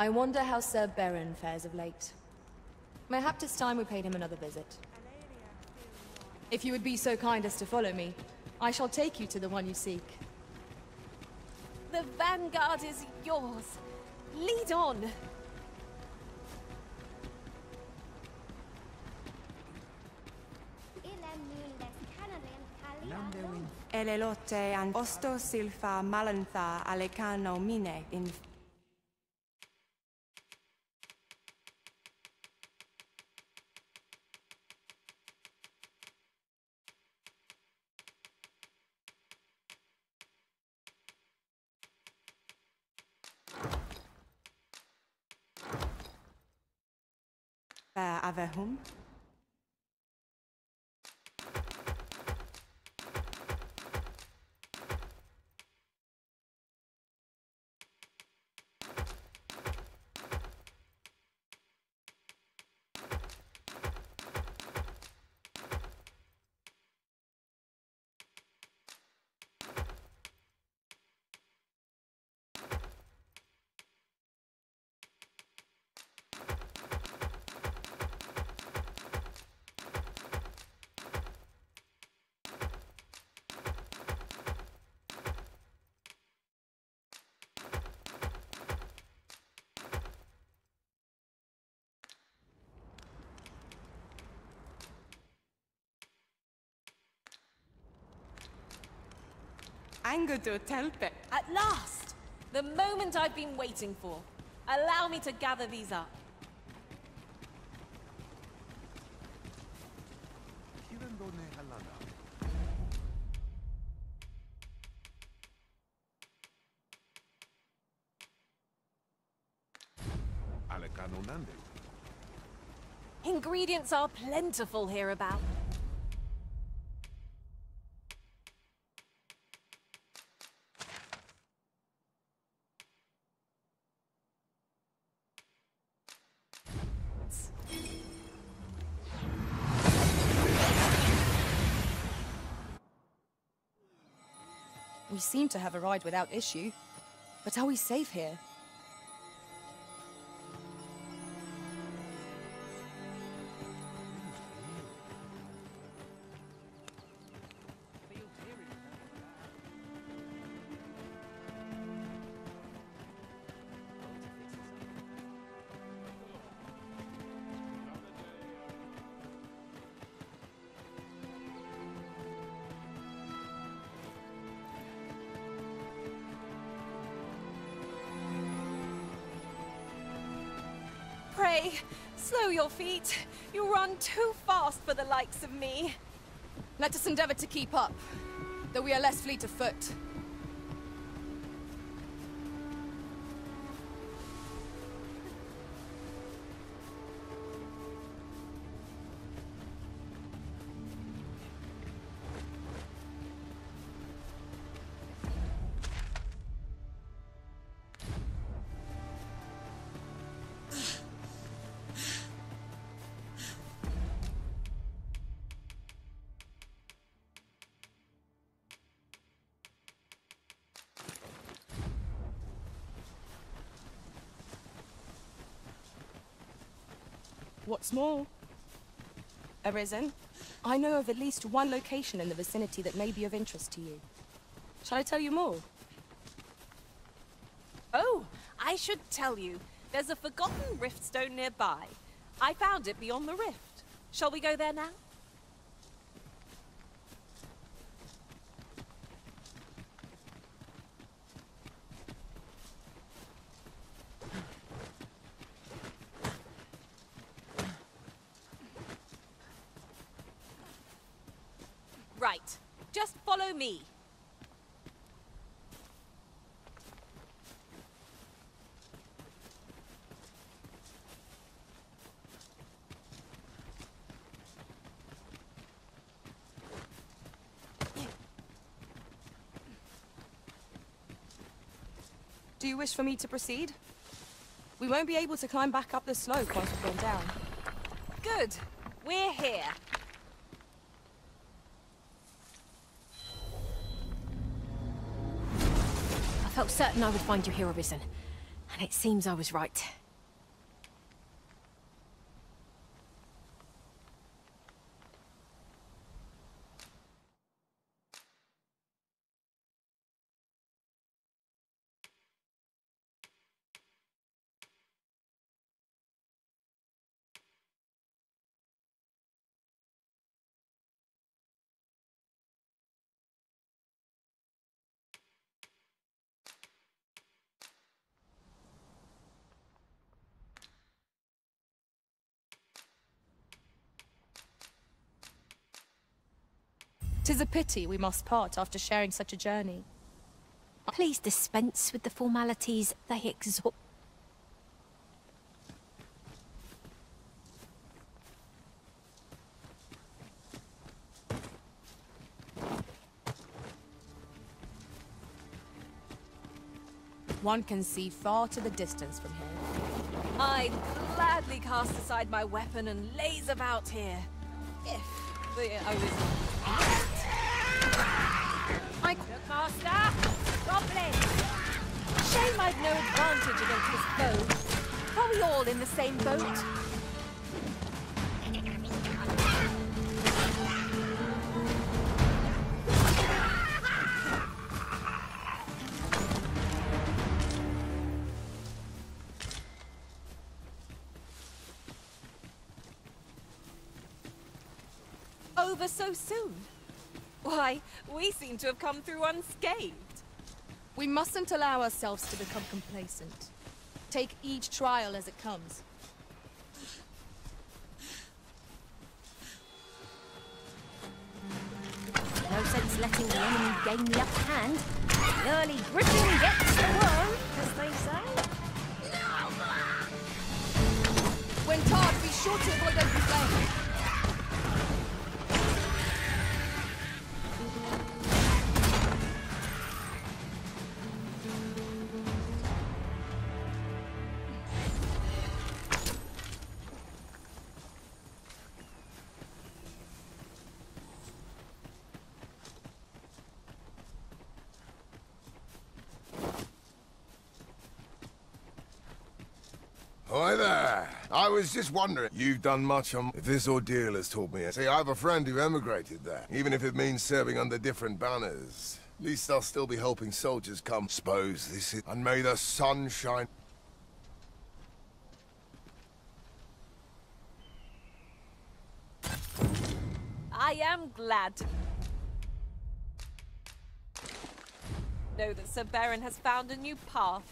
I wonder how Sir Baron fares of late. Mayhap 'tis time we paid him another visit. If you would be so kind as to follow me, I shall take you to the one you seek. The vanguard is yours. Lead on. Elelote and osto silfa malantha alecano mine in avehum. Angudu telpe. At last! The moment I've been waiting for. Allow me to gather these up. Ingredients are plentiful hereabout. We seem to have arrived without issue. But are we safe here? Pray, slow your feet. You run too fast for the likes of me. Let us endeavor to keep up, though we are less fleet of foot. What's more, Arisen, I know of at least one location in the vicinity that may be of interest to you. Shall I tell you more? Oh, I should tell you. There's a forgotten riftstone nearby. I found it beyond the rift. Shall we go there now? Right. Just follow me. Do you wish for me to proceed? We won't be able to climb back up the slope once we've gone down. Good. We're here. I felt certain I would find you here, Arisen. And It seems I was right. "'Tis a pity we must part after sharing such a journey." Please dispense with the formalities. They exhaust. One can see far to the distance from here. I'd gladly cast aside my weapon and laze about here. If I was... Master! Goblin! Shame I've no advantage against this foe. Are we all in the same boat? Over so soon? Why, we seem to have come through unscathed. We mustn't allow ourselves to become complacent. Take each trial as it comes. No sense letting the enemy gain the upper hand. The early griffin gets the worm, as they say. When tarred, be sure to avoid open flame. Hi there. I was just wondering, you've done much on... If this ordeal has taught me... See, I have a friend who emigrated there, even if it means serving under different banners. At least I'll still be helping soldiers come. Suppose this is... And may the sun shine... I am glad to know that Sir Baron has found a new path.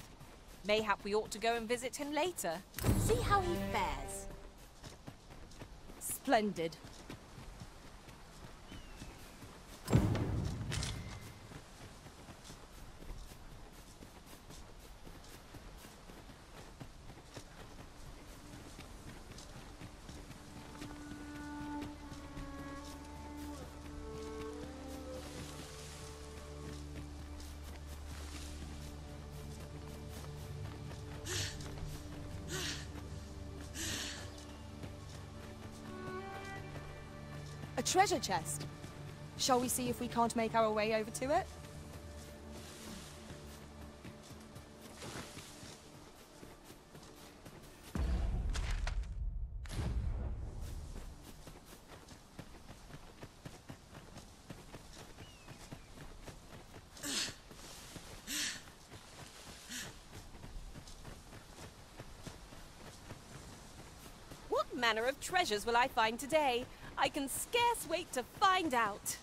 Mayhap we ought to go and visit him later. See how he fares. Splendid. A treasure chest. Shall we see if we can't make our way over to it? What manner of treasures will I find today? I can scarce wait to find out.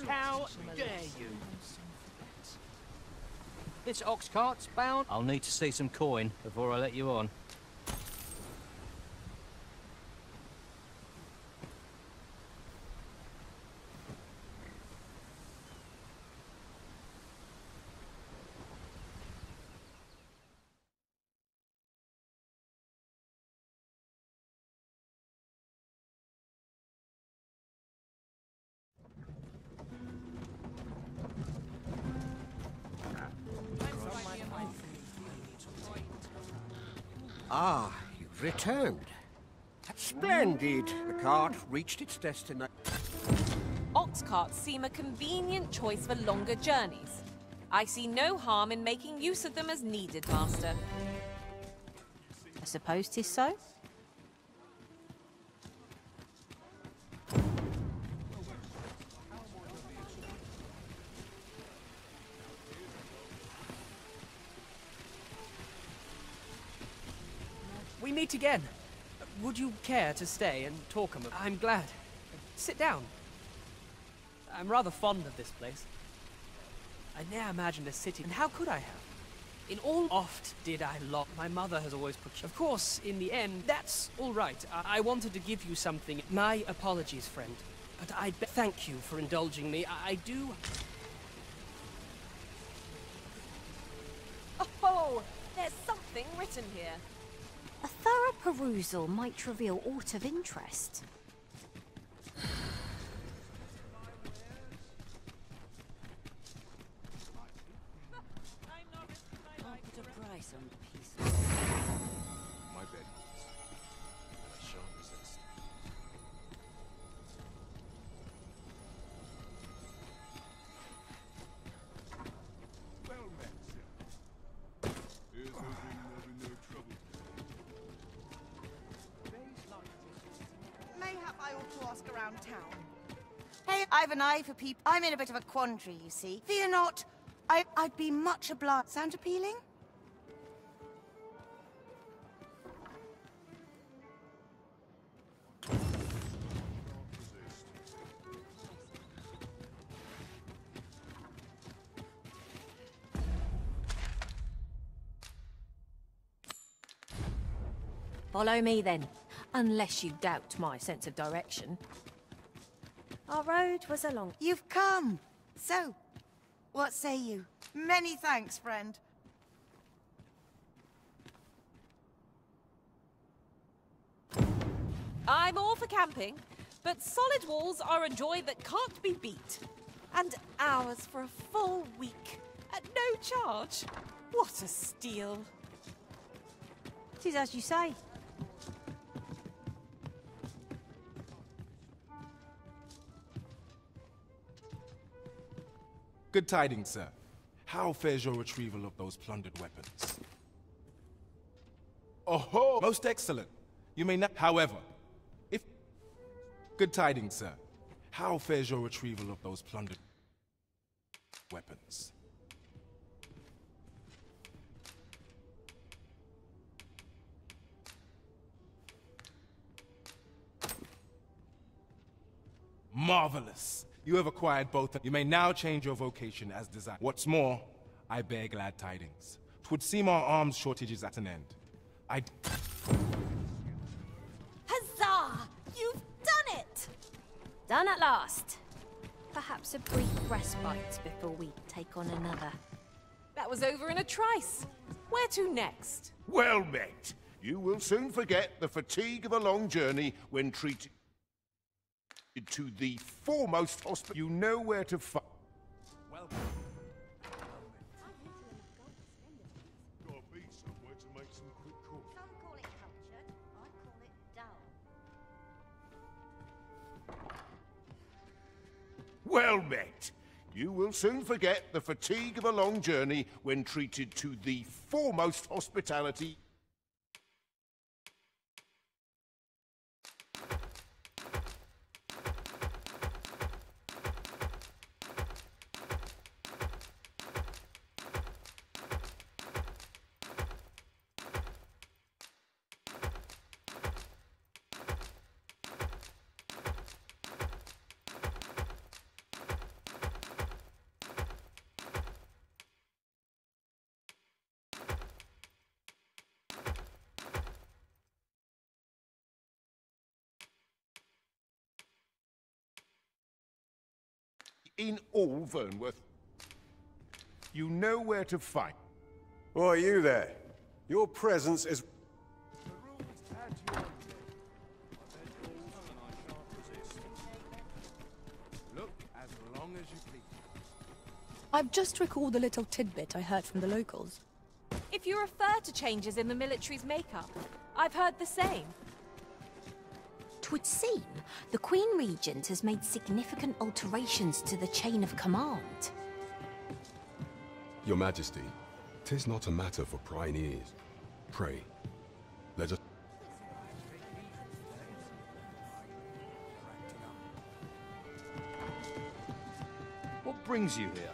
How dare you? This ox cart's bound. I'll need to see some coin before I let you on. Ah, you've returned. Splendid. The cart reached its destination. Ox carts seem a convenient choice for longer journeys. I see no harm in making use of them as needed, Master. I suppose 'tis so. We meet again. Would you care to stay and talk a moment? I'm glad. Sit down. I'm rather fond of this place. I ne'er imagined a city, and how could I have? In all oft did I long. My mother has always put. Of course, in the end, that's all right. I wanted to give you something. My apologies, friend. But thank you for indulging me. I do. Oh, there's something written here. A thorough perusal might reveal aught of interest. Can't put a price on peace. My bed. I shan't resist. Well met, sir. Here's hoping there'll be no trouble. Mayhap I ought to ask around town. Hey, I've an eye for people. I'm in a bit of a quandary, you see. Fear not. I'd be much obliged. Sound appealing? Follow me then, unless you doubt my sense of direction. Our road was along. You've come. So, what say you? Many thanks, friend. I'm all for camping, but solid walls are a joy that can't be beat. And hours for a full week at no charge. What a steal. 'Tis as you say. Good tidings, sir. How fares your retrieval of those plundered weapons? Oh, most excellent. You may not. However, if. Good tidings, sir. How fares your retrieval of those plundered weapons? Marvelous. You have acquired both. You may now change your vocation as desired. What's more, I bear glad tidings. 'Twould seem our arms shortage is at an end. Huzzah! You've done it! Done at last. Perhaps a brief respite before we take on another. That was over in a trice. Where to next? Well met. You will soon forget the fatigue of a long journey when treated to the foremost hospital. You know where to find. Well. Gotta be somewhere to make some quick calls. Some call it cultured, I call it dull. Well met. You will soon forget the fatigue of a long journey when treated to the foremost hospitality. In all Vernworth, you know where to find. Why are you there? Your presence is... Look as long as you please. I've just recalled a little tidbit I heard from the locals. If if you refer to changes in the military's makeup. I've heard the same. 'Twould seem the Queen Regent has made significant alterations to the chain of command. Your Majesty, 'tis not a matter for prying ears. Pray, let us... What brings you here?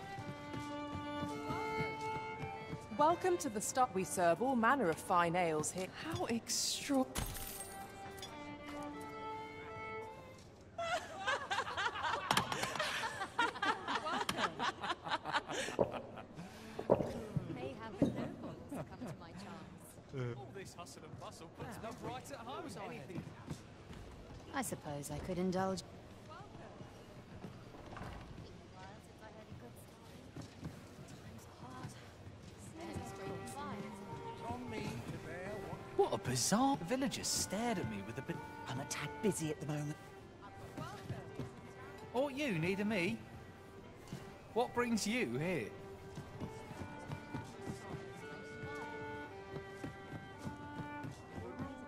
Welcome to the stop. We serve all manner of fine ales here. How extra... May have been noble to come to my charms. All this hustle and bustle puts me right at home. Anything. I suppose I could indulge. What a bizarre... The villagers stared at me with a bit... I'm a tad busy at the moment. Ought you needing me? What brings you here?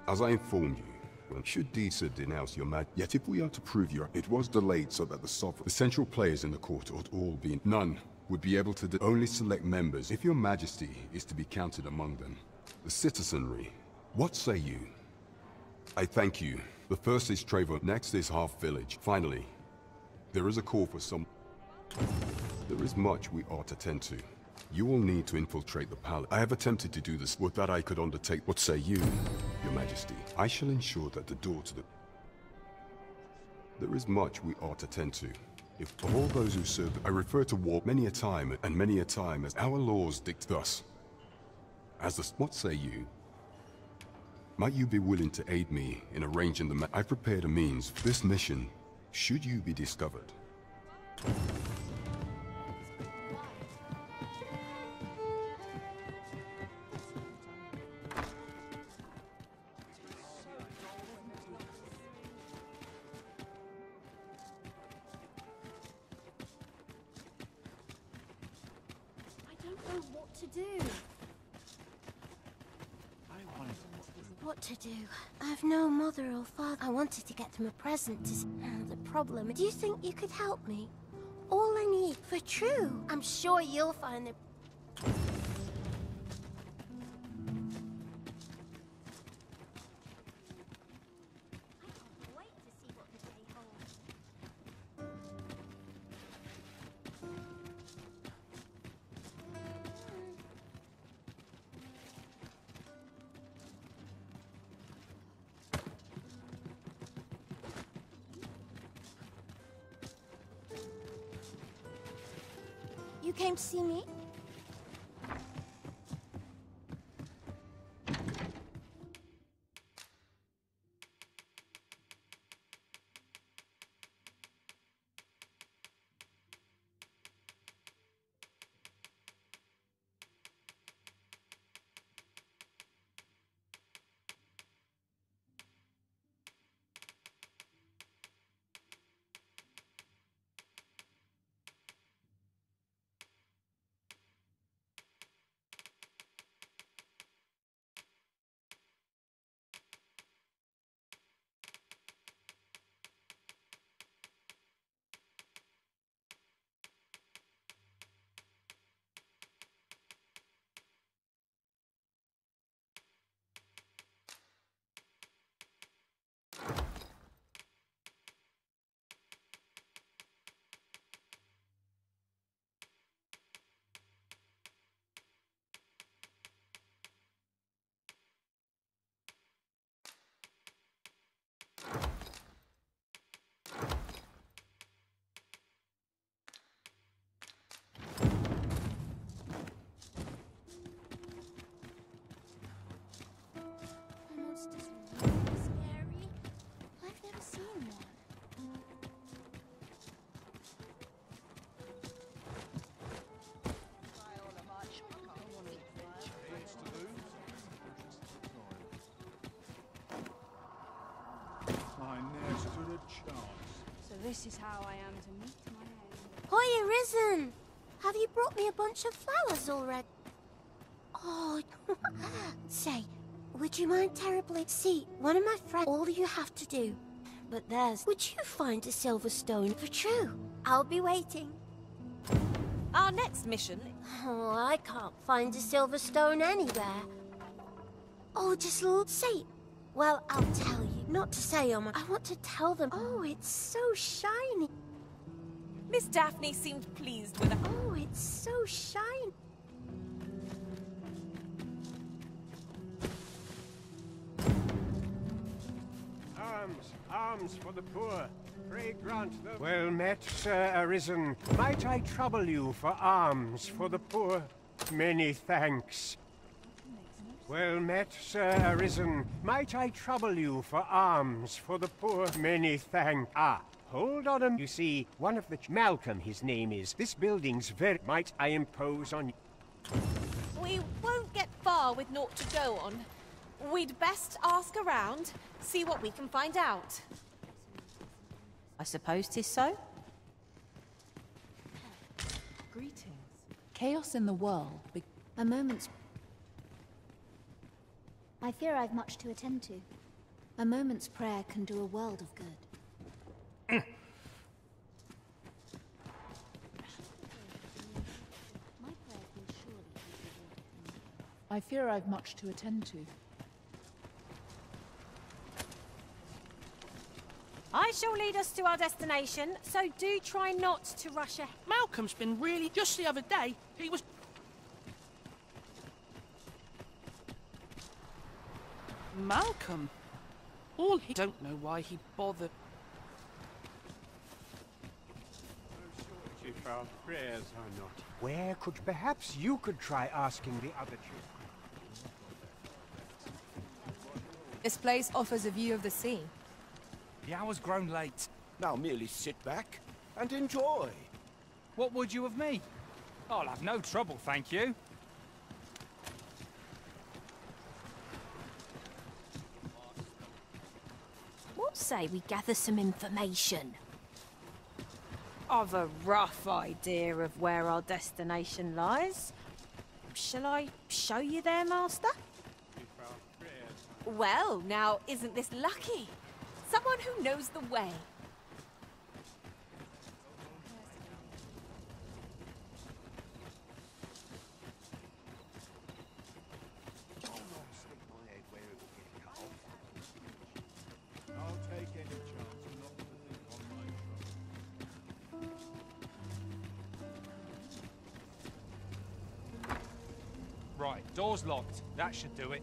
As I informed you, well, should Disa denounce your yet if we are to prove it was delayed so that the sovereign, the central players in the court ought all be... None would be able to only select members if your Majesty is to be counted among them. The citizenry, what say you? I thank you. The first is Trevor, next is Half Village. Finally, there is a call for some... There is much we ought to tend to. You will need to infiltrate the palace. I have attempted to do this. Would that I could undertake. What say you, Your Majesty? I shall ensure that the door to the... There is much we ought to tend to. If of all those who serve, I refer to war many a time as our laws dictate thus. As the... What say you? Might you be willing to aid me in arranging the... I've prepared a means for this mission, should you be discovered. I don't know what to do. What to do? I've no mother or father. I wanted to get them a present to... The problem... Do you think you could help me? All I need for true. I'm sure you'll find the... You came to see me? Scary. I've never seen one. I never stood a chance. So this is how I am to meet my end. Hiya, Risen! Have you brought me a bunch of flowers already? Oh, say, would you mind terribly? See, one of my friends, all you have to do. But there's, would you find a silver stone for true? I'll be waiting. Our next mission... Oh, I can't find a silver stone anywhere. Oh, just say... Well, I'll tell you. Not to say I want to tell them. Oh, it's so shiny. Miss Daphne seemed pleased with it. Oh, it's so shiny. Arms for the poor. Pray grant them. Well met, Sir Arisen. Might I trouble you for alms for the poor? Many thanks. Well met, Sir Arisen. Might I trouble you for alms for the poor? Many thanks. Ah, hold on a... You see, one of the... Malcolm, his name is. This building's very... Might I impose on you? We won't get far with naught to go on. We'd best ask around, see what we can find out. I suppose 'tis so. Greetings. Chaos in the world. A moment's... I fear I've much to attend to. A moment's prayer can do a world of good. I fear I've much to attend to. I shall lead us to our destination, so do try not to rush ahead. Malcolm's been really... Just the other day, he was... Malcolm? All he... Don't know why he bothered... If our prayers are not... Where could... Perhaps you could try asking the other children. This place offers a view of the sea. The hour's grown late. Now merely sit back and enjoy. What would you of me? I'll have no trouble, thank you. What say we gather some information? I've a rough idea of where our destination lies. Shall I show you there, Master? Well, now, isn't this lucky? Someone who knows the way. I'll take any chance not to think on my trouble. Right, door's locked. That should do it.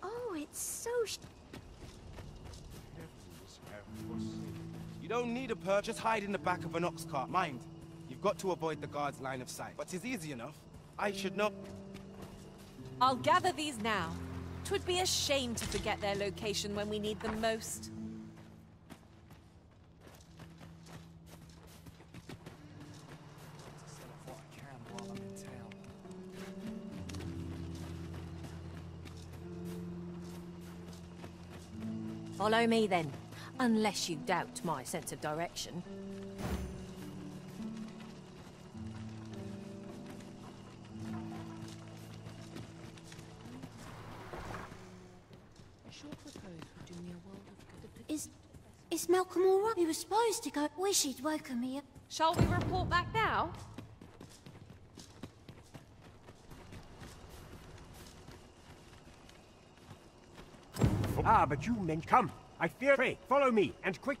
Oh, it's so You don't need a perk, just hide in the back of an ox cart. Mind, you've got to avoid the guard's line of sight. But it's easy enough. I should not... I'll gather these now. 'Twould be a shame to forget their location when we need them most. Follow me then, unless you doubt my sense of direction. A short repose would do me a world of good. Is Malcolm all right? He was supposed to go. Wish he'd woken me up. Shall we report back now? Ah, but you men, come. I fear. Pray, follow me, and quick.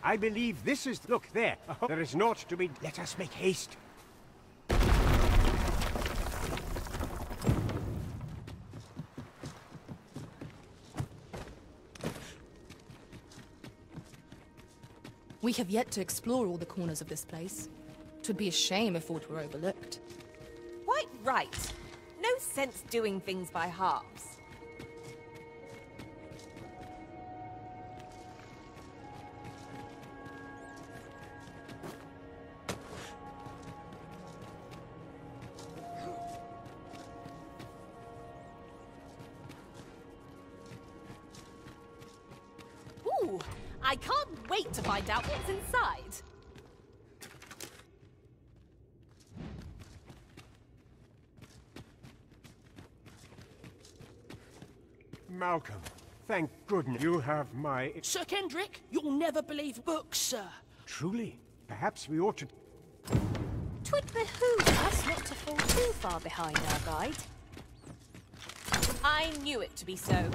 I believe this is... Look, there. There is naught to be... Let us make haste. We have yet to explore all the corners of this place. 'Twould be a shame if aught were overlooked. Quite right. No sense doing things by halves. Ooh, I can't wait to find out what's inside. Malcolm, thank goodness you have my... Sir Kendrick, you'll never believe books, sir. Truly? Perhaps we ought to... 'Twould behoove us not to fall too far behind our guide. I knew it to be so.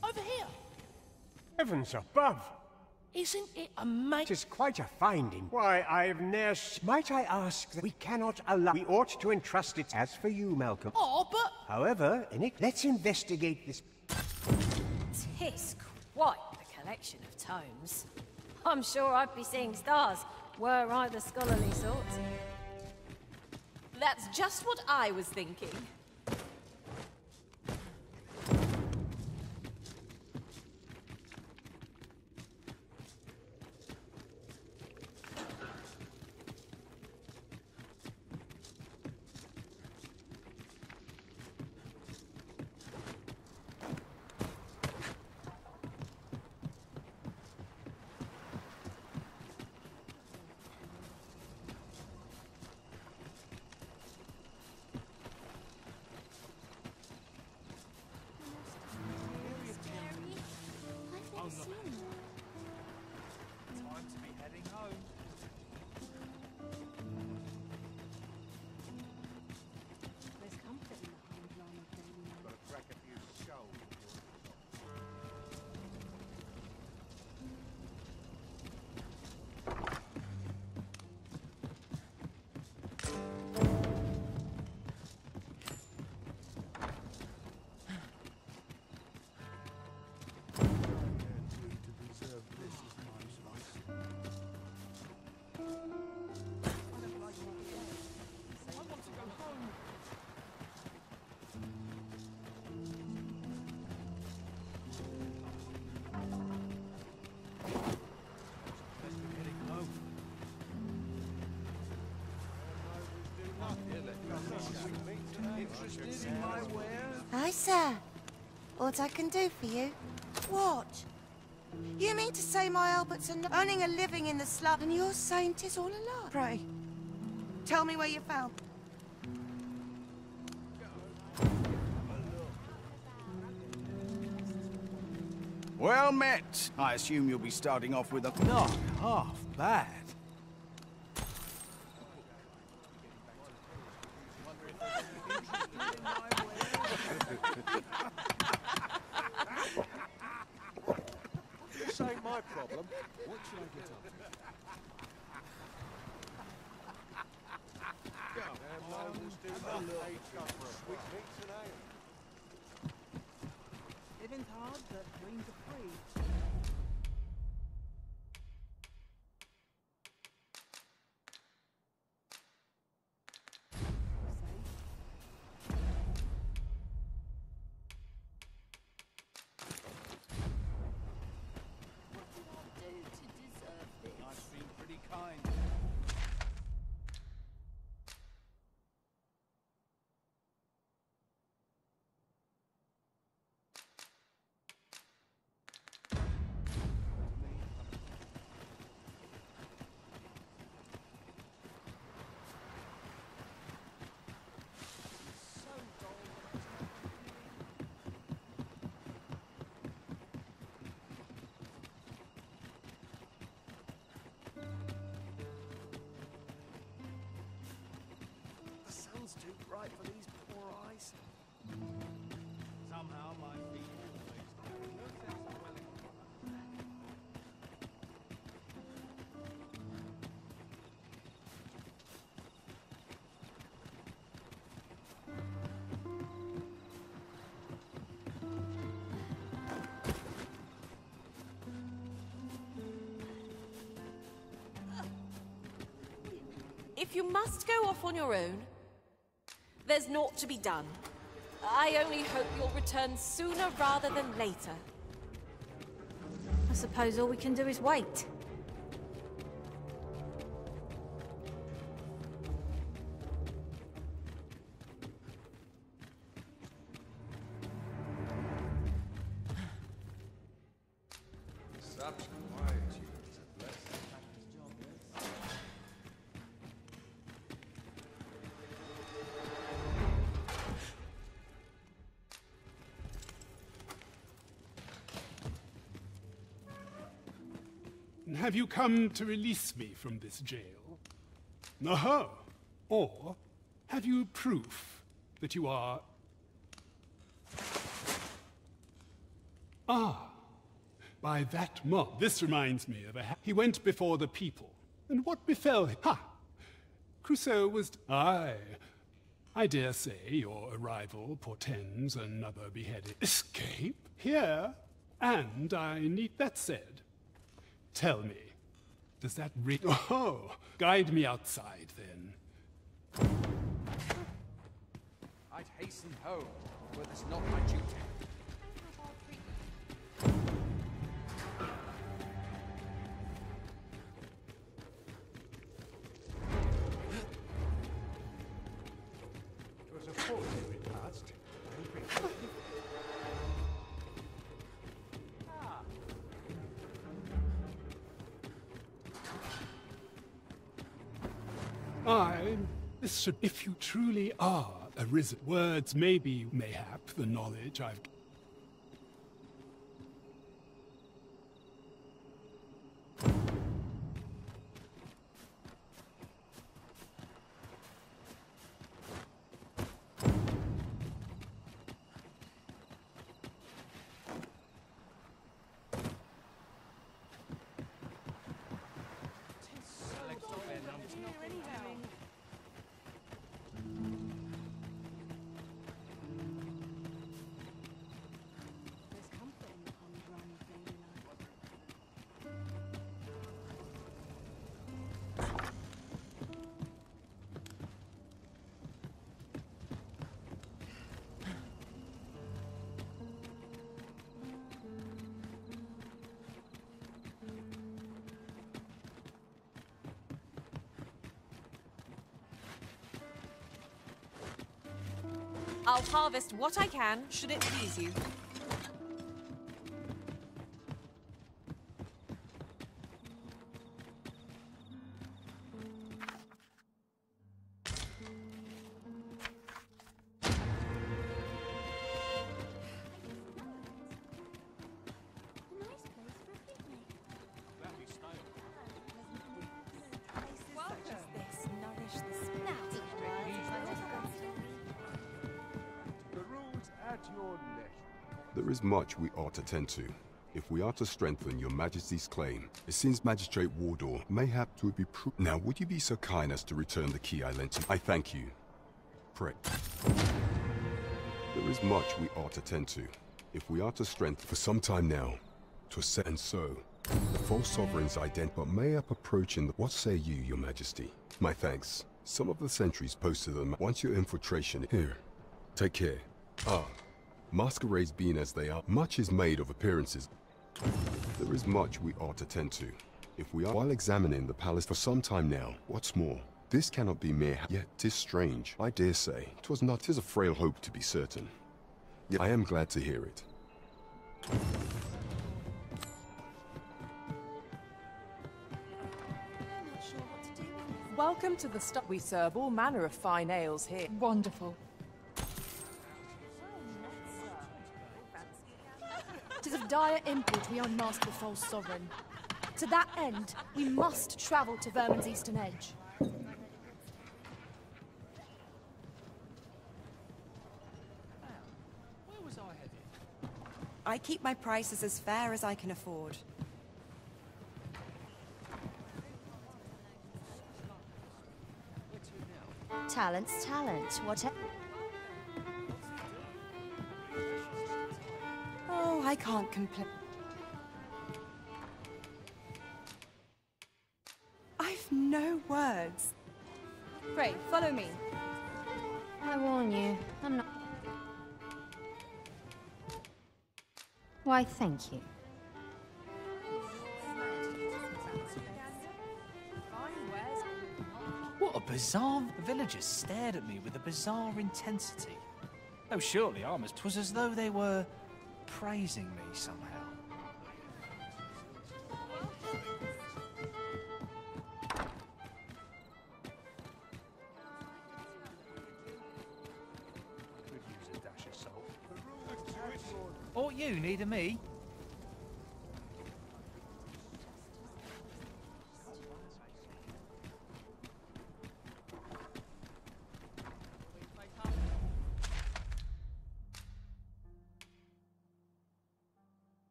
Over here. Heavens above! Isn't it amazing? It is quite a finding. Why, I've ne'er... Might I ask that we cannot allow... We ought to entrust it as for you, Malcolm. Oh, but... However, let's investigate this... Tis quite a collection of tomes. I'm sure I'd be seeing stars, were I the scholarly sort. That's just what I was thinking. Time to be heading home. There's comfort in the hard line of daily life. Got to crack a few skulls. Interested in my wares? Aye, sir. What I can do for you? What? You mean to say my Albert's earning a living in the slum and you're saying 'tis all a lie? Pray, tell me where you found... Well met. I assume you'll be starting off with a... Not half bad. This ain't my problem. What should I get up to? Damn locals do nothing. Sweet meats and ale. Living's hard, but dreams are free. right for these poor eyes. Somehow my feet have no sense of dwelling on what I'm If you must go off on your own, there's naught to be done. I only hope you'll return sooner rather than later. I suppose all we can do is wait. Such quietude is a blessing. Have you come to release me from this jail? Aha! Or have you proof that you are... Ah! By that mob. This reminds me of he went before the people. And what befell him? Ha! Crusoe was... Aye. I dare say your arrival portends another beheading. Escape? Here? And I need that said. Tell me, does that ring? Oh, guide me outside then. I'd hasten home, were this not my duty. It was a fortune we passed. This should, if you truly are arisen, words may be, mayhap, the knowledge I've... I'll harvest what I can, should it please you. There is much we ought to tend to. If we are to strengthen your majesty's claim, it seems Magistrate Wardor mayhap to be Now, would you be so kind as to return the key I lent you? I thank you. Pray. There is much we ought to tend to. If we are to strengthen for some time now, to set and so, the false sovereign's ident, but mayhap approaching the... What say you, your majesty? My thanks. Some of the sentries posted them. Once your infiltration... Here. Take care. Ah. Masquerades being as they are, much is made of appearances. There is much we ought to tend to. If we are while examining the palace for some time now, what's more, this cannot be mere yet 'tis strange. I dare say, 'twas not 'tis a frail hope to be certain. Yet I am glad to hear it. Welcome to the stop. We serve all manner of fine ales here. Wonderful. It is of dire import we unmask the false sovereign. To that end, we must travel to Vermin's eastern edge. I keep my prices as fair as I can afford. Talent's talent. Oh, I can't complain. I've no words. Pray, follow me. I warn you, I'm not... Why, thank you. What a bizarre... The villagers stared at me with a bizarre intensity. Oh, surely, Armus, 'twas as though they were praising me somehow. Could use a dash of salt. Or you need a me?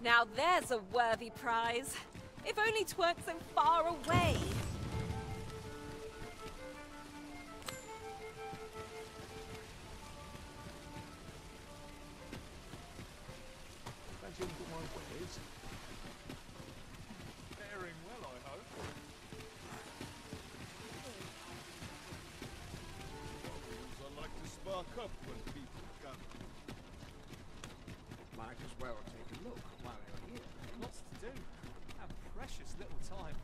Now there's a worthy prize. If only 'tweren't so far away. Faring well, I hope. I like to spark up when people come. Might as well take a look while you're here. Lots to do. Have precious little time.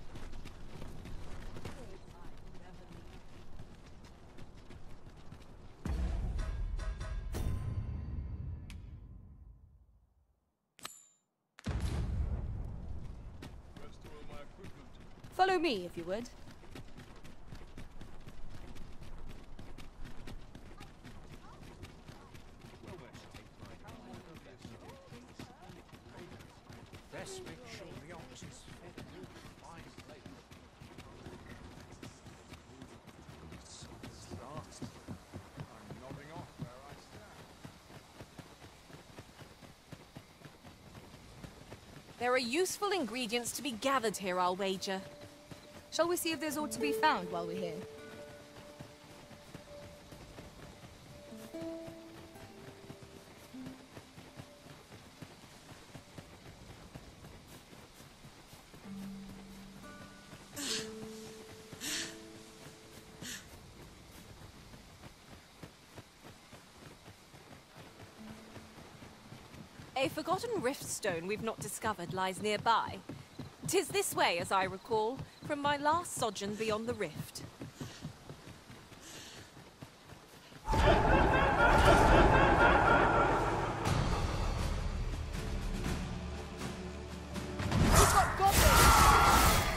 Rest all my equipment. Follow me, if you would. Best make sure the ox is fed with fine flavor. I'm nodding off where I stand. There are useful ingredients to be gathered here, I'll wager. Shall we see if there's aught to be found while we're here? A forgotten rift stone we've not discovered lies nearby. 'Tis this way, as I recall, from my last sojourn beyond the rift.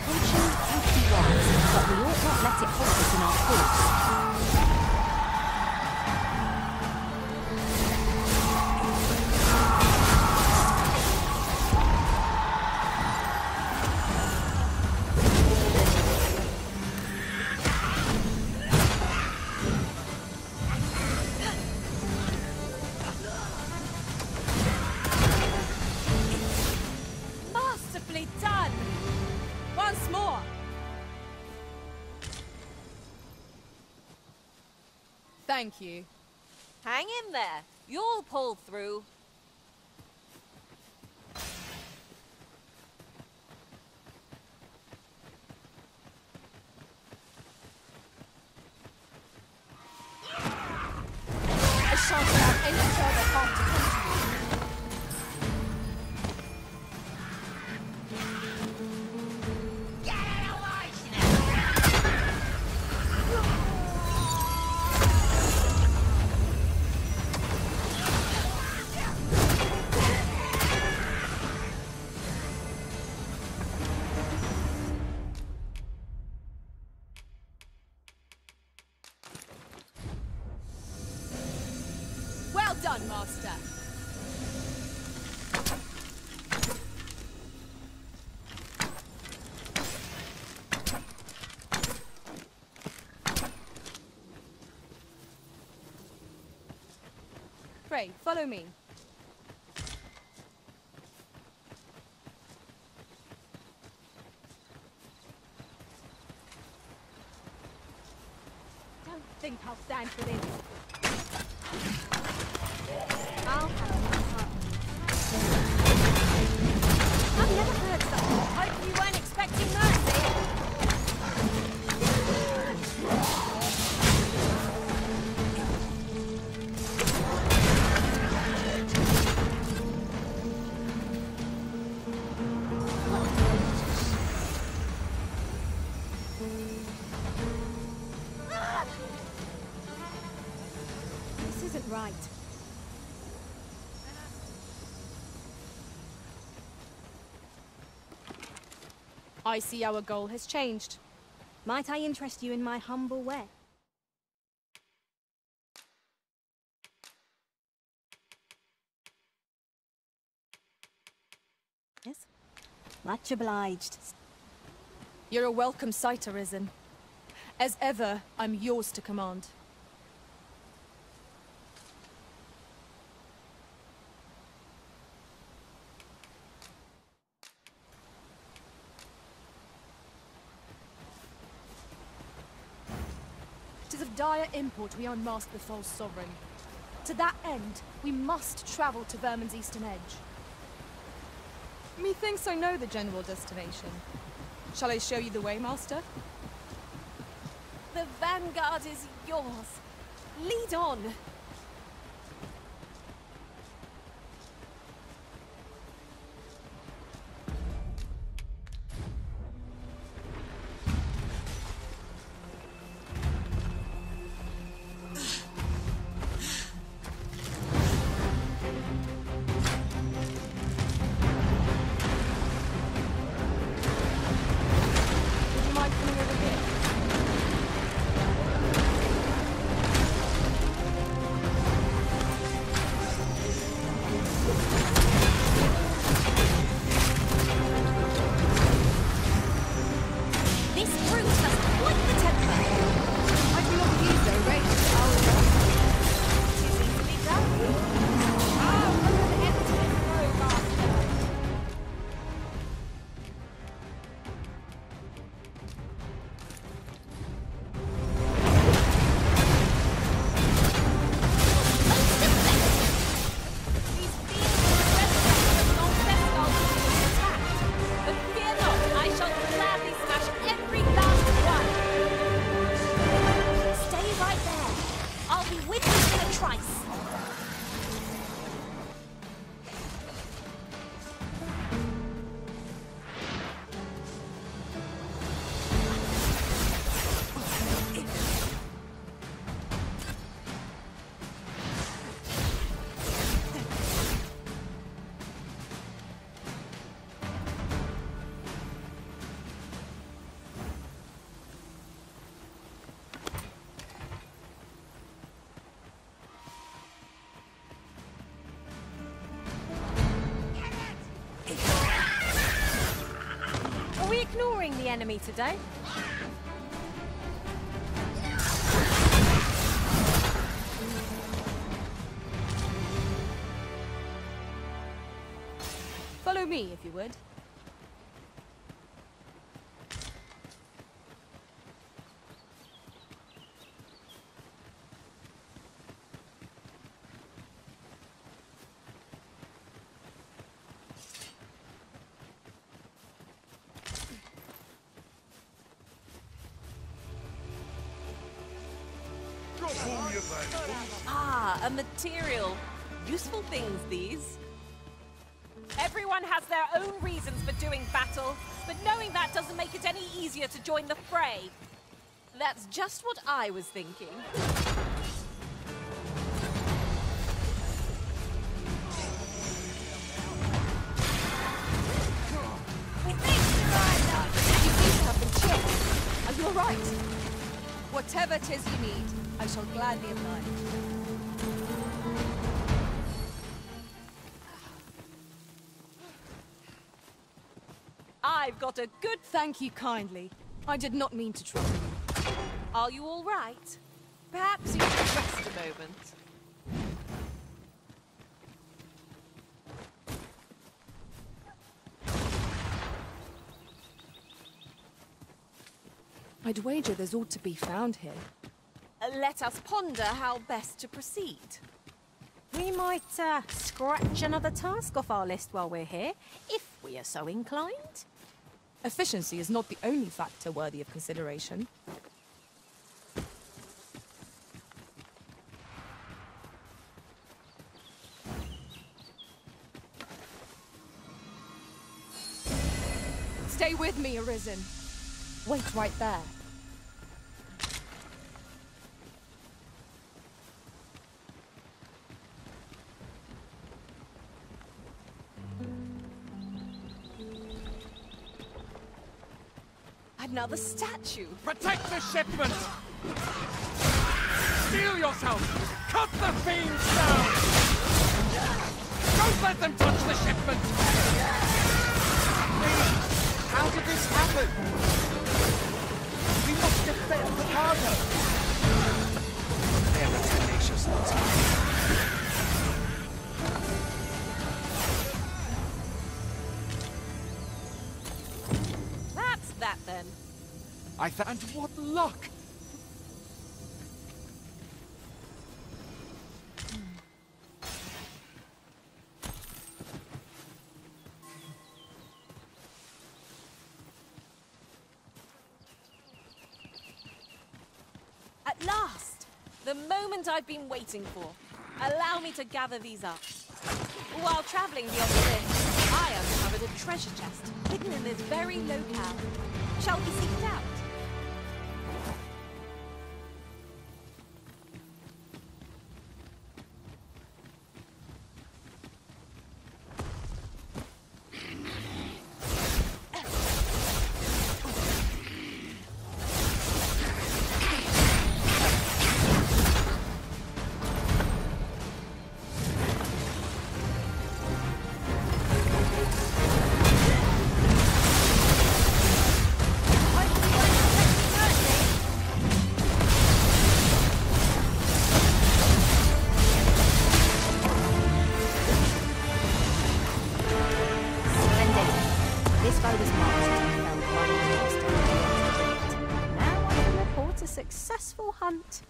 Fortune could be wise, but we ought not let it halt us in our course. Masterfully done! Once more! Thank you. Hang in there. You'll pull through. I shan't have any further harm to come to you. Master. Pray, follow me. Don't think I'll stand for this. I'll have I've never heard something. Hope you weren't expecting mercy. This isn't right. I see our goal has changed. Might I interest you in my humble way? Yes? Much obliged. You're a welcome sight, Arisen. As ever, I'm yours to command. It is of dire import we unmask the false sovereign. To that end, we must travel to Vermin's eastern edge. Methinks I know the general destination. Shall I show you the way, Master? The vanguard is yours. Lead on. Would you mind coming over here? This brute has quite the temper. I do not believe their range to our own. It is easily done. Ah, what an endless row, Master. These fiends of long festivals will be attacked. But fear not, I shall gladly smash every last one. Stay right there. I'll be with you in a trice. Are we ignoring the enemy today? Follow me, if you would. Ah, a material. Useful things, these. Everyone has their own reasons for doing battle, but knowing that doesn't make it any easier to join the fray. That's just what I was thinking. You seem to have been chilled. Are you alright? Whatever 'tis you need, I shall gladly oblige. I've got a good... Thank you kindly. I did not mean to trouble you. Are you all right? Perhaps you should rest a moment. I'd wager there's aught to be found here. Let us ponder how best to proceed. We might scratch another task off our list while we're here, if we are so inclined. Efficiency is not the only factor worthy of consideration. Stay with me, Arisen. Wait right there. Another statue. Protect the shipment! Steel yourself! Cut the fiends down! Don't let them touch the shipment! Please, how did this happen? We must defend the cargo! They are tenacious, That's that then. and what luck! At last! The moment I've been waiting for. Allow me to gather these up. While traveling beyond the rift, I uncovered a treasure chest hidden in this very locale. Shall we seek it out? Successful hunt.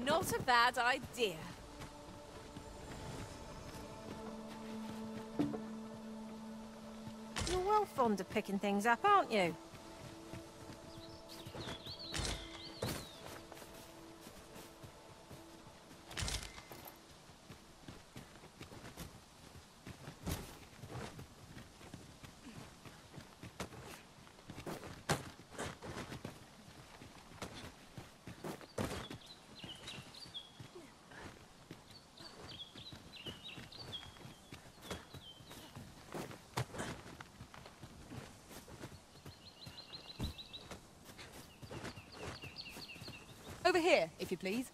Not a bad idea. You're well fond of picking things up, aren't you? Over here, if you please.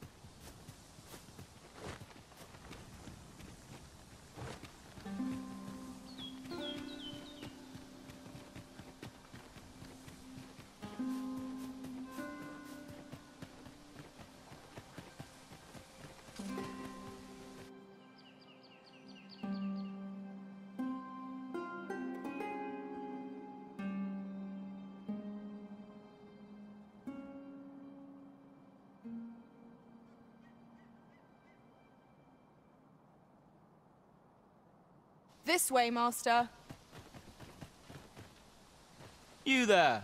This way, Master. You there!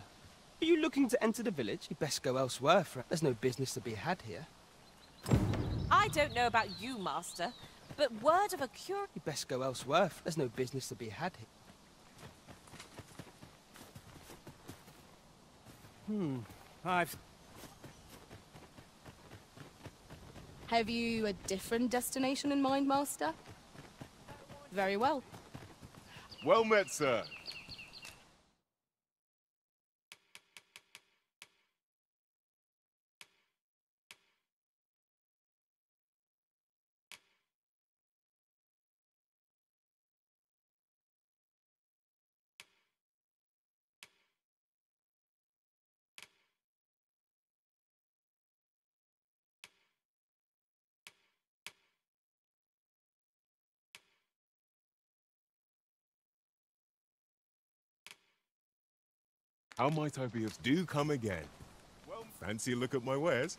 Are you looking to enter the village? You best go elsewhere, friend. There's no business to be had here. I don't know about you, Master, but word of a cure... You best go elsewhere. There's no business to be had here. Have you a different destination in mind, Master? Very well. Well met, sir. How might I be of... Do come again. Well, fancy a look at my wares?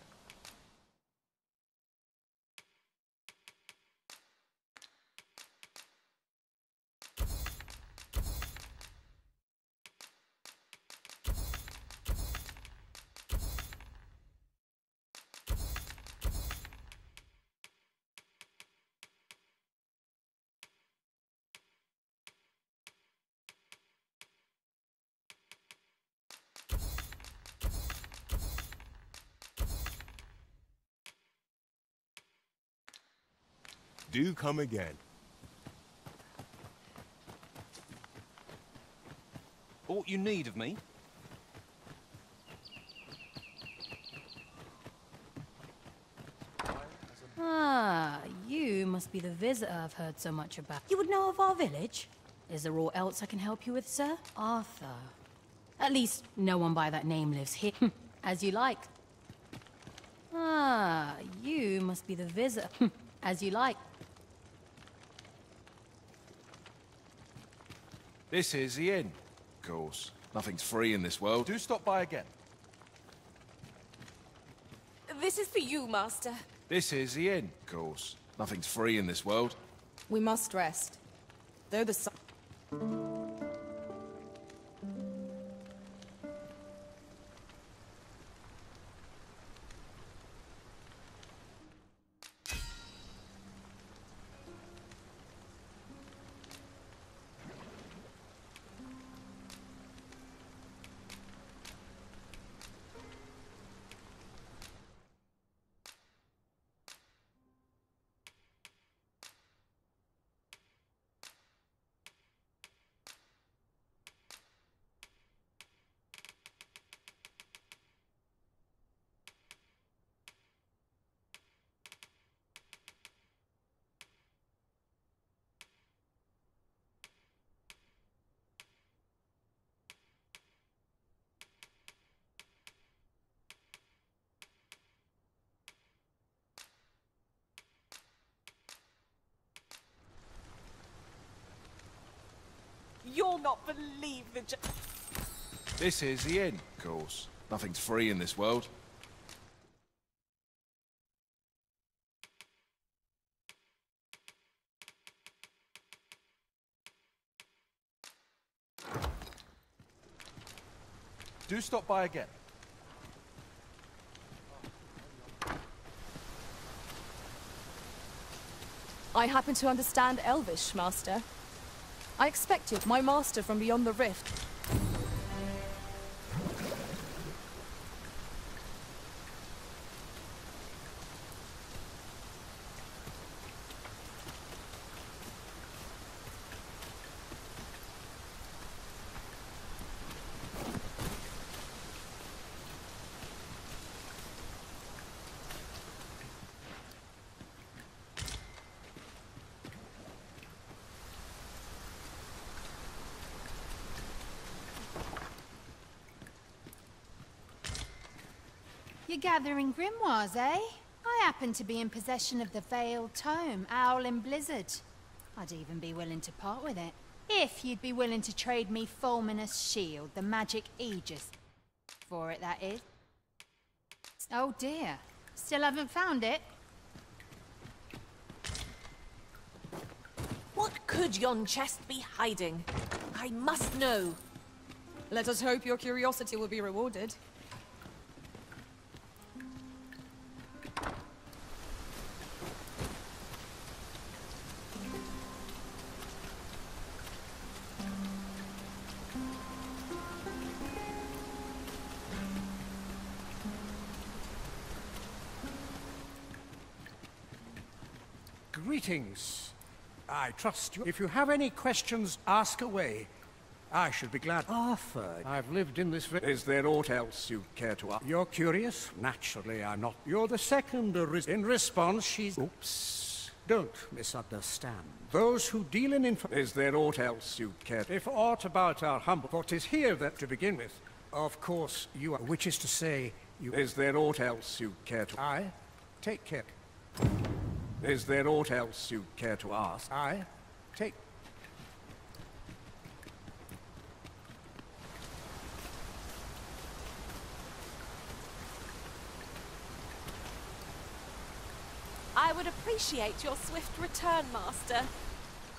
Do come again. Aught you need of me? Ah, you must be the visitor I've heard so much about. You would know of our village? Is there aught else I can help you with, sir? Arthur. At least, no one by that name lives here. As you like. Ah, you must be the visitor. As you like. This is the inn. Of course. Nothing's free in this world. Do stop by again. This is for you, Master. This is the inn. Of course. Nothing's free in this world. We must rest. Though the sun... You'll not believe the... This is the inn. Of course. Nothing's free in this world. Do stop by again. I happen to understand Elvish, Master. I expected my master from beyond the rift. You're gathering grimoires, eh? I happen to be in possession of the Veiled Tome, Owl in Blizzard. I'd even be willing to part with it. If you'd be willing to trade me Fulminous Shield, the magic Aegis. For it, that is. Oh dear. Still haven't found it? What could yon chest be hiding? I must know. Let us hope your curiosity will be rewarded. Greetings. I trust you. If you have any questions, ask away. I should be glad. Arthur, I've lived in this village. Is there aught else you care to ask? You're curious? Naturally, I'm not. You're the second in response, she's... Oops. Don't misunderstand. Those who deal in info... Is there aught else you care to... If aught about our humble... For 'tis here that, to begin with, of course, you are... Which is to say, you... Is there aught else you care to... I? Take care. Is there aught else you care to ask? I? Take... would appreciate your swift return, Master.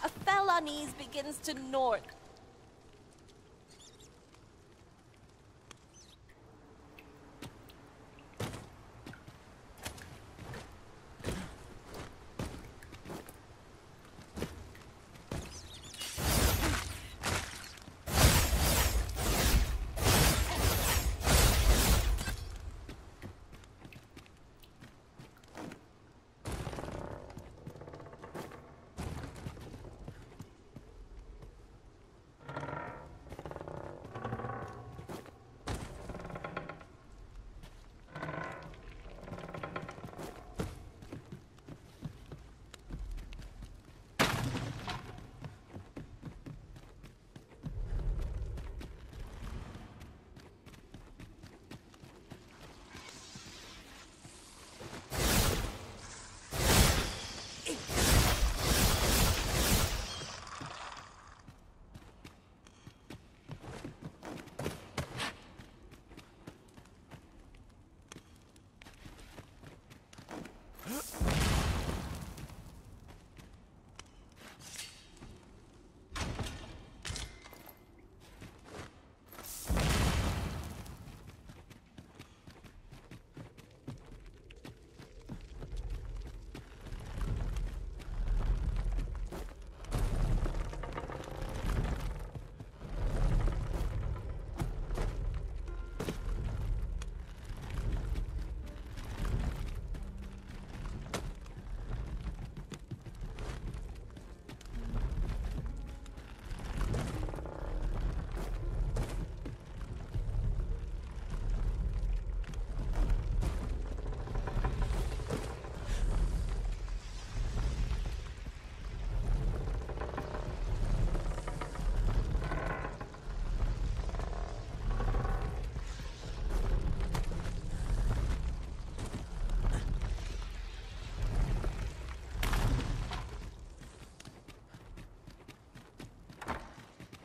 A fell unease begins to gnaw at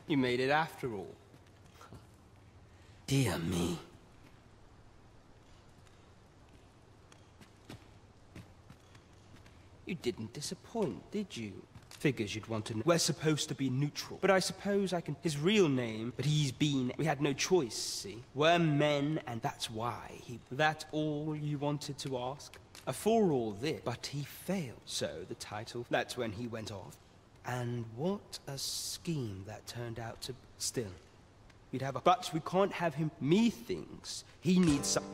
You made it after all. Dear me. You didn't disappoint, did you? Figures you'd want to know. We're supposed to be neutral, but I suppose I can... His real name, but he's been... We had no choice, see? We're men, and that's why he... That all you wanted to ask? For all this, but he failed. So the title, that's when he went off. And what a scheme that turned out to... Still, we'd have a... But we can't have him... Methinks he needs some...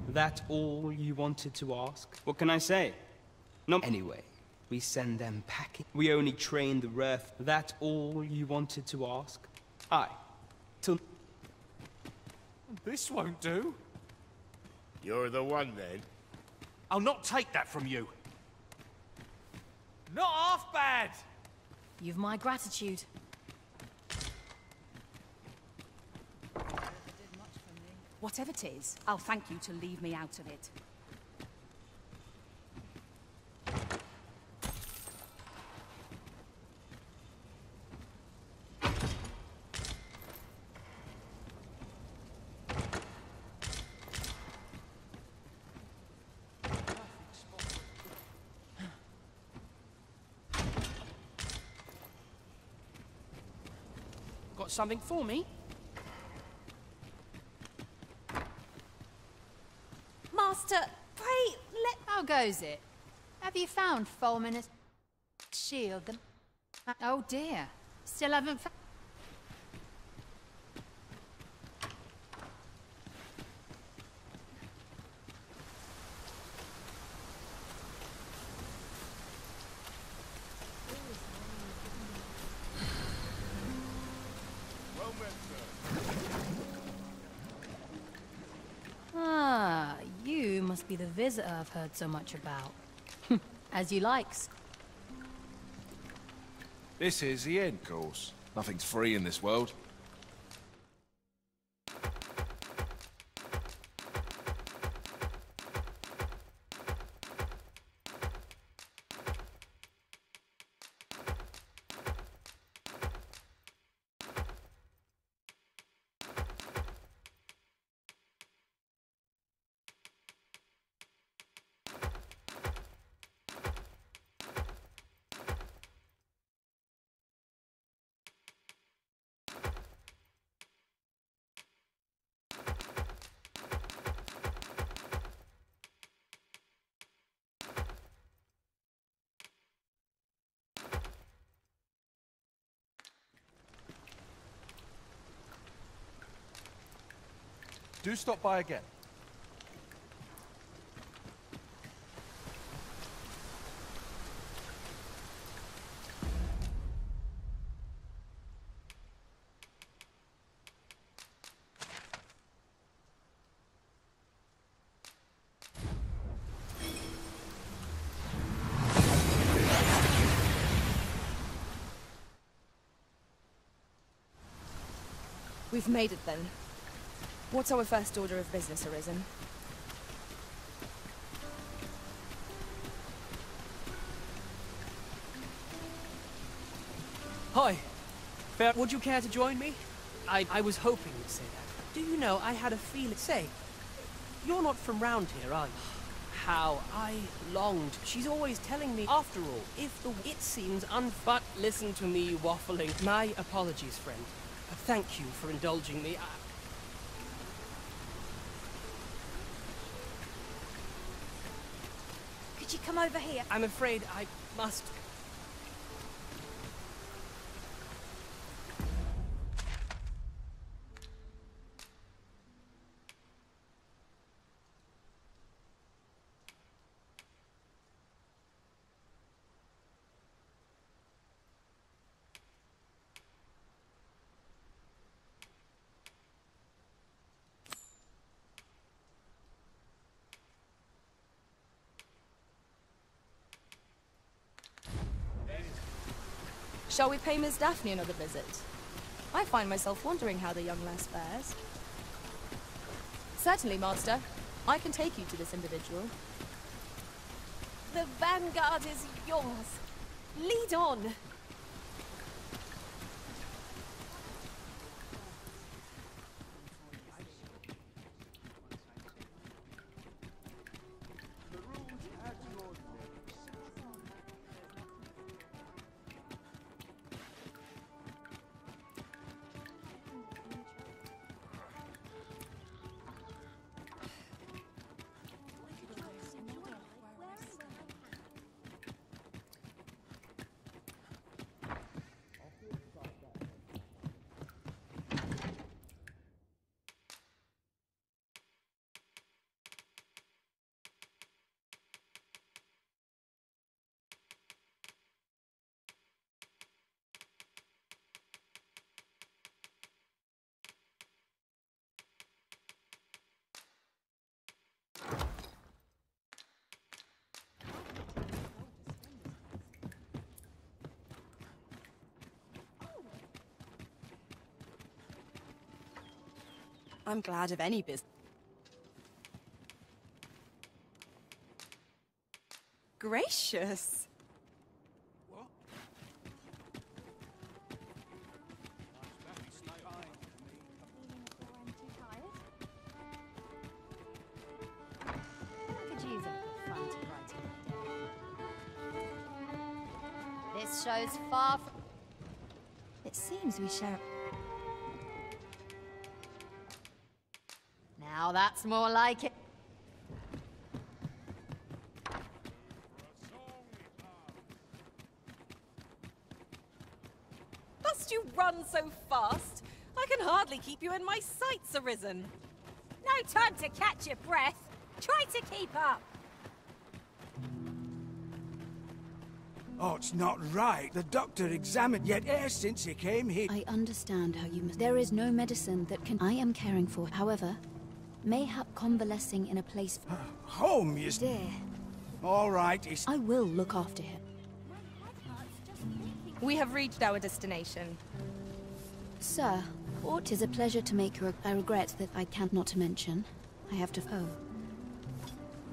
That all you wanted to ask? What can I say? No... Anyway, we send them packing. We only train the ref. That all you wanted to ask? Aye. Till... This won't do. You're the one, then. I'll not take that from you. Not half bad! You've my gratitude. Whatever it is, I'll thank you to leave me out of it. Got something for me? Master, pray, let... How goes it? Have you found Fulminous shield? Oh dear. Still haven't found... Ah, you must be the visitor I've heard so much about. As you likes. This is the end. Of course. Nothing's free in this world. Do stop by again. We've made it then. What's our first order of business, Arisen? Hi. Fair, would you care to join me? I was hoping you'd say that. Do you know, I had a feeling... Say, you're not from round here, are you? How I longed. She's always telling me, after all, if the... It seems But listen to me waffling. My apologies, friend. Thank you for indulging me. Could you come over here? I'm afraid I must... Shall we pay Miss Daphne another visit? I find myself wondering how the young lass fares. Certainly, Master. I can take you to this individual. The vanguard is yours. Lead on. I'm glad of any business. Gracious. This show's far from... It seems we share... Now that's more like it. Must you run so fast? I can hardly keep you in my sights, Arisen. No time to catch your breath. Try to keep up. Oh, it's not right. The doctor examined yet e'er since he came here. I understand how you must... There is no medicine that can... I am caring for. However, mayhap convalescing in a place... Home, you... Dear. All right, it's... I will look after him. We have reached our destination. Sir, it is a pleasure to make your... I regret that I can't not to mention. I have to... Oh.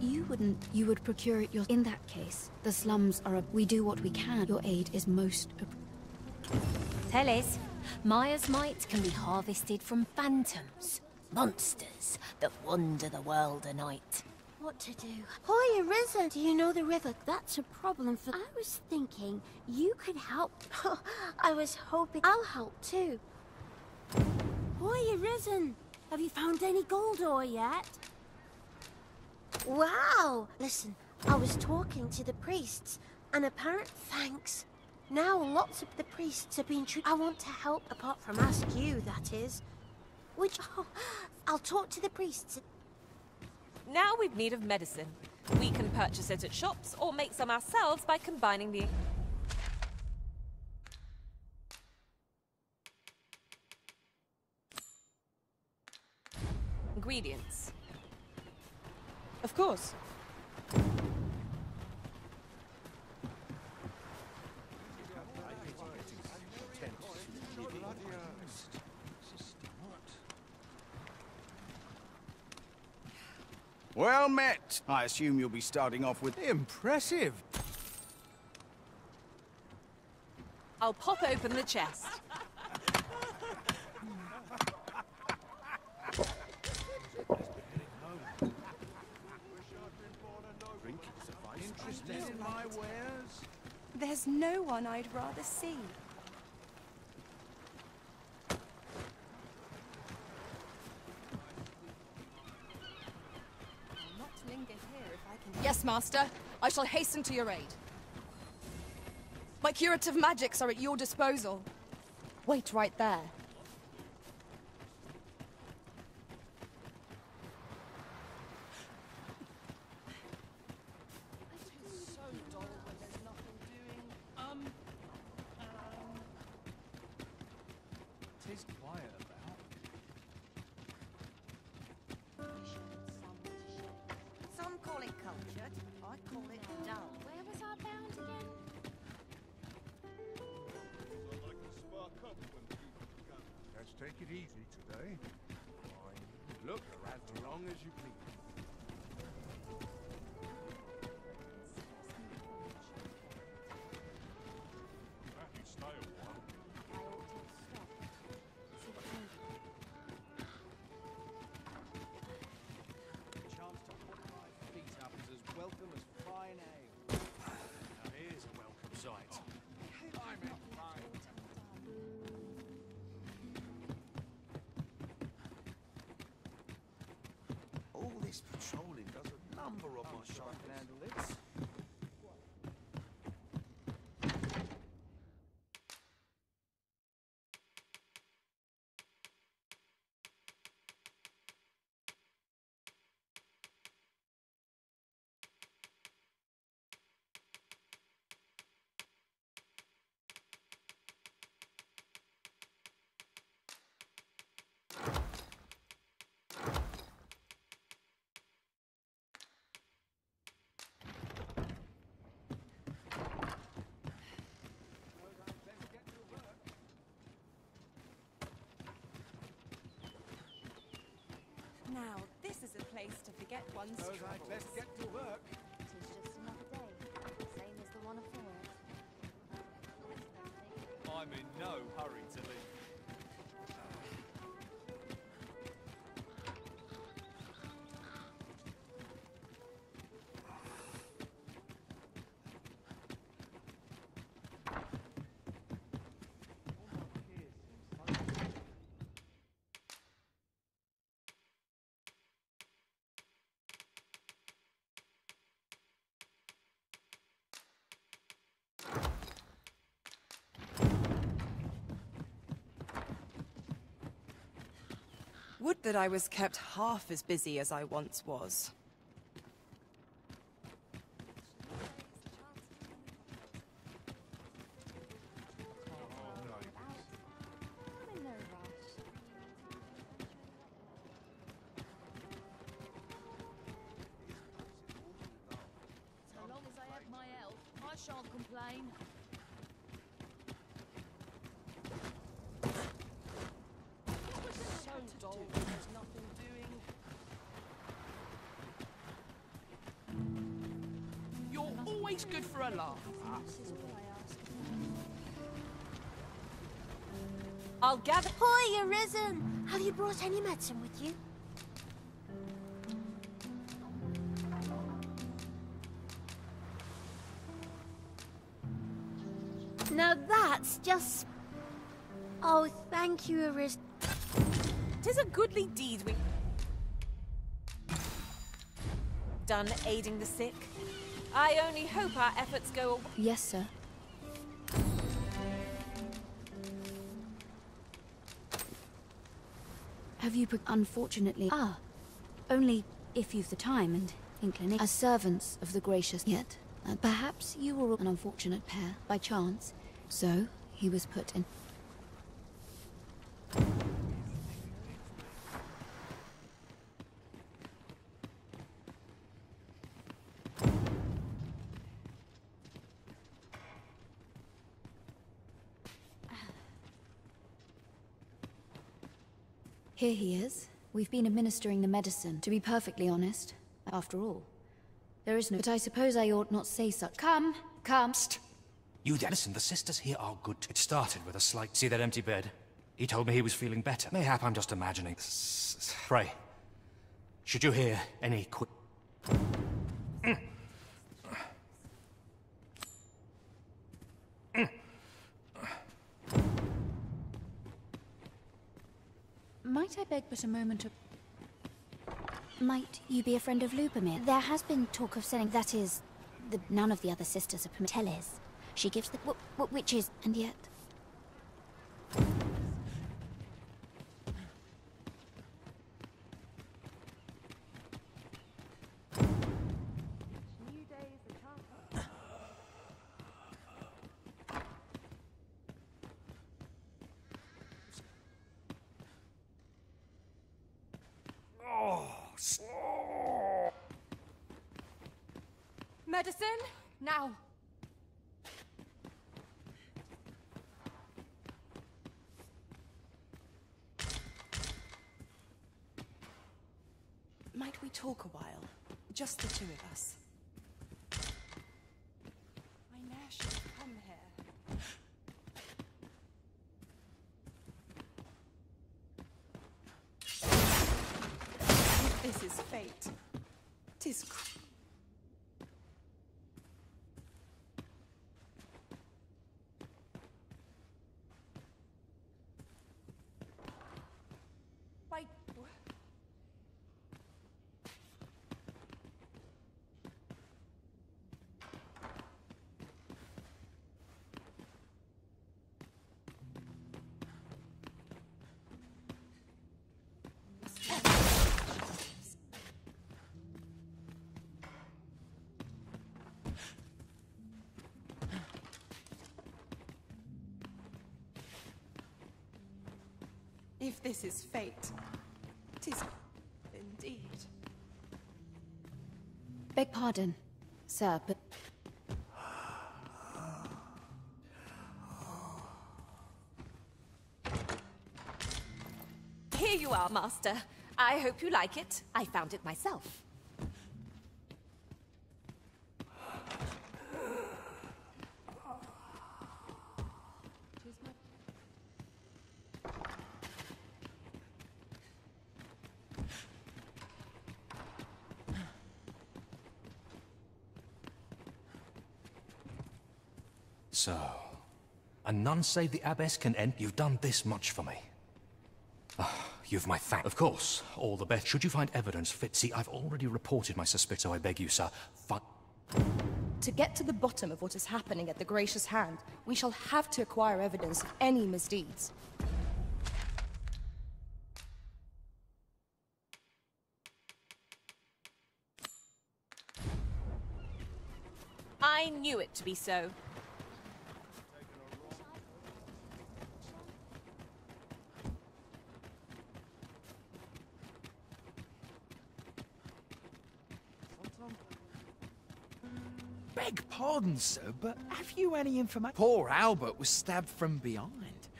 You wouldn't... You would procure it your... In that case, the slums are a... We do what we can. Your aid is most... Tell us, Maya's might can be harvested from phantoms, monsters that wander the world a night. What to do? Hoy, Arisen! Do you know the river? That's a problem for... I was thinking you could help. I was hoping... I'll help too. Hoy, Arisen! Have you found any gold ore yet? Wow! Listen, I was talking to the priests, and apparent thanks. Now lots of the priests have been I want to help, apart from ask you, that is. Which... Oh, I'll talk to the priests. Now we've need of medicine. We can purchase it at shops or make some ourselves by combining the ingredients. Of course. Well met. I assume you'll be starting off with... Impressive. I'll pop open the chest. Interested in my wares? There's no one I'd rather see. I'll not linger here if I can... Yes, Master. I shall hasten to your aid. My curative magics are at your disposal. Wait right there. Tis quiet about. Some call it cultured, I call it dull. Where was I bound again? Let's take it easy today. Fine. Look, as long as you please. Stay a while. A chance to put my feet up is as welcome as fine ale. Now here's a welcome sight. I'm in fine. All this patrolling does a number on my Sure I can shoulders. handle this. Now, this is a place to forget one's All right, troubles. let's get to work. Tis just another day, same as the one afore it. I'm in no hurry to leave. Would that I was kept half as busy as I once was. I'm in no rush. So long as I have my health, I shan't complain. So dull, there's nothing doing. You're always good for a laugh. I'll gather... Hoy, Arisen! Have you brought any medicine with you? Now that's just... Oh, thank you, Arisen. 'Tis a goodly deed we... done aiding the sick. I only hope our efforts go... Yes, sir. Have you unfortunately... Ah, only if you've the time and inclination. As servants of the gracious yet, perhaps you were an unfortunate pair by chance. So, he was put in... Here he is. We've been administering the medicine. To be perfectly honest, after all, there is no... But I suppose I ought not say such... Come. Psst. You then. Listen, the sisters here are good. It started with a slight... See that empty bed? He told me he was feeling better. Mayhap I'm just imagining. Pray. Should you hear any quick... Might I beg but a moment of... Might you be a friend of Lubomir? There has been talk of selling... That is... none of the other sisters are permitted. Teles. She gives the... which is... And yet... Medicine? Now! Might we talk a while? Just the two of us. I ne'er should have come here. If this is fate, 'tis If this is fate, 'tis indeed. Beg pardon, sir, but... Here you are, Master. I hope you like it. I found it myself. So, and none save the abbess can end. You've done this much for me. You've my thanks. Of course, all the best. Should you find evidence fit, see, I've already reported my suspicion, so I beg you, sir, To get to the bottom of what is happening at the Gracious Hand, we shall have to acquire evidence of any misdeeds. I knew it to be so. Beg pardon, sir, but have you any information? Poor Albert was stabbed from behind.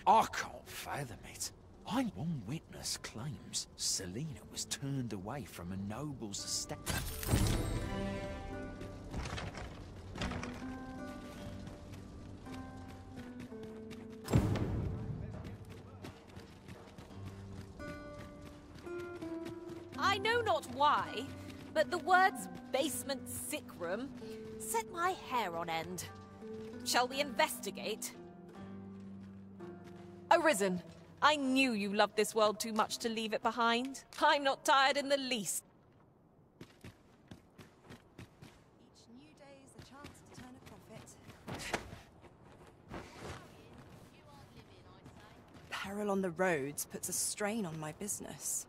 I can't fathom it. One witness claims Selena was turned away from a noble's estate. I know not why, but the words basement sick room set my hair on end. Shall we investigate? Arisen, I knew you loved this world too much to leave it behind. I'm not tired in the least. Each new day is a chance to turn a profit. peril on the roads puts a strain on my business.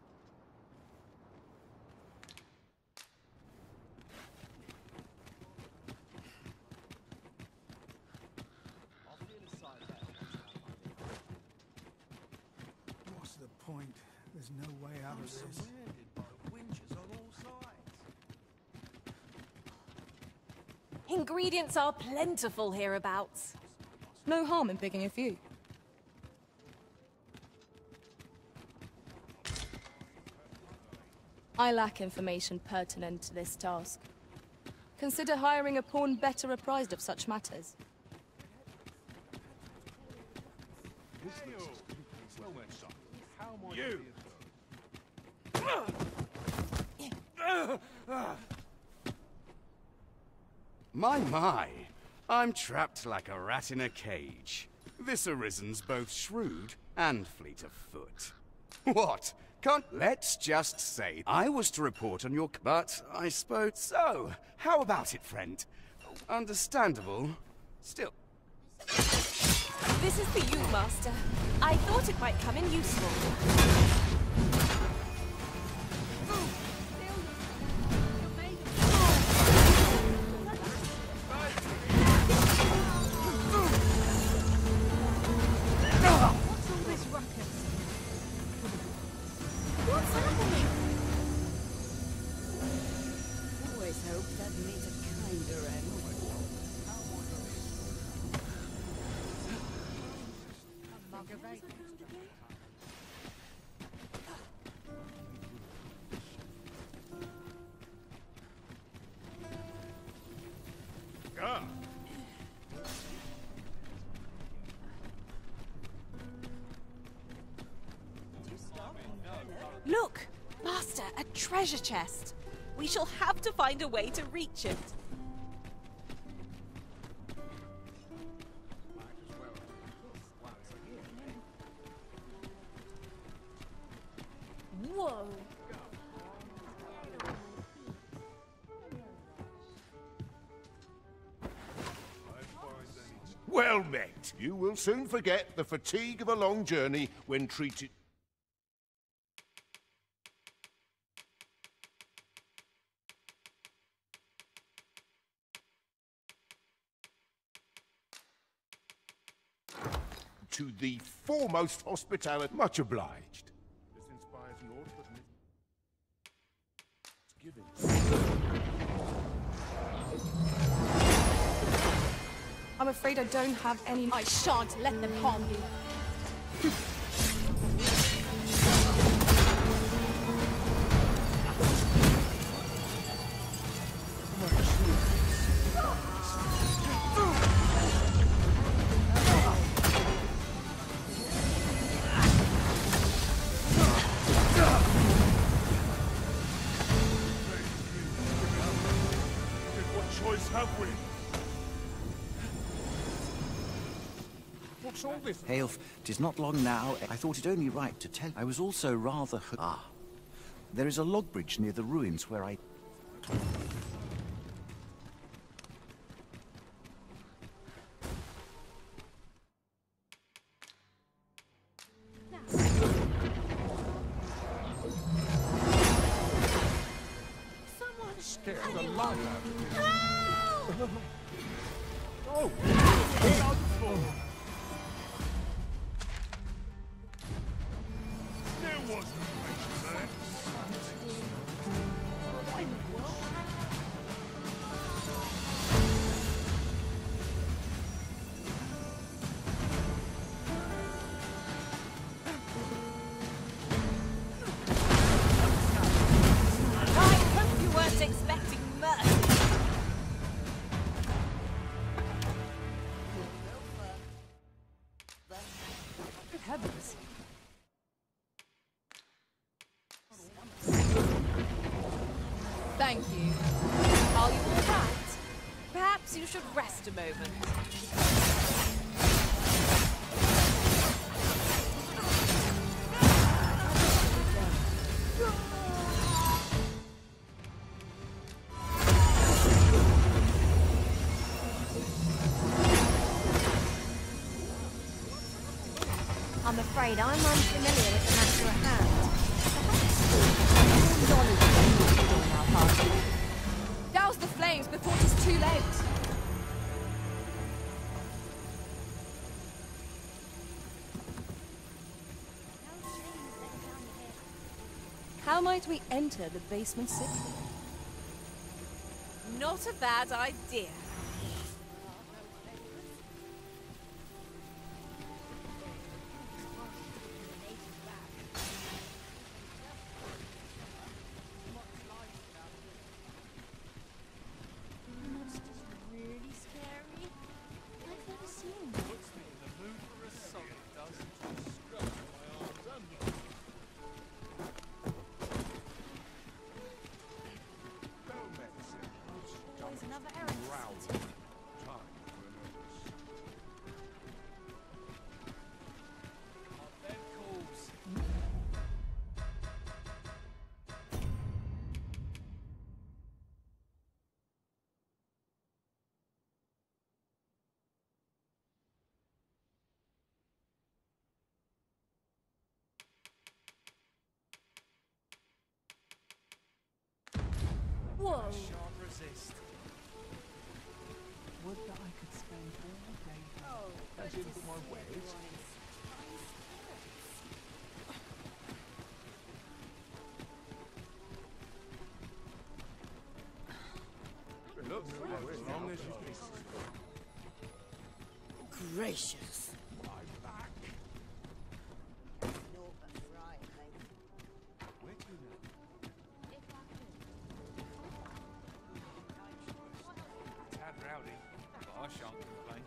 What's the point? There's no way out of this. Surrounded by winches on all sides. Ingredients are plentiful hereabouts. No harm in picking a few. I lack information pertinent to this task. Consider hiring a pawn better apprised of such matters. You! My. I'm trapped like a rat in a cage. This Arisen's both shrewd and fleet of foot. What? Let's just say I was to report on your... But I suppose... So, how about it, friend? Understandable. Still... This is for you, Master. I thought it might come in useful. What's all this ruckus? What's happening? Always hoped I'd meet a kinder end. Look! Master, a treasure chest. We shall have to find a way to reach it. Whoa! Well met. You will soon forget the fatigue of a long journey when treated... to the foremost hospitality. Much obliged. This inspires naught but giving. I'm afraid I don't have any... I shan't let them harm you. Haelf, 'tis not long now. I thought it only right to tell. I was also rather... There is a log bridge near the ruins where I... Someone scared the life out of me. Oh! There was no patience there. I hope you weren't expecting mercy. Good heavens. Thank you. Are you all right? Perhaps you should rest a moment. I'm afraid afraid I'm unfamiliar with the matter at hand. Douse the flames before it is too late. How might we enter the basement safely? Not a bad idea. Whoa! I shan't resist. Would that I could spend all day judging for my ways. Look, as long as you Gracious. Tad rowdy, but I shan't complain.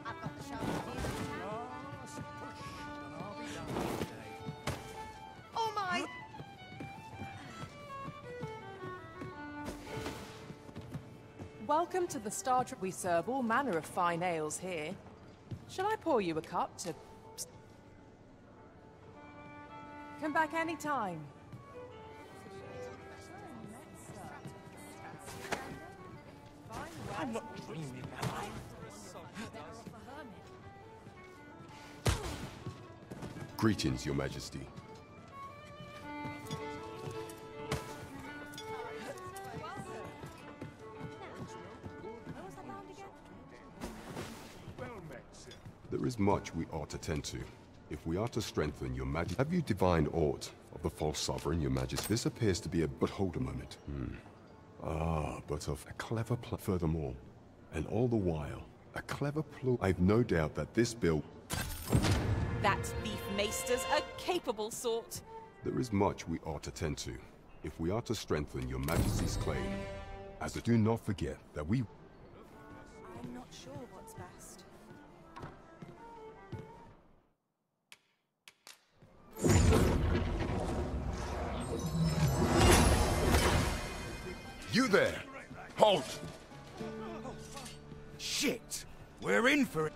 I've got the sharpest views. Last push, and I'll be done today. Oh my! Welcome to the Star Trek. We serve all manner of fine ales here. Shall I pour you a cup to... Come back any time. I'm not dreaming, am I? Greetings, Your Majesty. There is much we ought to tend to. If we are to strengthen Your Majesty... Have you divined aught of the false sovereign, Your Majesty? This appears to be a... But hold a moment. But of a clever plan. Furthermore, and all the while, a clever ploy. I've no doubt that this bill... That thief maester's a capable sort. There is much we ought to tend to. If we are to strengthen Your Majesty's claim. As do not forget that we... I'm not sure what's best. You there! Halt! Shit! We're in for it!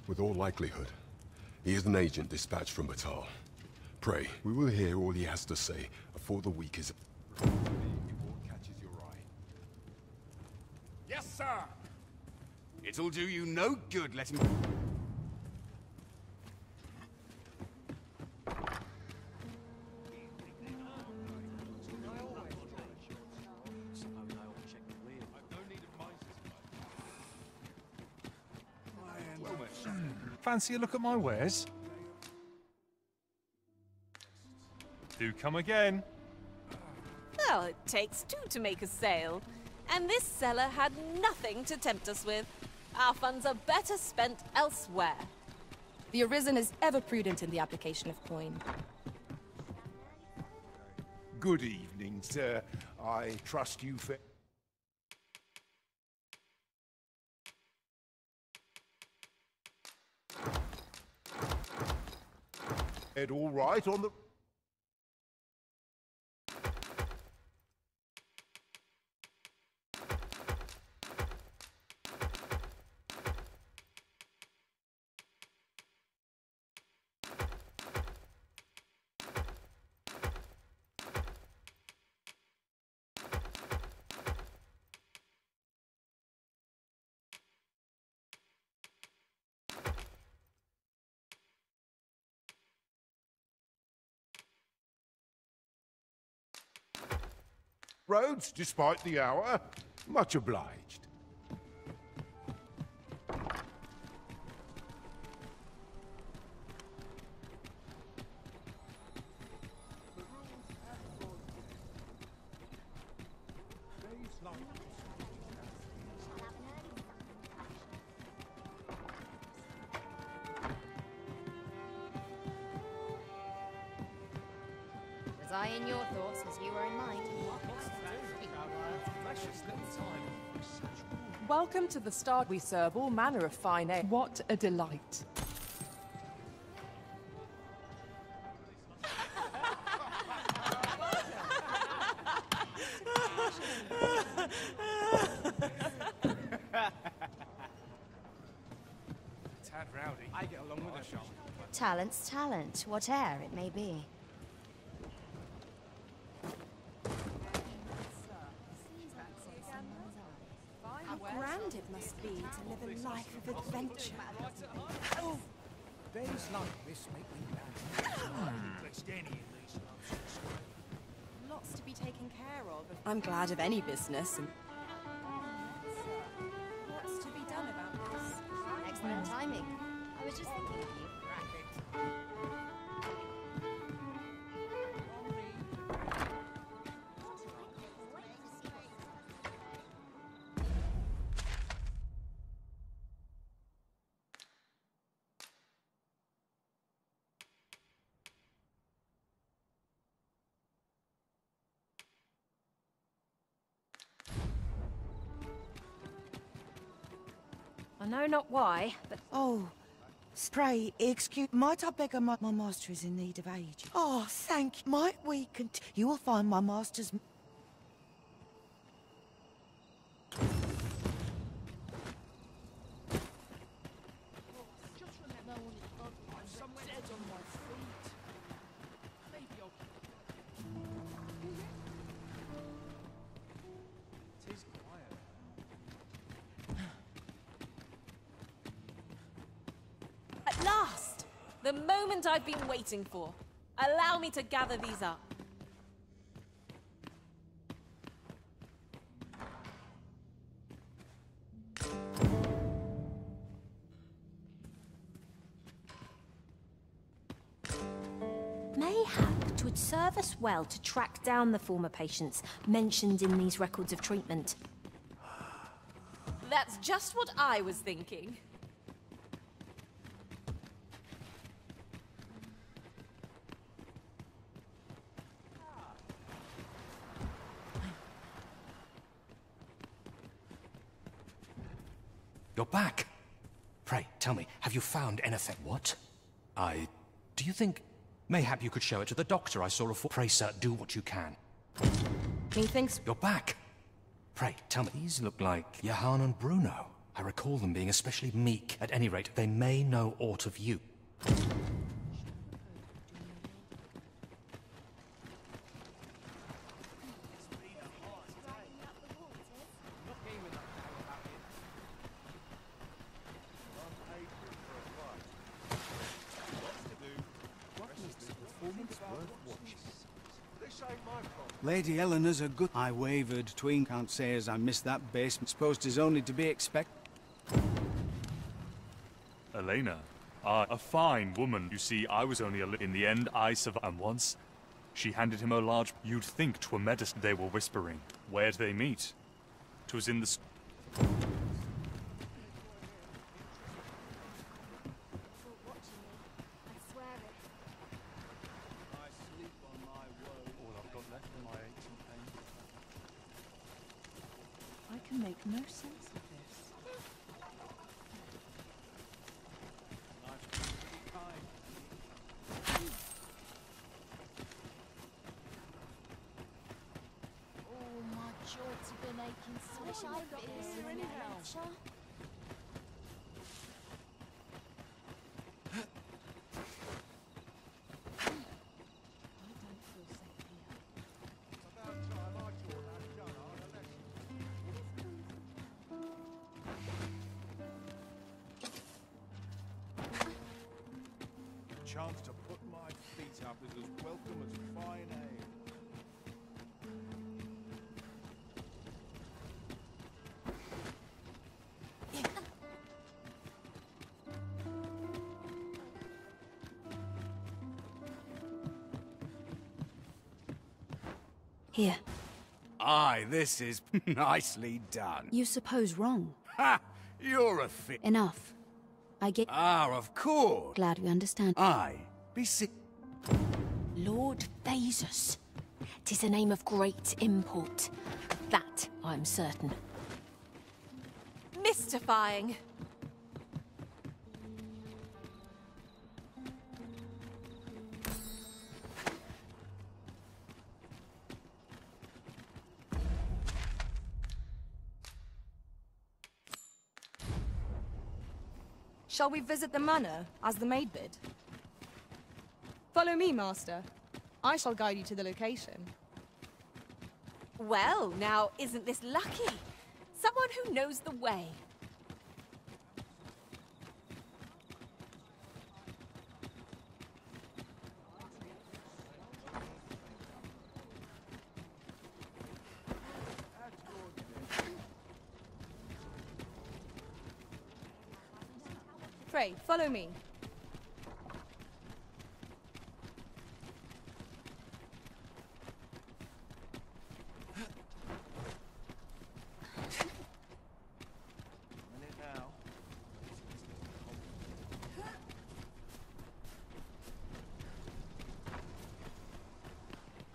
With all likelihood, he is an agent dispatched from Batal. Pray, we will hear all he has to say before the week is... catches your eye. Yes, sir! It'll do you no good letting... Fancy a look at my wares? Do come again. Well, it takes two to make a sale. And this seller had nothing to tempt us with. Our funds are better spent elsewhere. The Arisen is ever prudent in the application of coin. Good evening, sir. I trust you for... Head all right on the... roads, despite the hour. Much obliged. Was I in your thoughts as you were in mine? Welcome to the start. We serve all manner of fine ale. What a delight. Tad rowdy. I get along with it. Talent's talent, whate'er it may be. How grand it must be to live a life of adventure. Oh. Days like this make me Lots to be taken care of. I'm glad of any business and... What's to be done about this? Excellent timing. I was just thinking of you. I know not why, but... Oh, pray, excuse... Might I beg my master is in need of aid? Oh, thank you. Might we You will find my master's... At last! The moment I've been waiting for. Allow me to gather these up. Mayhap 'twould serve us well to track down the former patients mentioned in these records of treatment. That's just what I was thinking. You're back. Pray, tell me, have you found anything? What? Do you think... Mayhap you could show it to the doctor I saw before. Pray, sir, do what you can. Methinks... You're back. Pray, tell me, these look like Johann and Bruno. I recall them being especially meek. At any rate, they may know aught of you. Lady Eleanor's a good... I wavered. Tween can't say as I missed that basement. Supposed is only to be expected. Elena, a fine woman. You see, I was only in the end, I survived. And once, she handed him a large... You'd think 'twere medicine. They were whispering. Where'd they meet? 'Twas in the... I can make no sense of this. Oh, my joints have been aching so much. I've got this in nature. Chance to put my feet up is as welcome as fine ale. Here. Aye, this is nicely done. You suppose wrong. Ha! You're a Enough. I get... Ah, of course. Glad we understand. Aye. Be sick. Lord Vasus. 'Tis a name of great import. That I'm certain. Mystifying. Shall we visit the manor, as the maid bid? Follow me, Master. I shall guide you to the location. Well, now, isn't this lucky? Someone who knows the way. Pray, follow me.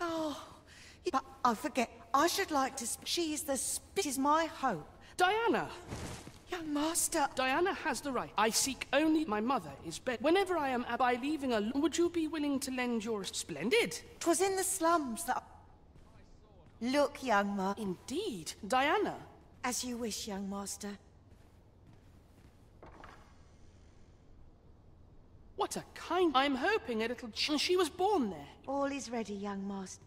Oh, but I forget. I should like to... She is the... is my hope. Diana! Young master. Diana has the right. I seek only my mother is bed. Whenever I am by leaving a... Would you be willing to lend your... Splendid. 'Twas in the slums that... Look, young ma... Indeed. Diana. As you wish, young master. What a kind... I'm hoping a little... She was born there. All is ready, young master.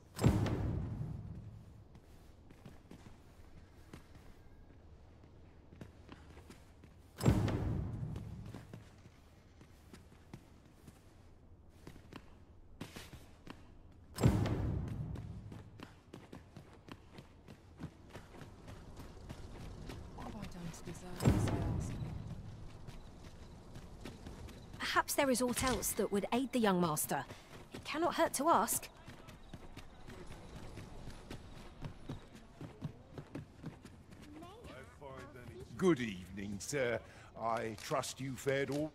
Perhaps there is aught else that would aid the young master. It cannot hurt to ask. Good evening, sir. I trust you fared all...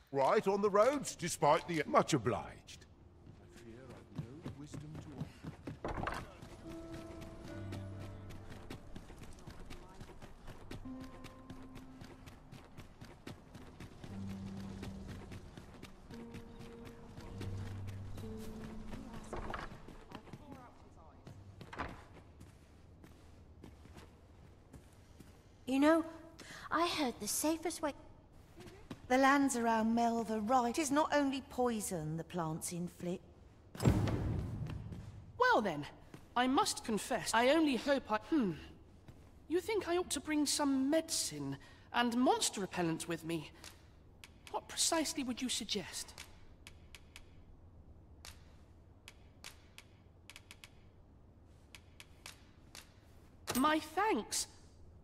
Right on the roads, despite the... Much obliged. I fear I've no wisdom to offer. You know, I heard the safest way... The lands around Melva, right, is not only poison the plants inflict. Well then, I must confess, I only hope I... You think I ought to bring some medicine and monster repellent with me? What precisely would you suggest? My thanks.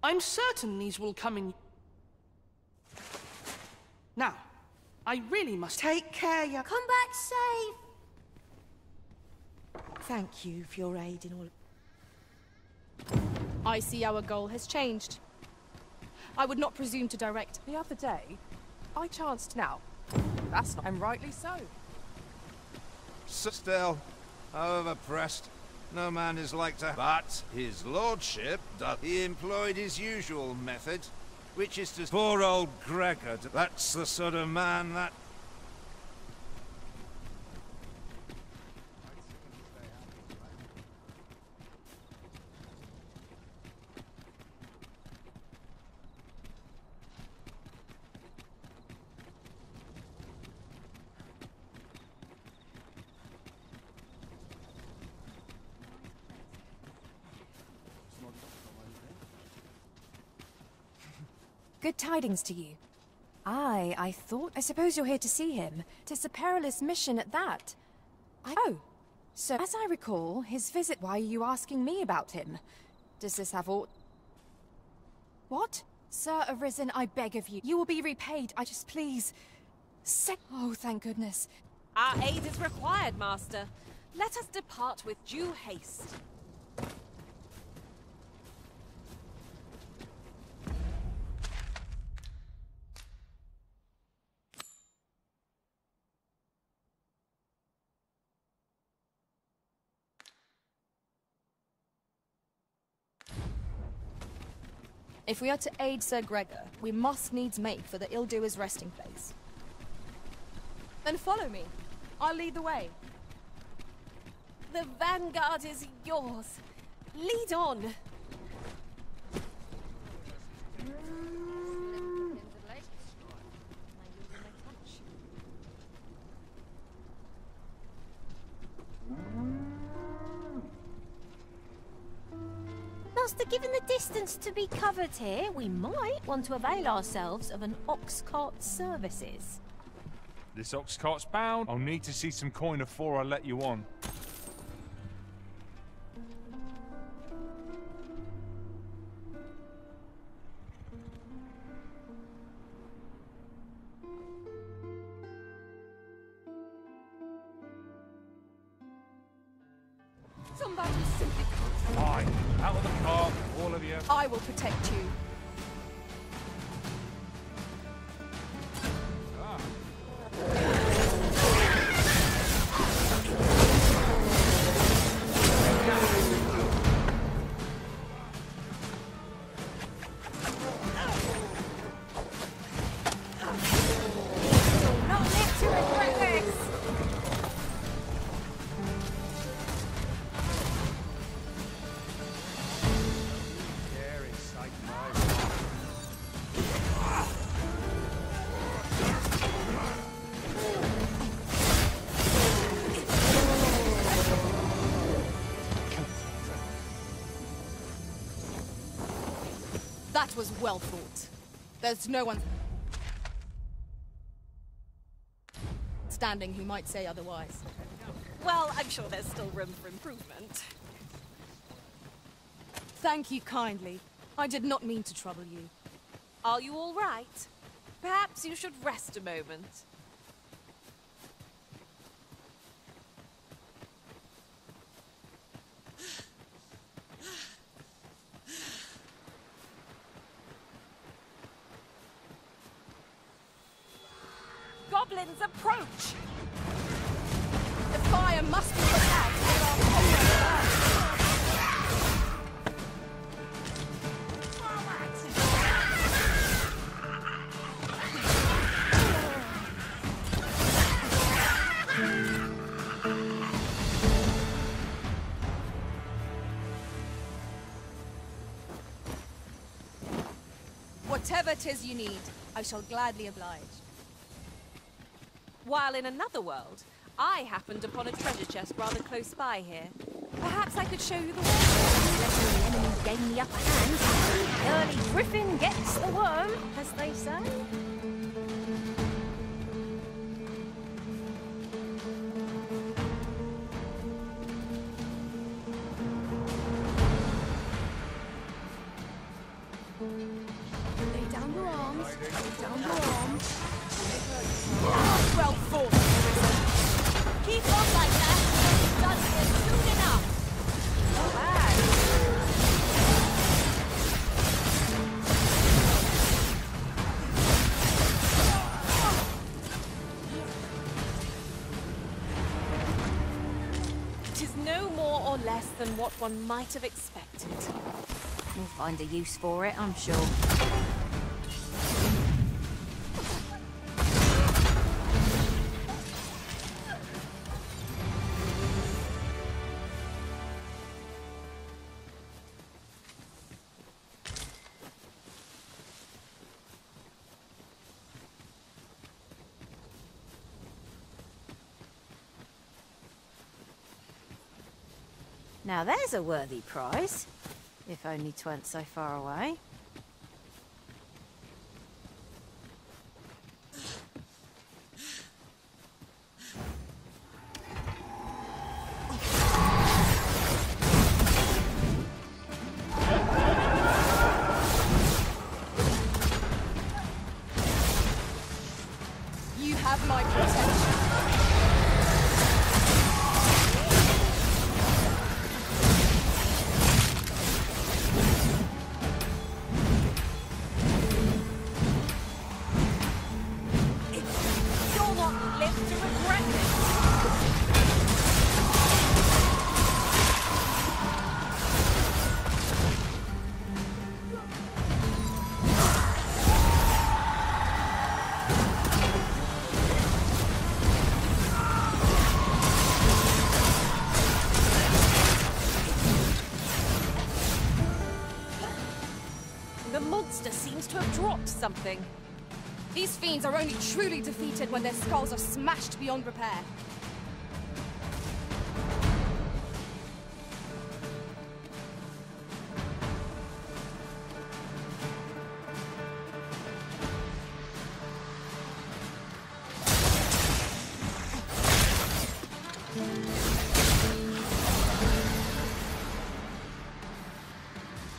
I'm certain these will come in... Now, I really must... Take care, young... Come back safe! Thank you for your aid in all... I see our goal has changed. I would not presume to direct... The other day, I chanced... Now, that's not... And rightly so. Sit still. However pressed, no man is like to... But his lordship doth... He employed his usual method, which is to... Poor old Gregor, that's the sort of man that... Good tidings to you. I suppose you're here to see him. 'Tis a perilous mission at that. Oh, so as I recall, his visit... Why are you asking me about him? Does this have aught... What? Sir Arisen, I beg of you. You will be repaid. I just please... Oh, thank goodness. Our aid is required, Master. Let us depart with due haste. If we are to aid Sir Gregor, we must needs make for the ill-doer's resting place. Then follow me. I'll lead the way. The vanguard is yours. Lead on. Master, given the distance to be covered here, we might want to avail ourselves of an ox cart's services. This ox cart's bound. I'll need to see some coin before I let you on. Somebody simply can't. Fine. Out of the cart, all of you. I will protect you. Not live to regret this! That was well fought. There's no one standing who might say otherwise. Well, I'm sure there's still room for improvement. Thank you kindly. I did not mean to trouble you. Are you all right? Perhaps you should rest a moment. Goblins approach! The fire must be put out or our comrades Whatever 'tis you need, I shall gladly oblige. While in another world, I happened upon a treasure chest rather close by here. Perhaps I could show you the way. Letting the enemy gain the upper hand. The early griffin gets the worm, as they say. Lay down your arms. Lay down your arms. Well fought. Keep on like that. Done here soon enough. Not bad. It is no more or less than what one might have expected. We'll find a use for it, I'm sure. Now there's a worthy prize, if only 'tweren't so far away. my protection. You'll not live to regret it. The monster seems to have dropped something. These fiends are only truly defeated when their skulls are smashed beyond repair.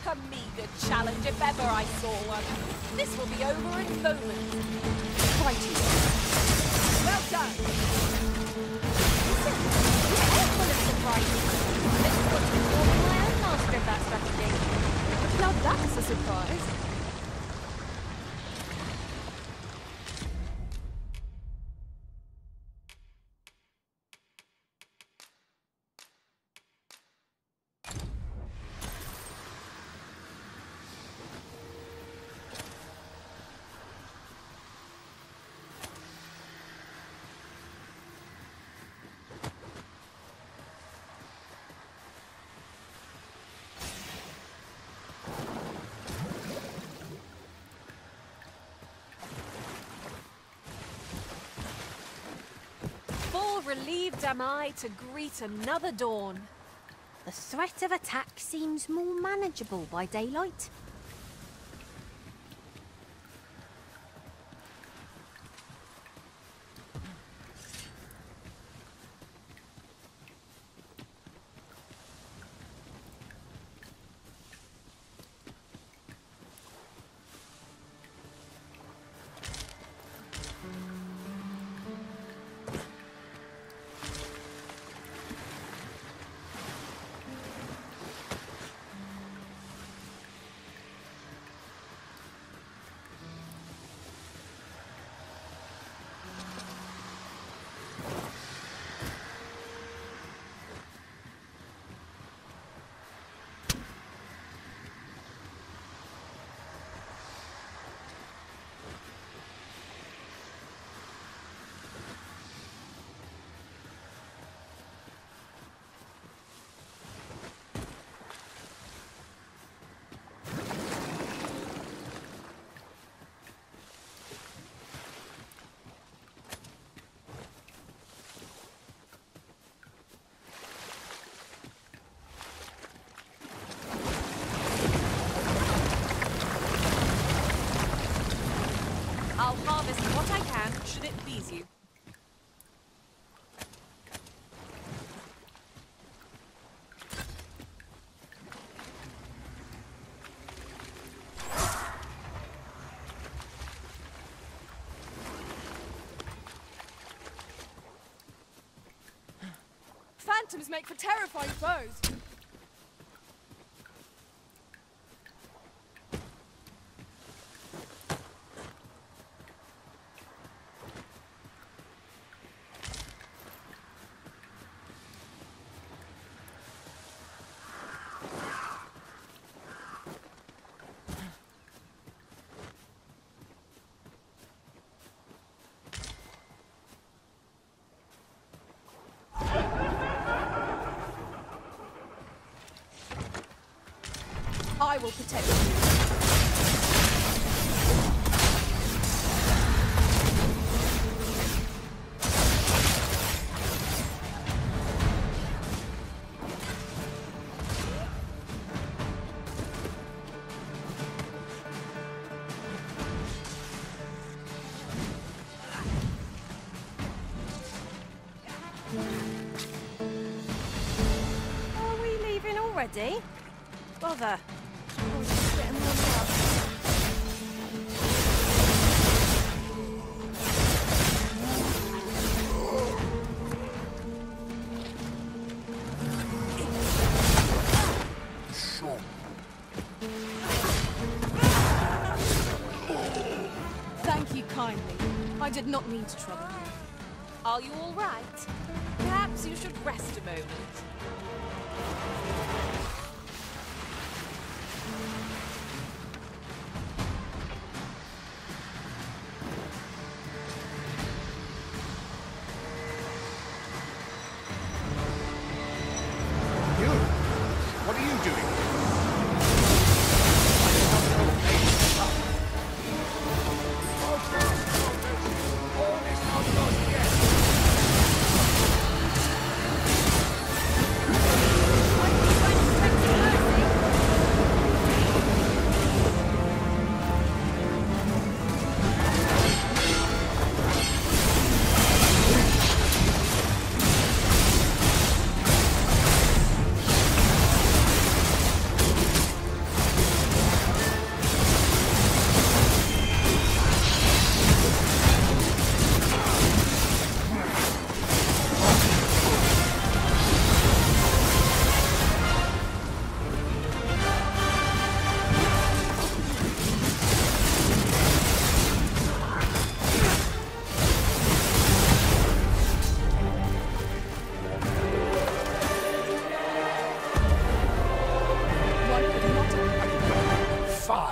A meager challenge if ever I saw one. This will be over in moments. Righty. Well done. Listen, you're full of surprises. Let's put performing my own master of that strategy. Now that's a surprise. Full relieved am I to greet another dawn. The threat of attack seems more manageable by daylight. I'll harvest what I can, should it please you. Phantoms make for terrifying foes. I will protect you. Are we leaving already? Bother. kindly. I did not mean to trouble you. Are you all right? Perhaps you should rest a moment. What are you doing?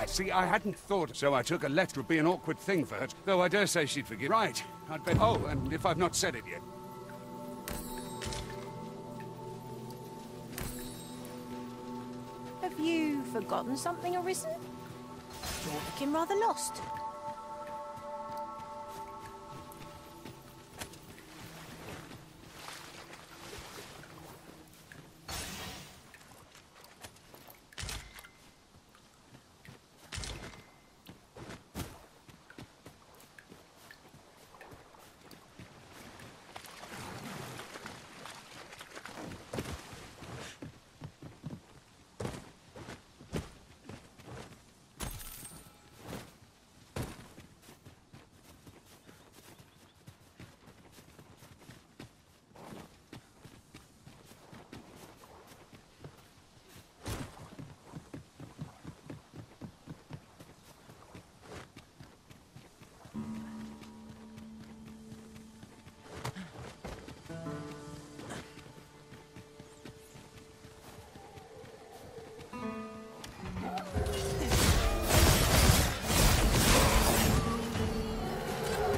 See, I hadn't thought, so I took a letter. It would be an awkward thing for her, though I dare say she'd forgive. Right, I'd bet. Oh, and if I've not said it yet. Have you forgotten something, Arisen? You're looking rather lost.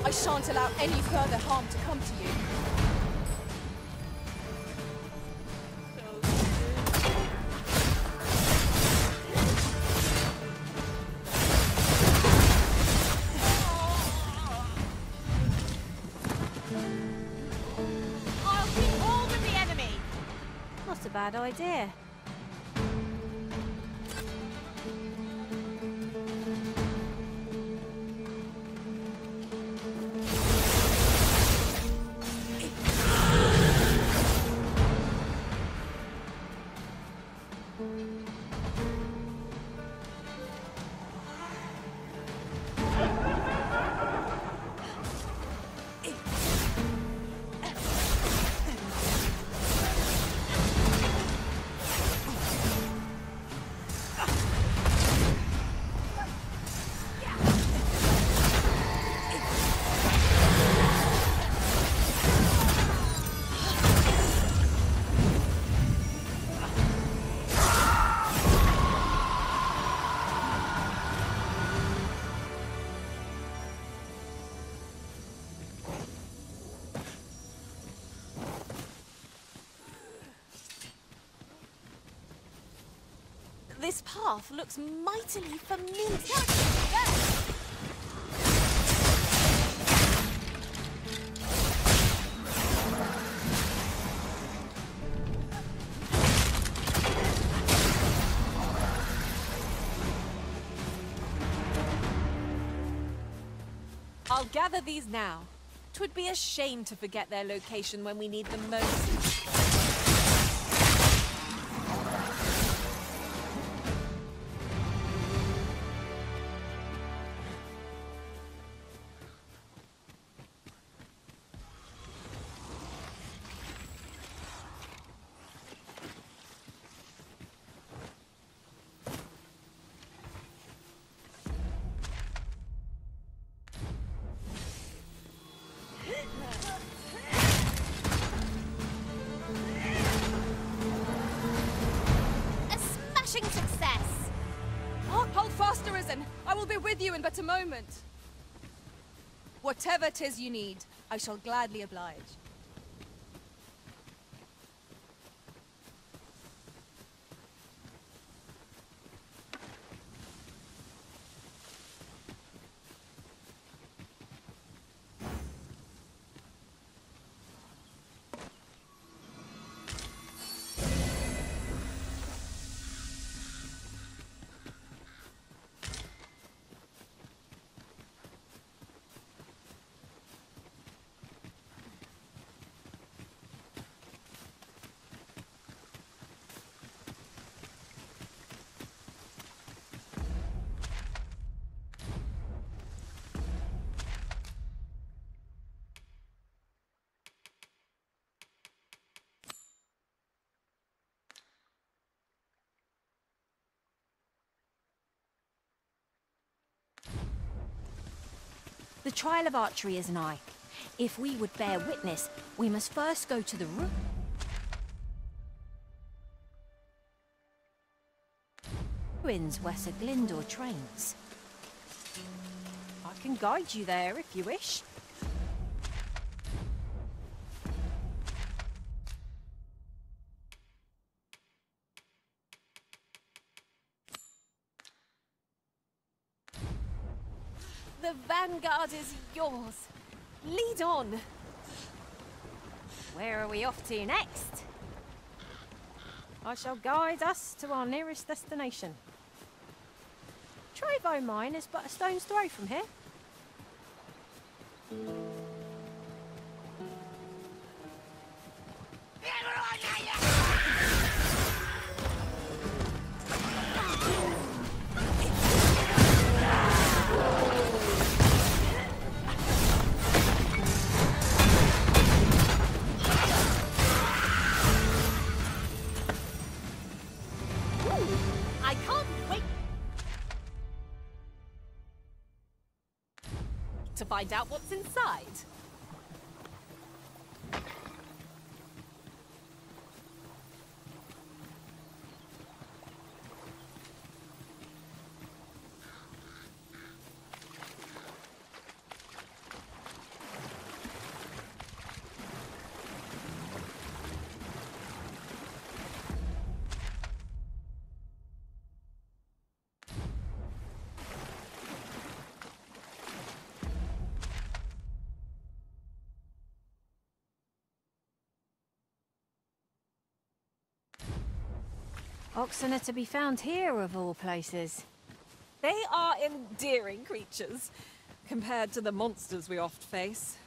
I shan't allow any further harm to come to you. I'll keep all with the enemy. Not a bad idea. This path looks mightily familiar. I'll gather these now. 'Twould be a shame to forget their location when we need them most. with you in but a moment. Whatever 'tis you need, I shall gladly oblige. The trial of archery is nigh. If we would bear witness, we must first go to the ruins where Sir Glyndor trains. I can guide you there if you wish. The vanguard is yours. Lead on. Where are we off to next? I shall guide us to our nearest destination. Trevo Mine is but a stone's throw from here. I can't wait to find out what's inside. Oxen are to be found here, of all places. They are endearing creatures, compared to the monsters we oft face.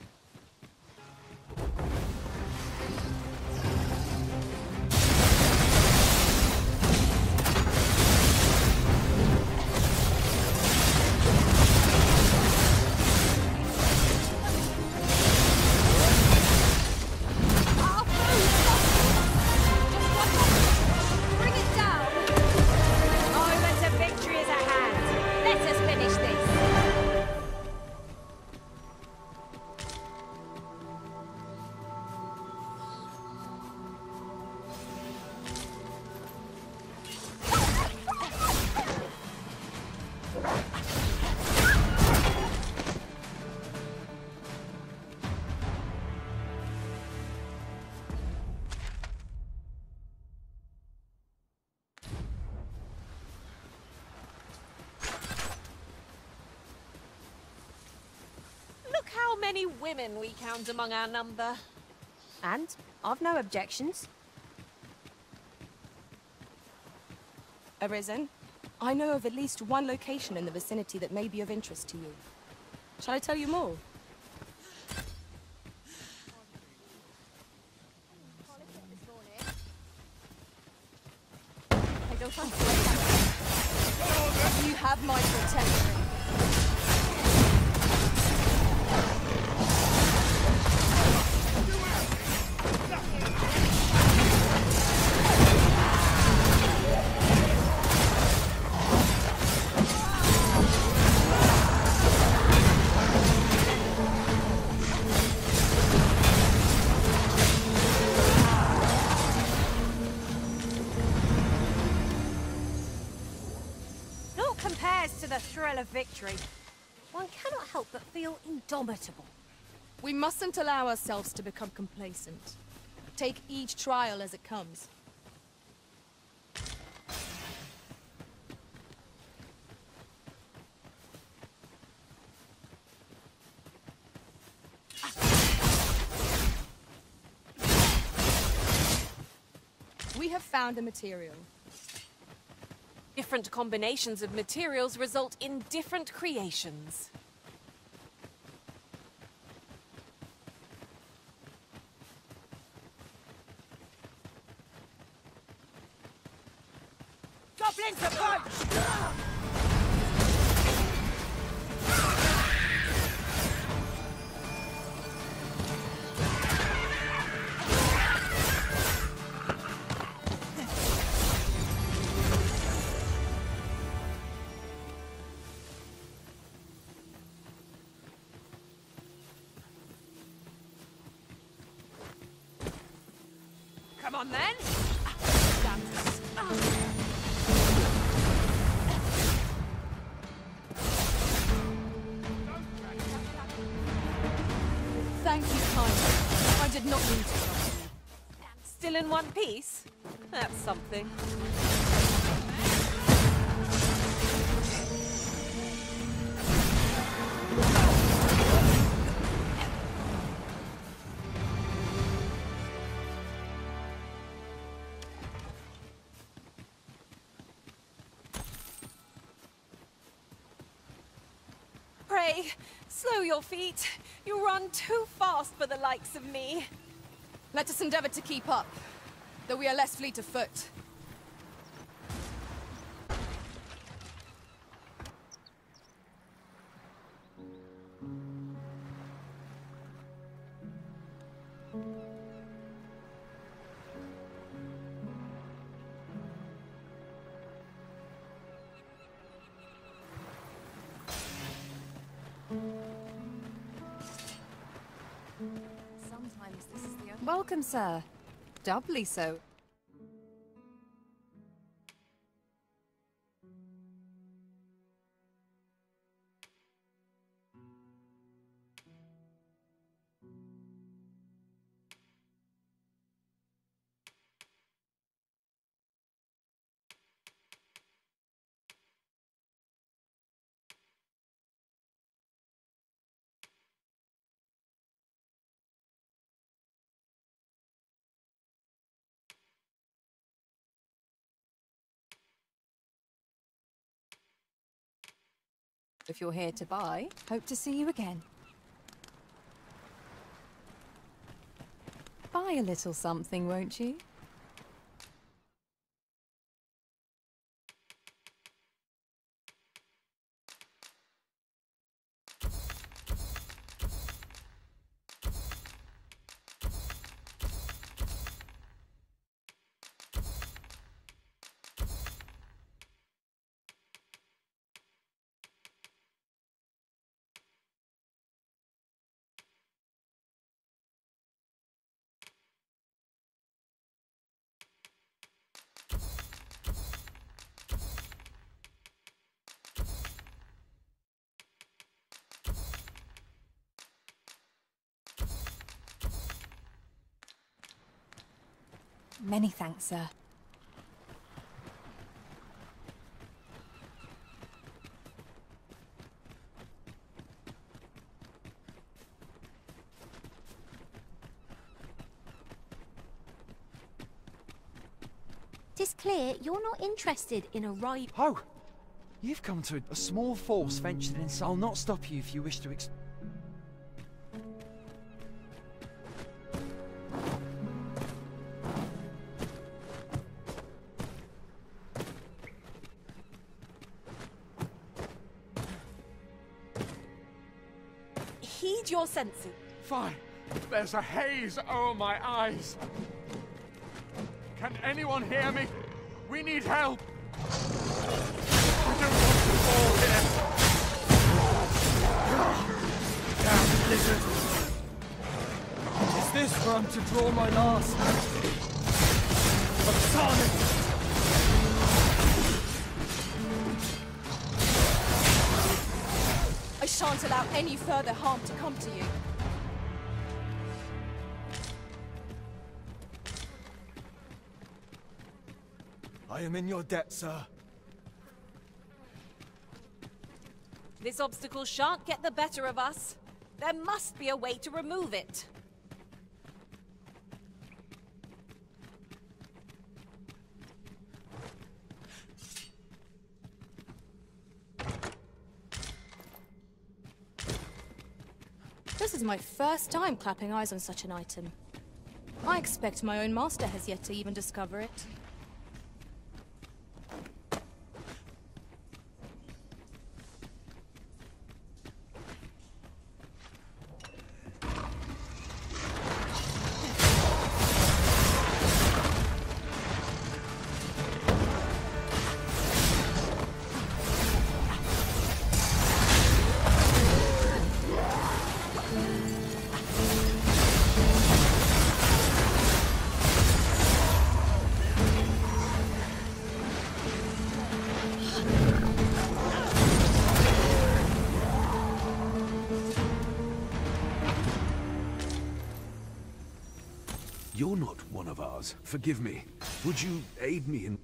How many women we count among our number. And I've no objections. Arisen, I know of at least one location in the vicinity that may be of interest to you. Shall I tell you more? I don't understand. You have my protection. Naught compares to the thrill smell of victory. One cannot help but feel indomitable. We mustn't allow ourselves to become complacent. Take each trial as it comes. We have found a material. Different combinations of materials result in different creations. Goblins approach! Come on then! Thank you kindly. I did not mean to trouble you. Still in one piece? That's something. Pray, slow your feet. You run too fast for the likes of me. Let us endeavor to keep up, though we are less fleet of foot. Sometimes this is the only... Welcome, sir. Doubly so. If you're here to buy, hope to see you again. Buy a little something, won't you? Many thanks, sir. Tis clear you're not interested in a ride. Oh! You've come to a small force ventured in, so I'll not stop you if you wish to Heed your senses. Fine. There's a haze over my eyes. Can anyone hear me? We need help. I don't want to fall here. Damn blizzard. Is this where I'm to draw my last? But Sonic! shan't allow any further harm to come to you. I am in your debt, sir. This obstacle shan't get the better of us. There must be a way to remove it. This is my first time clapping eyes on such an item. I expect my own master has yet to even discover it. You're not one of ours. Forgive me. Would you aid me in...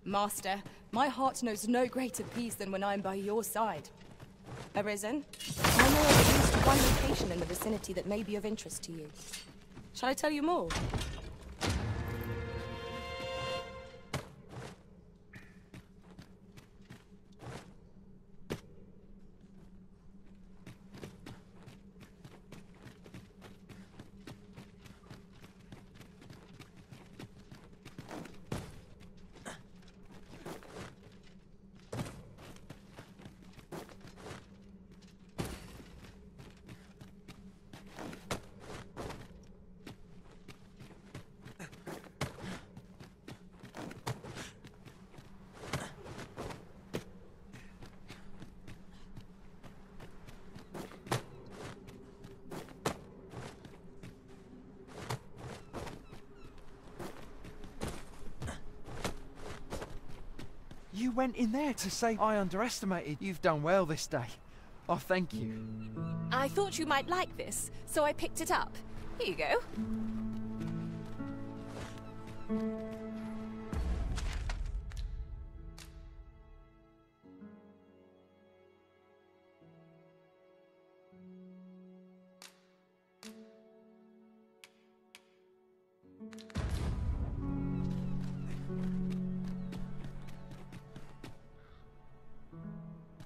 Master, my heart knows no greater peace than when I am by your side. Arisen, I know of at least one location in the vicinity that may be of interest to you. Shall I tell you more? You went in there to say I underestimated. You've done well this day. Oh, thank you. I thought you might like this, so I picked it up. Here you go.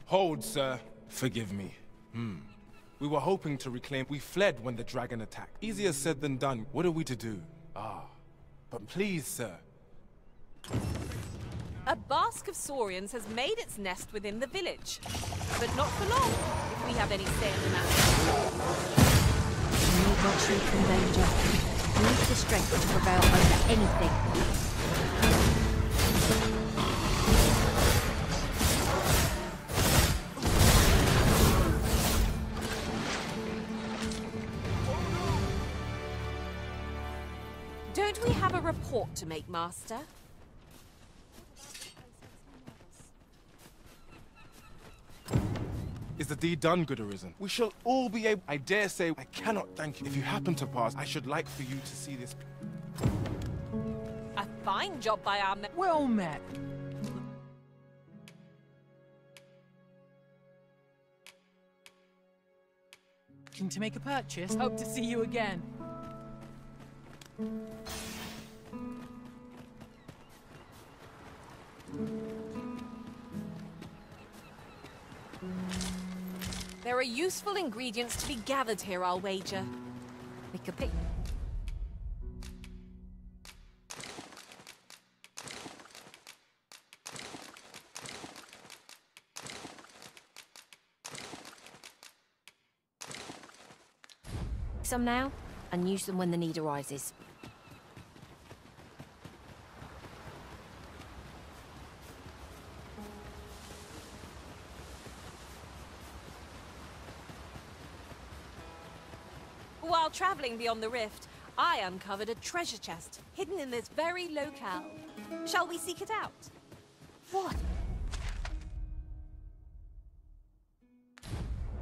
Hold, sir. Forgive me. We were hoping to reclaim... We fled when the dragon attacked. Easier said than done. What are we to do? But please, sir. A basque of saurians has made its nest within the village. But not for long, if we have any say in the matter. You need not shrink from danger. You need the strength to prevail over anything. Don't we have a report to make, Master? Is the deed done, good Arisen? We shall all be able... I dare say I cannot thank you. If you happen to pass, I should like for you to see this... A fine job by our men. Well met. Looking to make a purchase? Hope to see you again. There are useful ingredients to be gathered here, I'll wager. We could pick... some now, and use them when the need arises. While traveling beyond the rift, I uncovered a treasure chest hidden in this very locale. Shall we seek it out? What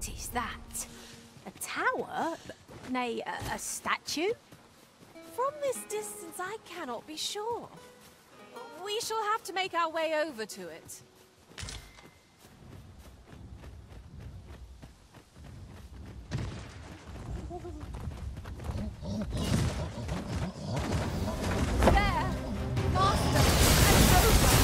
is that? A tower? Nay, a statue? From this distance, I cannot be sure. We shall have to make our way over to it. There! Master! And over!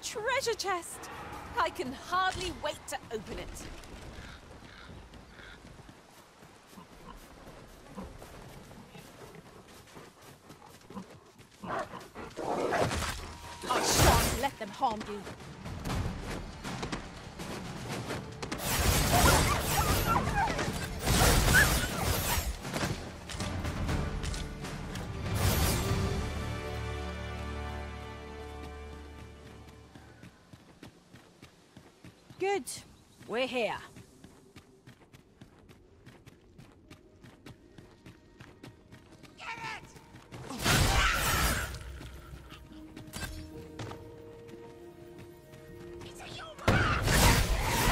Treasure chest! I can hardly wait to open it. I shan't let them harm you. Good. We're here.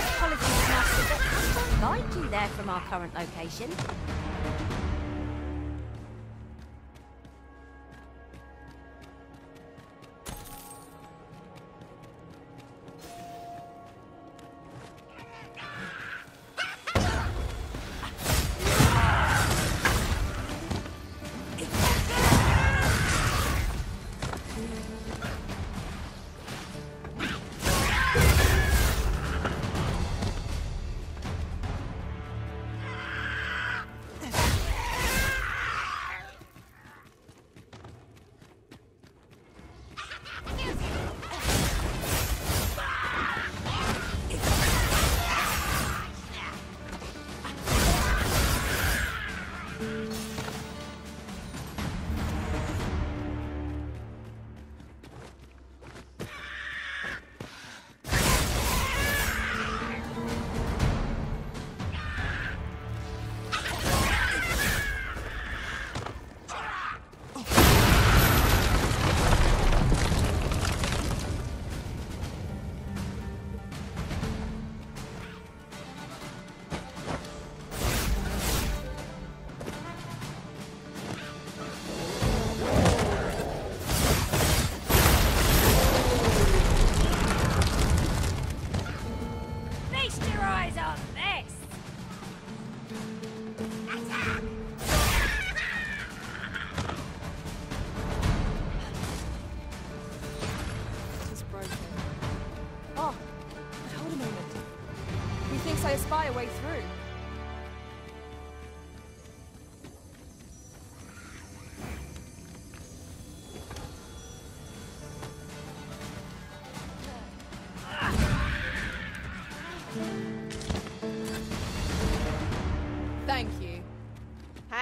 Apologies, Master, but I can't guide you there from our current location. I spy a way through.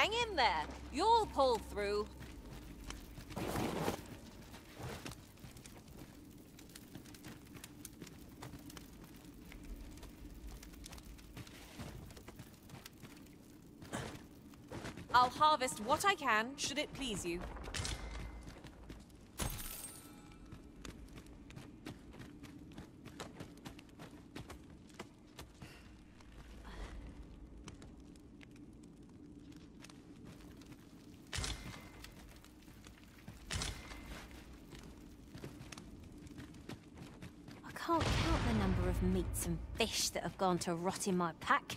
Hang in there. You'll pull through. I'll harvest what I can, should it please you. I can't count the number of meats and fish that have gone to rot in my pack.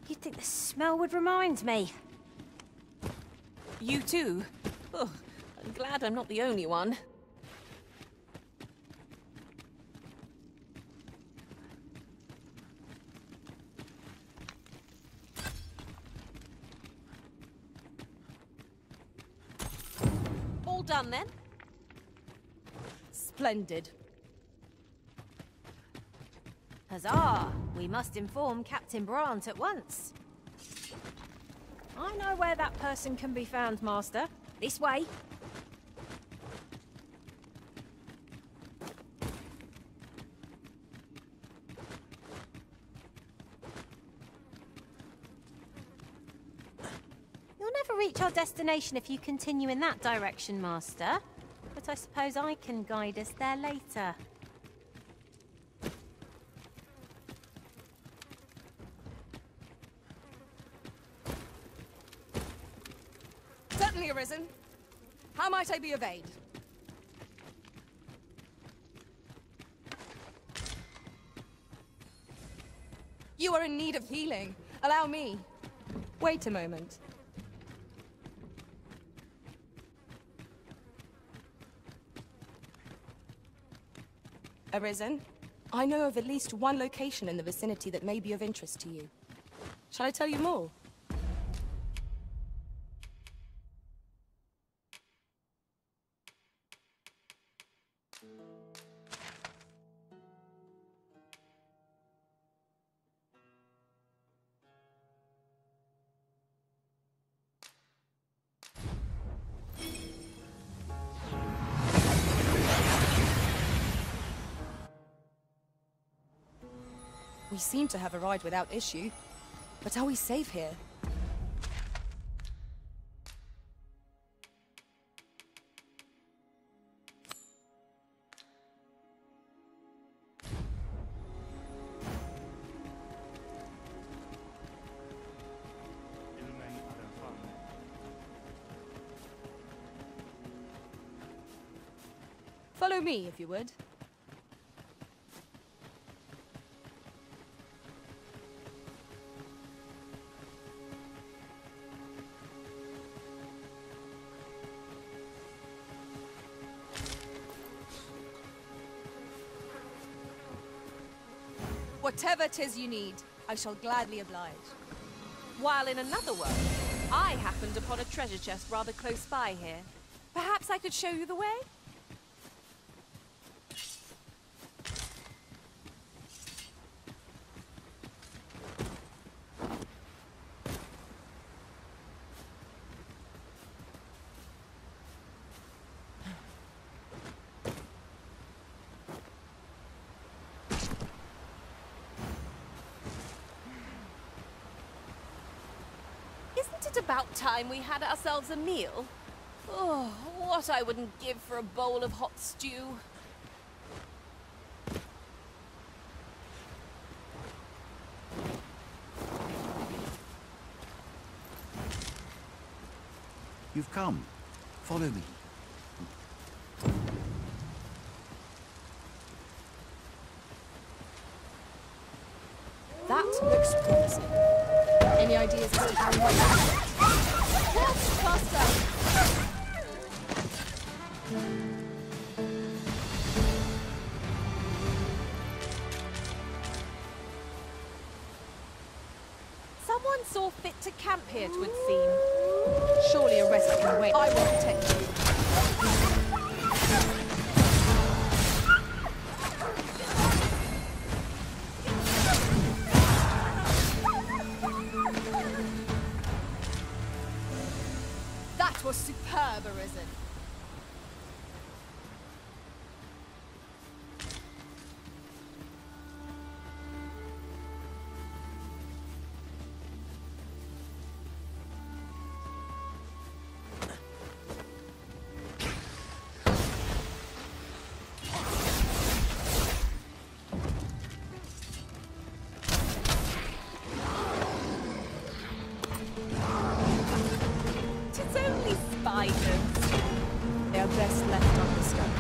You'd think the smell would remind me. You too? Oh, I'm glad I'm not the only one. All done then? Splendid. Huzzah! We must inform Captain Brant at once. I know where that person can be found, Master. This way. You'll never reach our destination if you continue in that direction, Master. But I suppose I can guide us there later. Certainly, Arisen. How might I be of aid? You are in need of healing. Allow me. Wait a moment. Arisen, I know of at least one location in the vicinity that may be of interest to you. Shall I tell you more? We seem to have arrived without issue. But are we safe here? Follow me, if you would. Whatever 'tis you need, I shall gladly oblige. While in another world, I happened upon a treasure chest rather close by here. Perhaps I could show you the way? Isn't it about time we had ourselves a meal? Oh, what I wouldn't give for a bowl of hot stew. You've come. Follow me. That looks promising. Any ideas as to how we might manage it? Help, faster! Someone saw fit to camp here, 'twould seem. Surely a rest can wait. I will protect you. superb, Arisen. It's only spiders. They are best left undiscovered.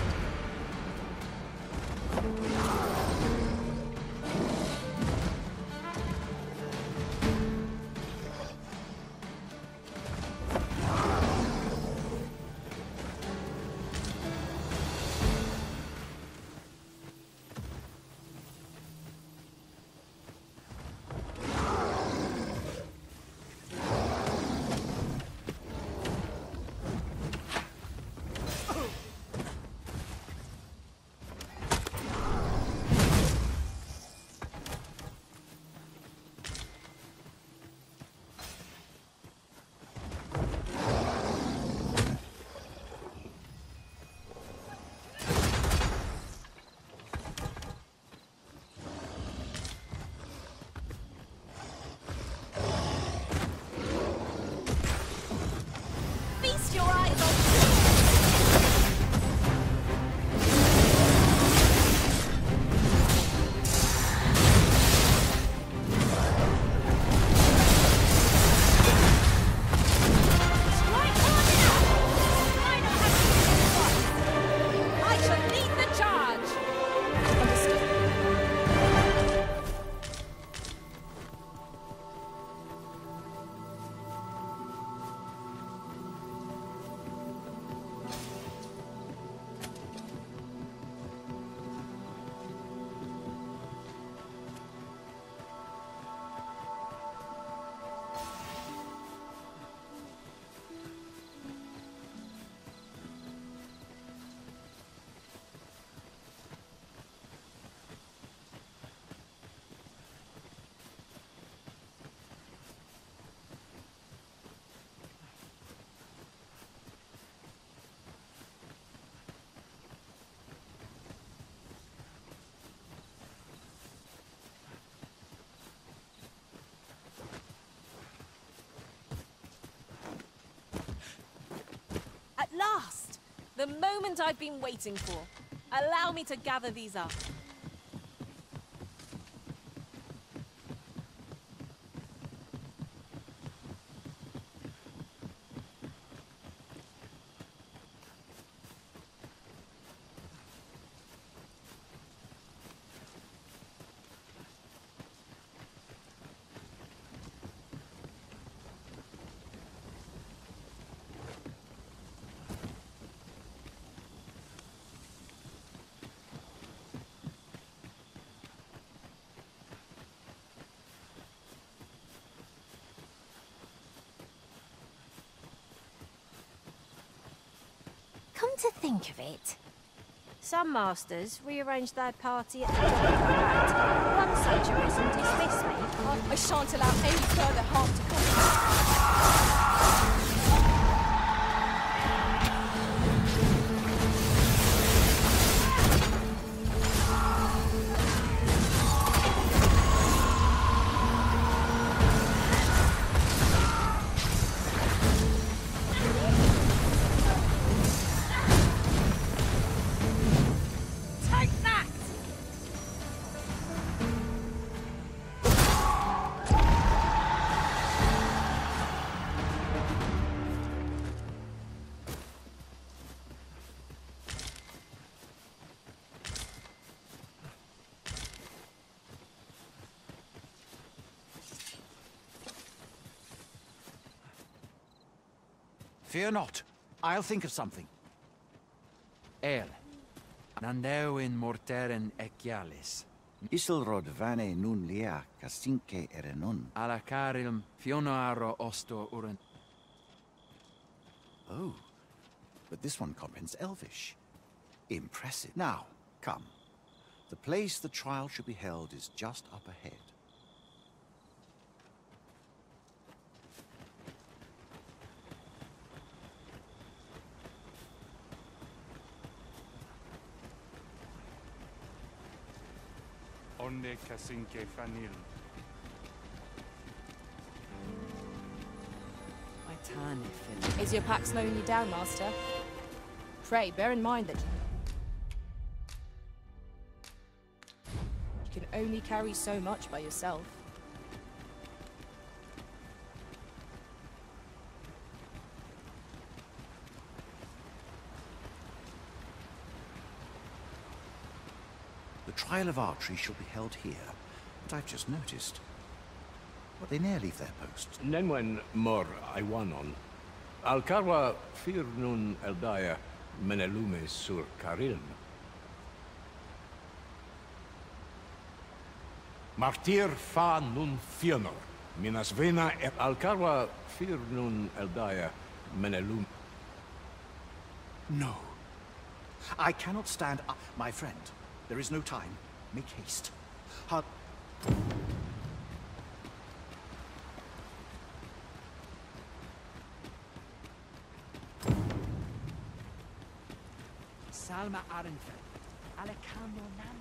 Feast your eyes on I shall lead the charge! At last! The moment I've been waiting for. Allow me to gather these up. Come to think of it, some masters rearrange their party at the drop of a hat. One such arisen dismissed me. I shan't allow any further harm to come. Take that! Fear not. I'll think of something. El. Nandeo in morteren ecialis. Isilrod vane nun lia casinque erenun. Alacarilum fionoaro osto urent. Oh, but this one comprehends Elvish. Impressive. Now, come. The place the trial should be held is just up ahead. Onde Kasinke Fanil. Is your pack slowing you down, Master? Pray, bear in mind that you can only carry so much by yourself. The trial of archery shall be held here, but I've just noticed. But they ne'er leave their posts. Nenwen mor Iwanon. Alcarwa fir nun eldaya menelume sur Carilm. Martir fa nun fionor. Minas vena et Alcarwa fir nun eldaya menelum. No. I cannot stand up, my friend. There is no time. Make haste. Salma Arenfeld. Alekamo Nam.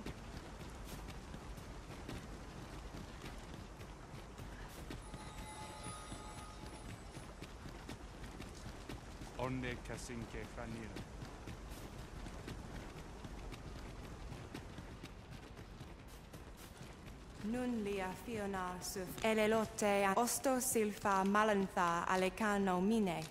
Onde Kasinke Fanil. Nun lia Fiona suf elelote osto silfa malantha alekano mine.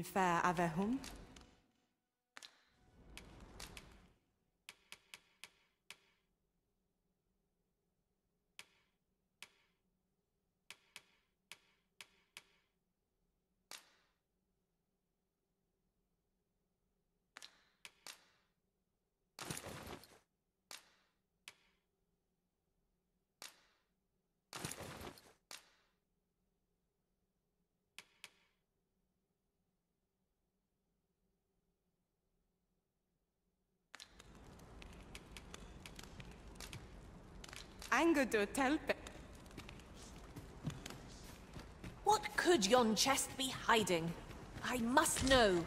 Fair Avehum. Angodo Telpe. What could yon chest be hiding? I must know.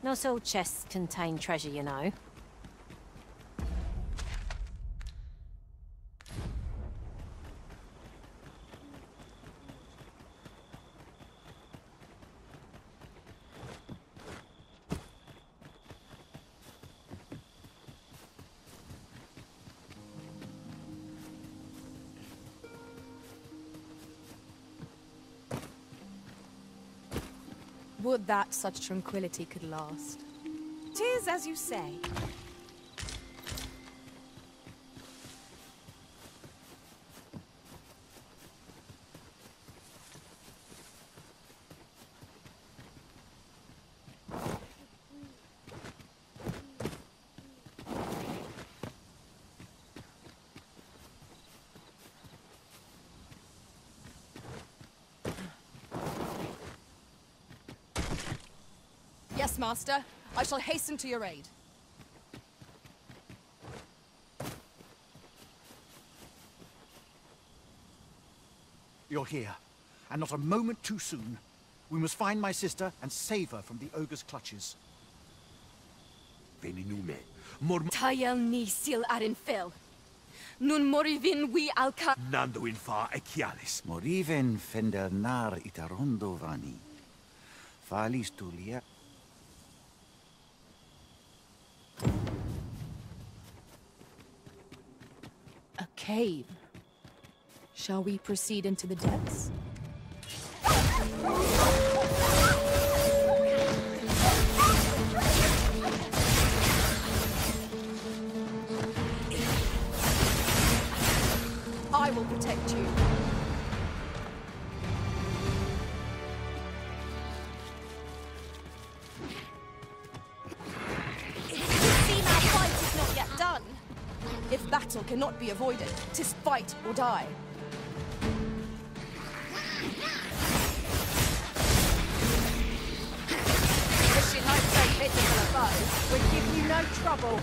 Not all chests contain treasure, you know. Would that such tranquility could last. 'Tis as you say. Yes, Master. I shall hasten to your aid. You're here, and not a moment too soon. We must find my sister and save her from the ogre's clutches. Veninume. Tayel ni sil Arenfell. Nun morivin we alca. Nando in fa Echialis. Moriven fender nar itarondo vani. Falis Tulia. A cave. Shall we proceed into the depths? I will protect you. If battle cannot be avoided, 'tis fight or die. Wishing I'd so visible a foe would give you no trouble.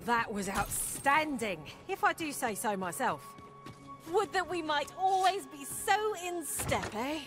That was outstanding, if I do say so myself. Would that we might always be so in step, eh?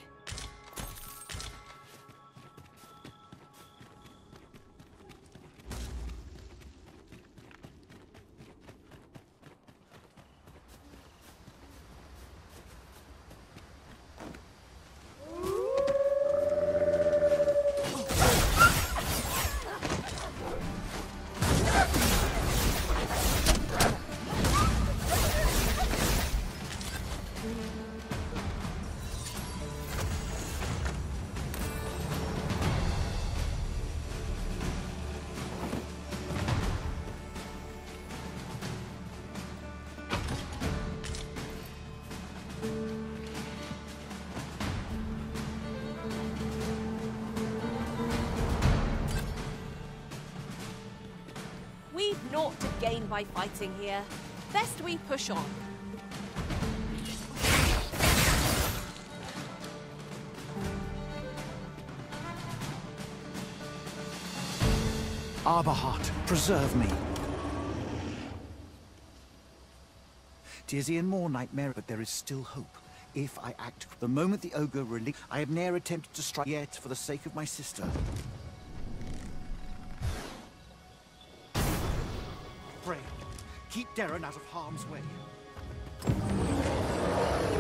We've naught to gain by fighting here. Best we push on. Arborheart, preserve me. 'Tis e'en more nightmare, but there is still hope. If I act the moment the ogre release, I have ne'er attempted to strike yet for the sake of my sister. Pray, keep Darren out of harm's way.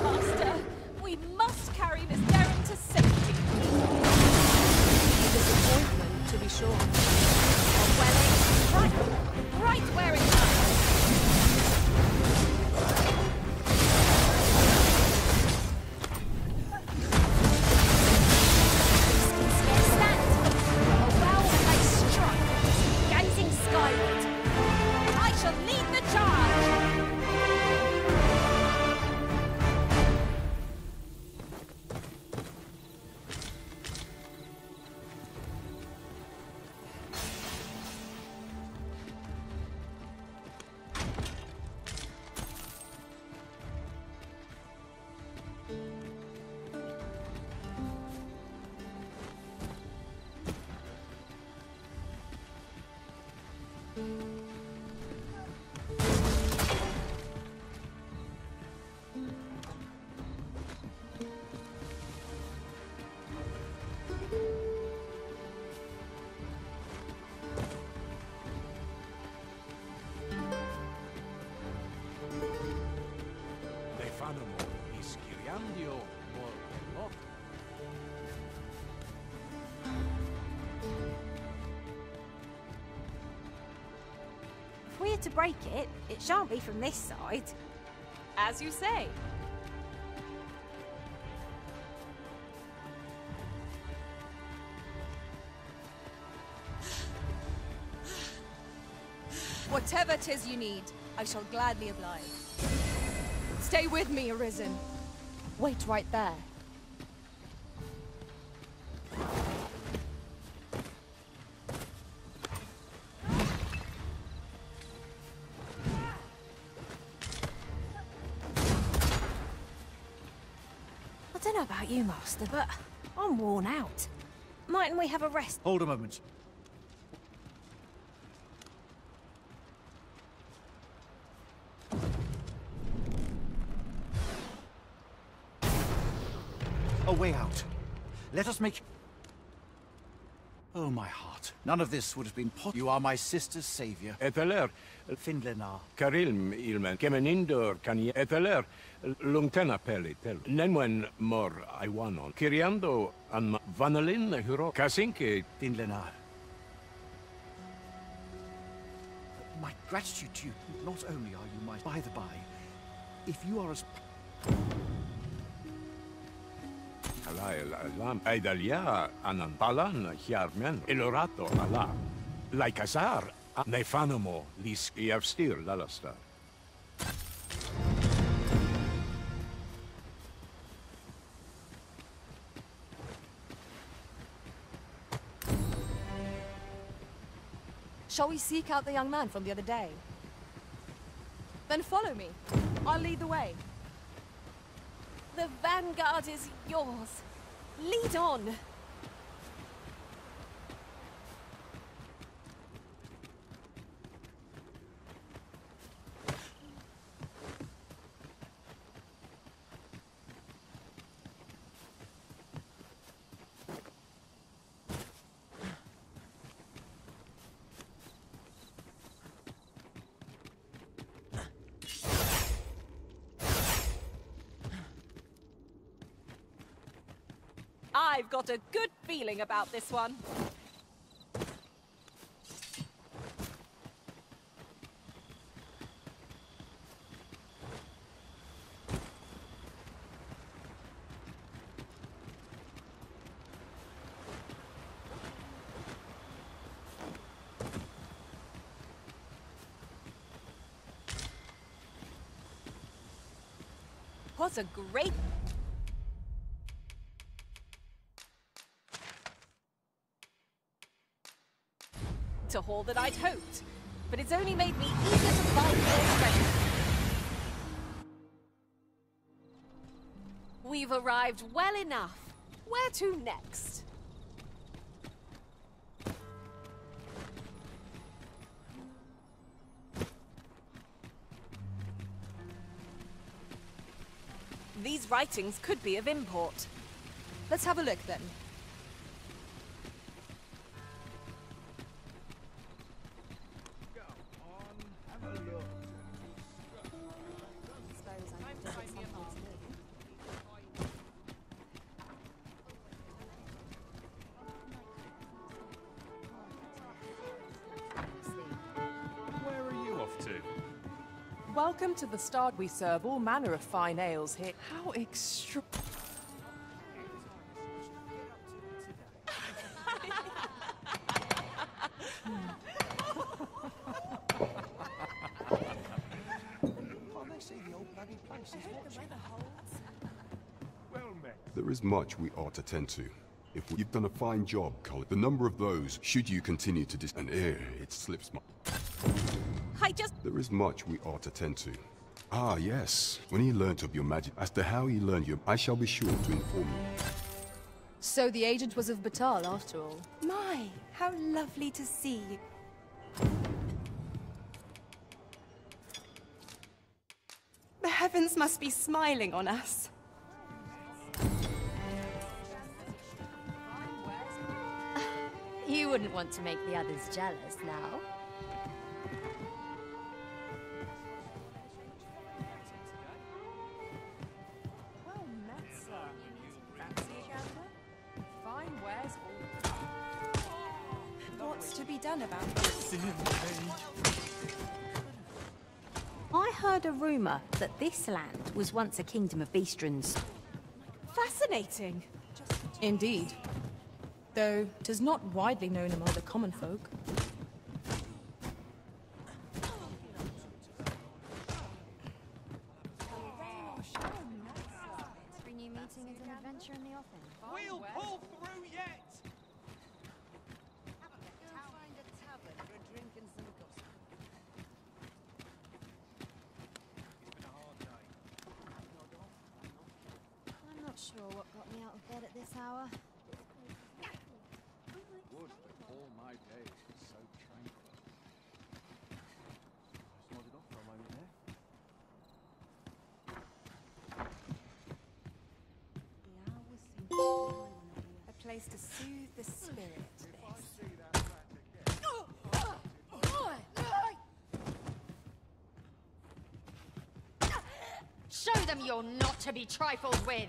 Master, we must carry Miss Darren to safety. Disappointment, to be sure. Right where it lies. Stand! A well-placed strike, gazing skyward. I shall lead the charge! If we're to break it, it shan't be from this side. As you say. Whatever 'tis you need, I shall gladly oblige. Stay with me, Arisen. Wait right there. I don't know about you, Master, but I'm worn out. Mightn't we have a rest? Hold a moment. A way out. Let us make... Oh, my heart. None of this would have been possible. You are my sister's savior. Eteler. Finlenar. Karilm ilmen. Kemenindor kani eteler. Lungtena pelitel. Nenwen mor aiwanon. Kiriando an vanalin huro. Kasinke. Finlenar. My gratitude to you. Not only are you my... By the by, if you are as... Alael alam. Aidalia anan palan hiarmen. Elorato ala. Laikazar. Nefanamo lis iavstir lalastar. Shall we seek out the young man from the other day? Then follow me. I'll lead the way. The vanguard is yours. Lead on. I've got a good feeling about this one. What a great... to haul that I'd hoped, but it's only made me eager to find more treasure. We've arrived well enough. Where to next? These writings could be of import. Let's have a look then. Welcome to the start. We serve all manner of fine ales here. How extra... There is much we ought to tend to. You've done a fine job, Colin. The number of those, should you continue to and it slips my... There is much we ought to tend to. Ah, yes. When he learnt of your magic, as to how he learned your... I shall be sure to inform you. So the agent was of Batal, after all. My, how lovely to see you. The heavens must be smiling on us. You wouldn't want to make the others jealous now. What's to be done about this? I heard a rumor that this land was once a kingdom of beastrons. Fascinating. Indeed. Though 'tis not widely known among the common folk. Every new meeting is an adventure in the offing. We'll pull through yet! I'm not sure what got me out of bed at this hour. Would that all my days were so tranquil. Just nodded off for a moment there. The hour was soon place to soothe the spirit. Show them you're not to be trifled with!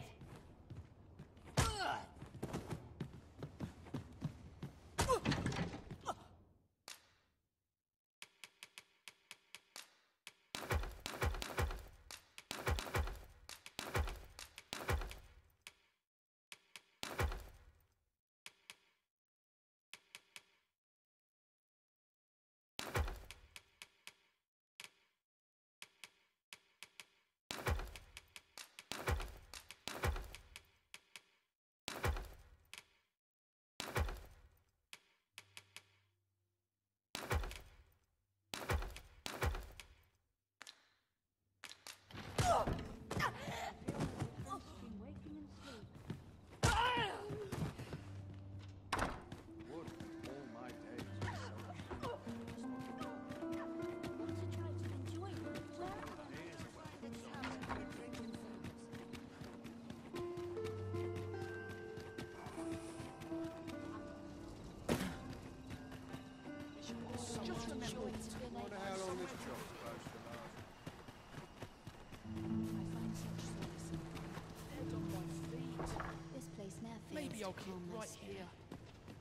Maybe I'll keep right here.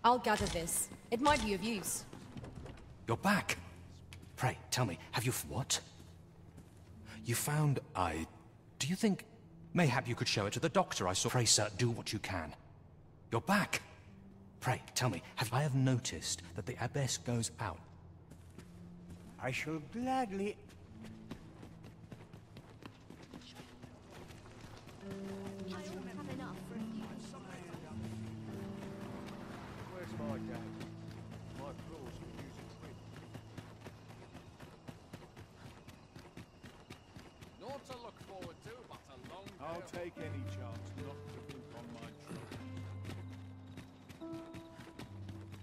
I'll gather this. It might be of use. You're back. Pray, tell me, have you... What? You found... Do you think... Mayhap you could show it to the doctor I saw... Pray, sir, do what you can. You're back. Pray, tell me, I have noticed that the abbess goes out. I shall gladly... Where's my dad? My claws could use a trim. Not to look forward to, but a long day. I'll take any chance not to think on my trip.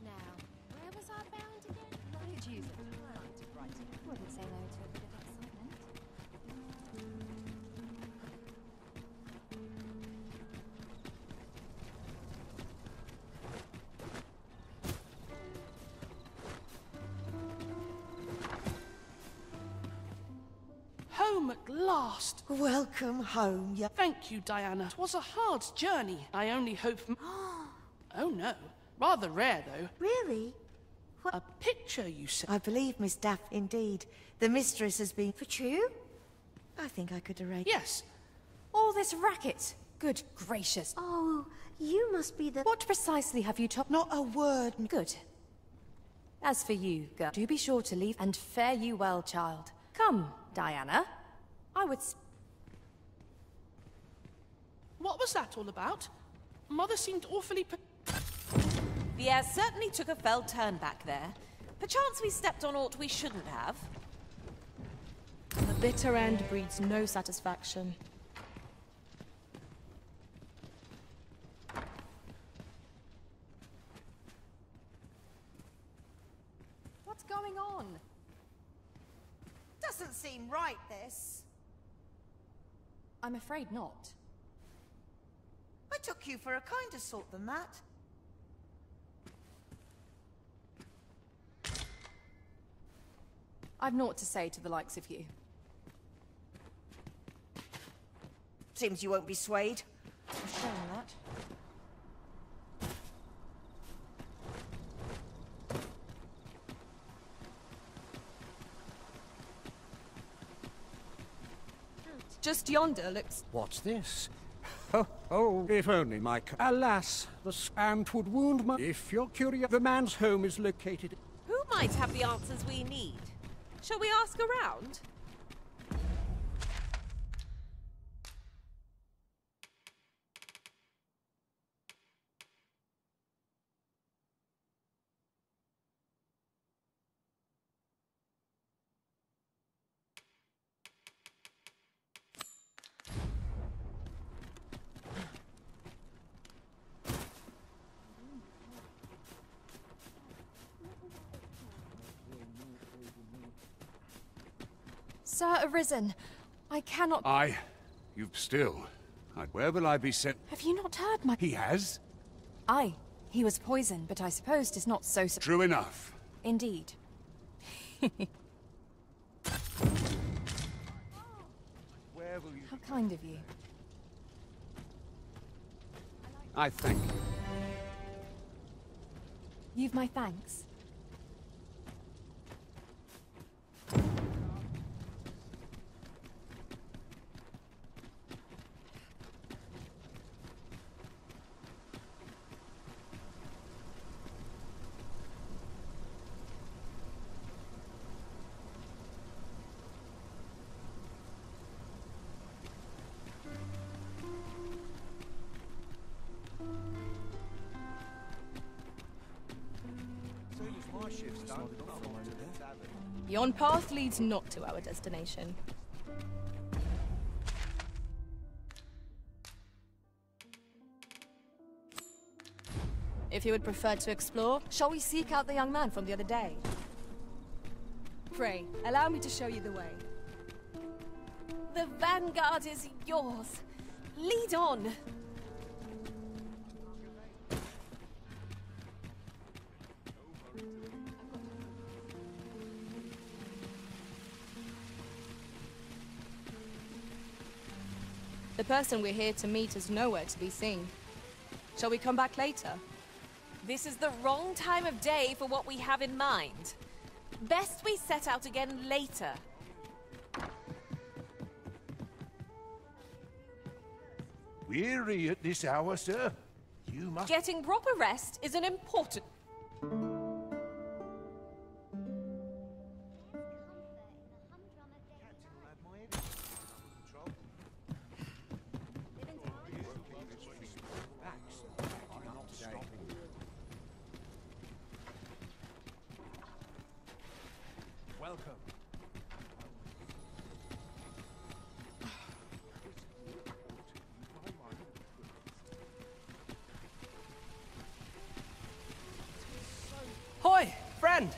Now, where was I bound again? I could use it. I like to write it. Wouldn't say no to a bit of excitement. Home at last. Welcome home, ya. Thank you, Diana. It was a hard journey. I only hope... Oh, no. Rather rare, though. Really? A picture, you said? I believe, Miss Daff, indeed. The mistress has been... For true? I think I could arrange... Yes. All this racket. Good gracious. Oh, you must be the... What precisely have you told... Not a word. Good. As for you, girl, do be sure to leave and fare you well, child. Come, Diana. I would... What was that all about? Mother seemed awfully... The air certainly took a fell turn back there. Perchance we stepped on aught we shouldn't have. The bitter end breeds no satisfaction. What's going on? Doesn't seem right, this. I'm afraid not. I took you for a kinder sort than that. I've naught to say to the likes of you. Seems you won't be swayed. I've shown that. Just yonder looks... What's this? Oh, if only my... Alas, the ant would wound my... If you're curious, the man's home is located... Who might have the answers we need? Shall we ask around? Sir Arisen, I cannot... You've still... Where will I be sent? Have you not heard my... He has? Aye. He was poisoned, but I suppose 'tis not so... True enough. Indeed. How kind of you. I thank you. You've my thanks. Yon path leads not to our destination. If you would prefer to explore, shall we seek out the young man from the other day? Pray, allow me to show you the way. The vanguard is yours. Lead on. The person we're here to meet is nowhere to be seen. Shall we come back later? This is the wrong time of day for what we have in mind. Best we set out again later. Weary at this hour, sir? You must... Getting proper rest is an important... Welcome. Hoy, friend!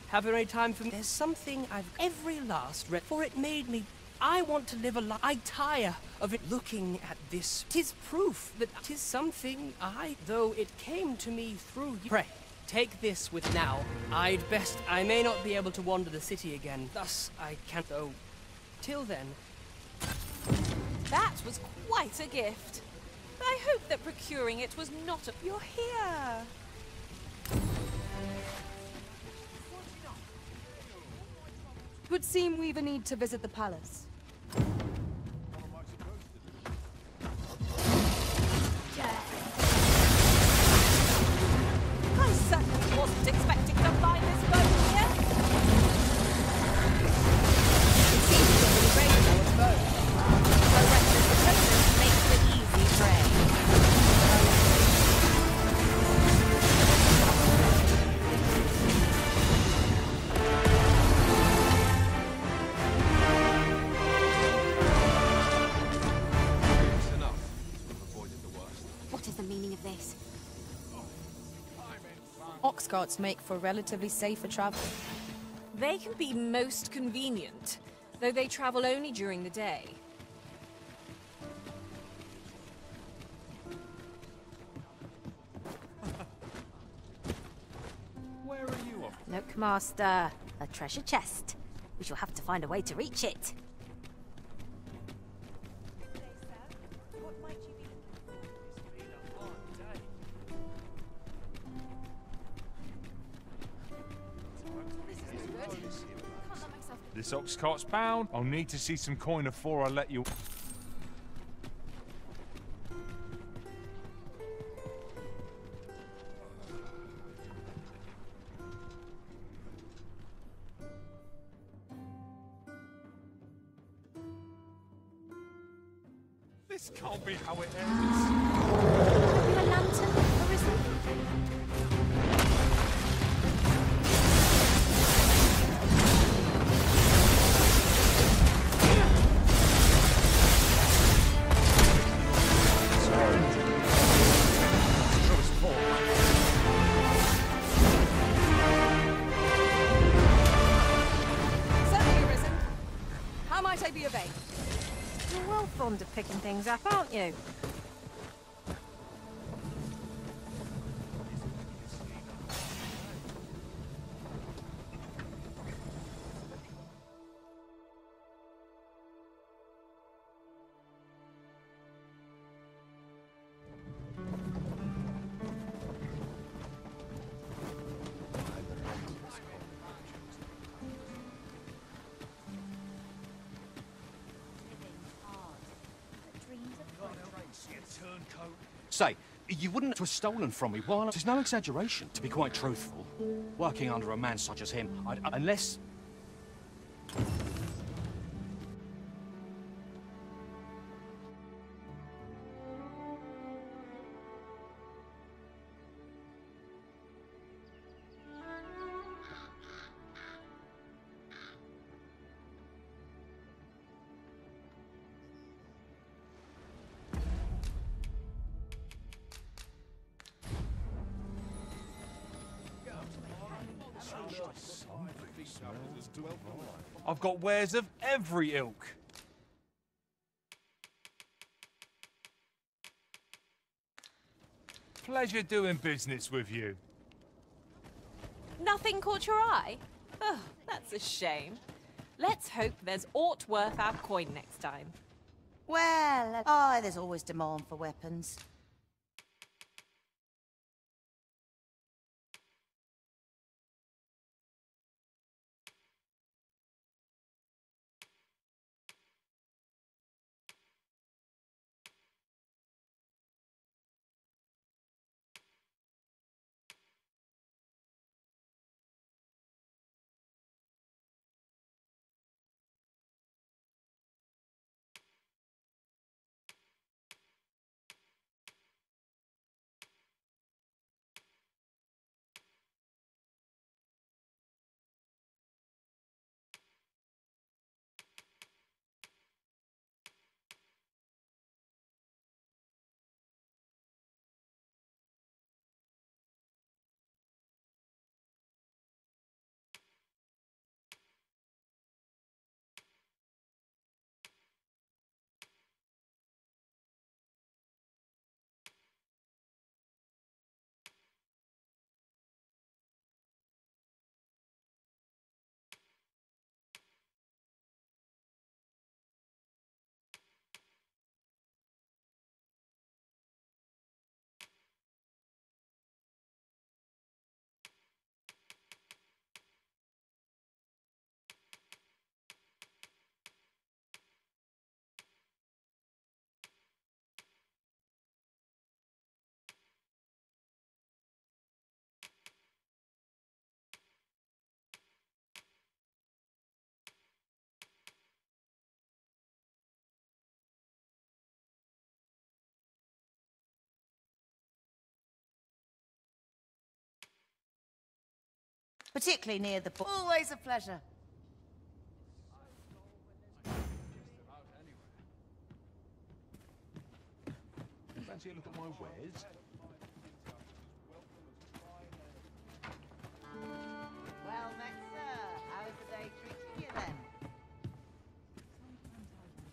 Have you any time for me? There's something I've every last read, for it made me... I want to live a life. I tire of it looking at this. 'Tis proof that 'tis something though it came to me through you. Pray, take this with now. I may not be able to wander the city again. Thus, I can't, though. Till then. That was quite a gift. I hope that procuring it was not a... You're here! It would seem we even need to visit the palace. I certainly wasn't expecting to find this boat here. It seems to be a great boat. A reckless opponent makes an easy prey. What is the meaning of this? Ox carts make for relatively safer travel. They can be most convenient, though they travel only during the day. Where are you off? Look, Master. A treasure chest. We shall have to find a way to reach it. This ox cart's bound. I'll need to see some coin before I let you... This can't be how it ends. Have you a lantern, Arisen? Fond of picking things up, aren't you? turncoat. Say, you wouldn't have stolen from me while... There's no exaggeration, to be quite truthful. Working under a man such as him, unless... I've got wares of every ilk. Pleasure doing business with you. Nothing caught your eye? Oh, that's a shame. Let's hope there's aught worth our coin next time. Well, there's always demand for weapons. Particularly near the... Always a pleasure. Fancy a look at my wares? Well met, sir. How's the day treating you then?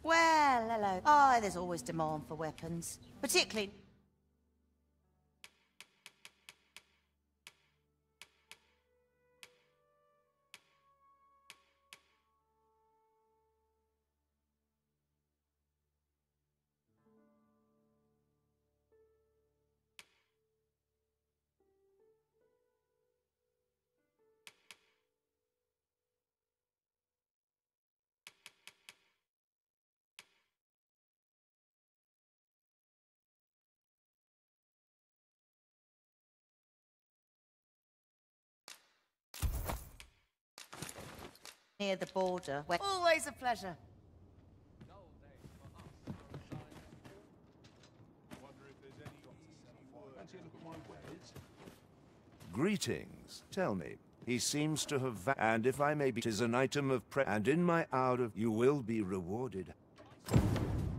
Well, hello. There's always demand for weapons. Particularly... near the border. Always a pleasure. Greetings. Tell me, he seems to have and if I may be, 'tis an item of and in my hour of you will be rewarded.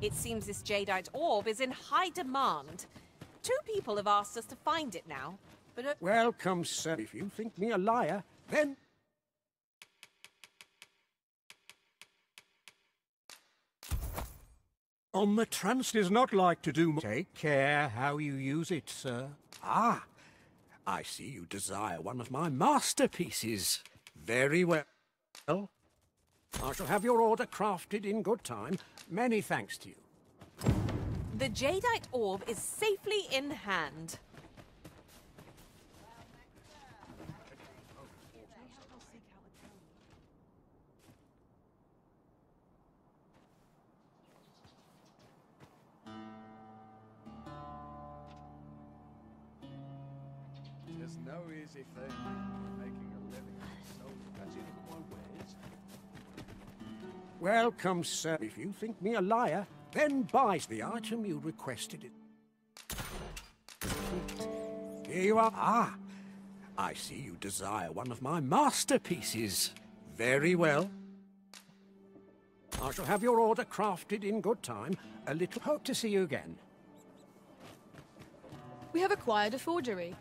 It seems this jadeite orb is in high demand. 2 people have asked us to find it now, but... Welcome, sir. If you think me a liar, then... On the trans is not like to do... Take care how you use it, sir. Ah, I see you desire one of my masterpieces. Very well. I shall have your order crafted in good time. Many thanks to you. The jadeite orb is safely in hand. no easy thing. Making a living so that's it for my ways. Welcome, sir. If you think me a liar, then buy the item you requested it. Here you are. Ah, I see you desire one of my masterpieces. Very well. I shall have your order crafted in good time. A little hope to see you again. We have acquired a forgery.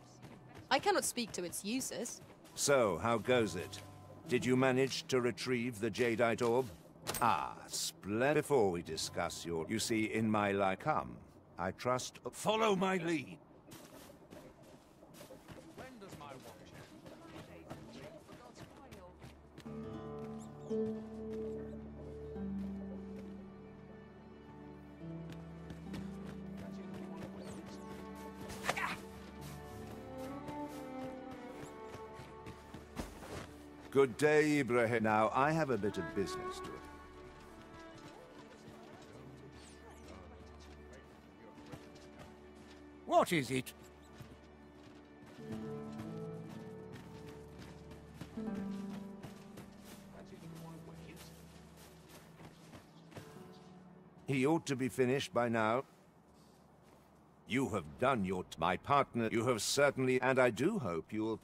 I cannot speak to its uses. So, how goes it? Did you manage to retrieve the jadeite orb? Ah, splendid. Before we discuss your... You see, in my life, come. I trust... Follow my lead. Good day, Ibrahim. Now, I have a bit of business to it. What is it? He ought to be finished by now. You have done your... My partner, you have certainly... And I do hope you will...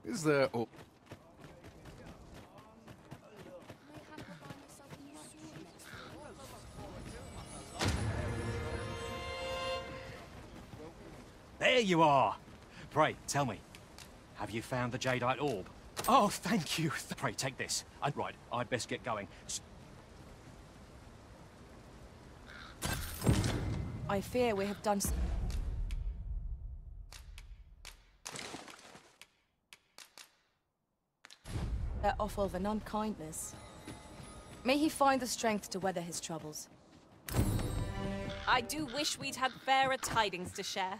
Is there... Oh. There you are! Pray, tell me, have you found the jadeite orb? Oh, thank you. Pray, take this. Right, I'd best get going. I fear we have done... Their awful of an unkindness. May he find the strength to weather his troubles. I do wish we'd had fairer tidings to share.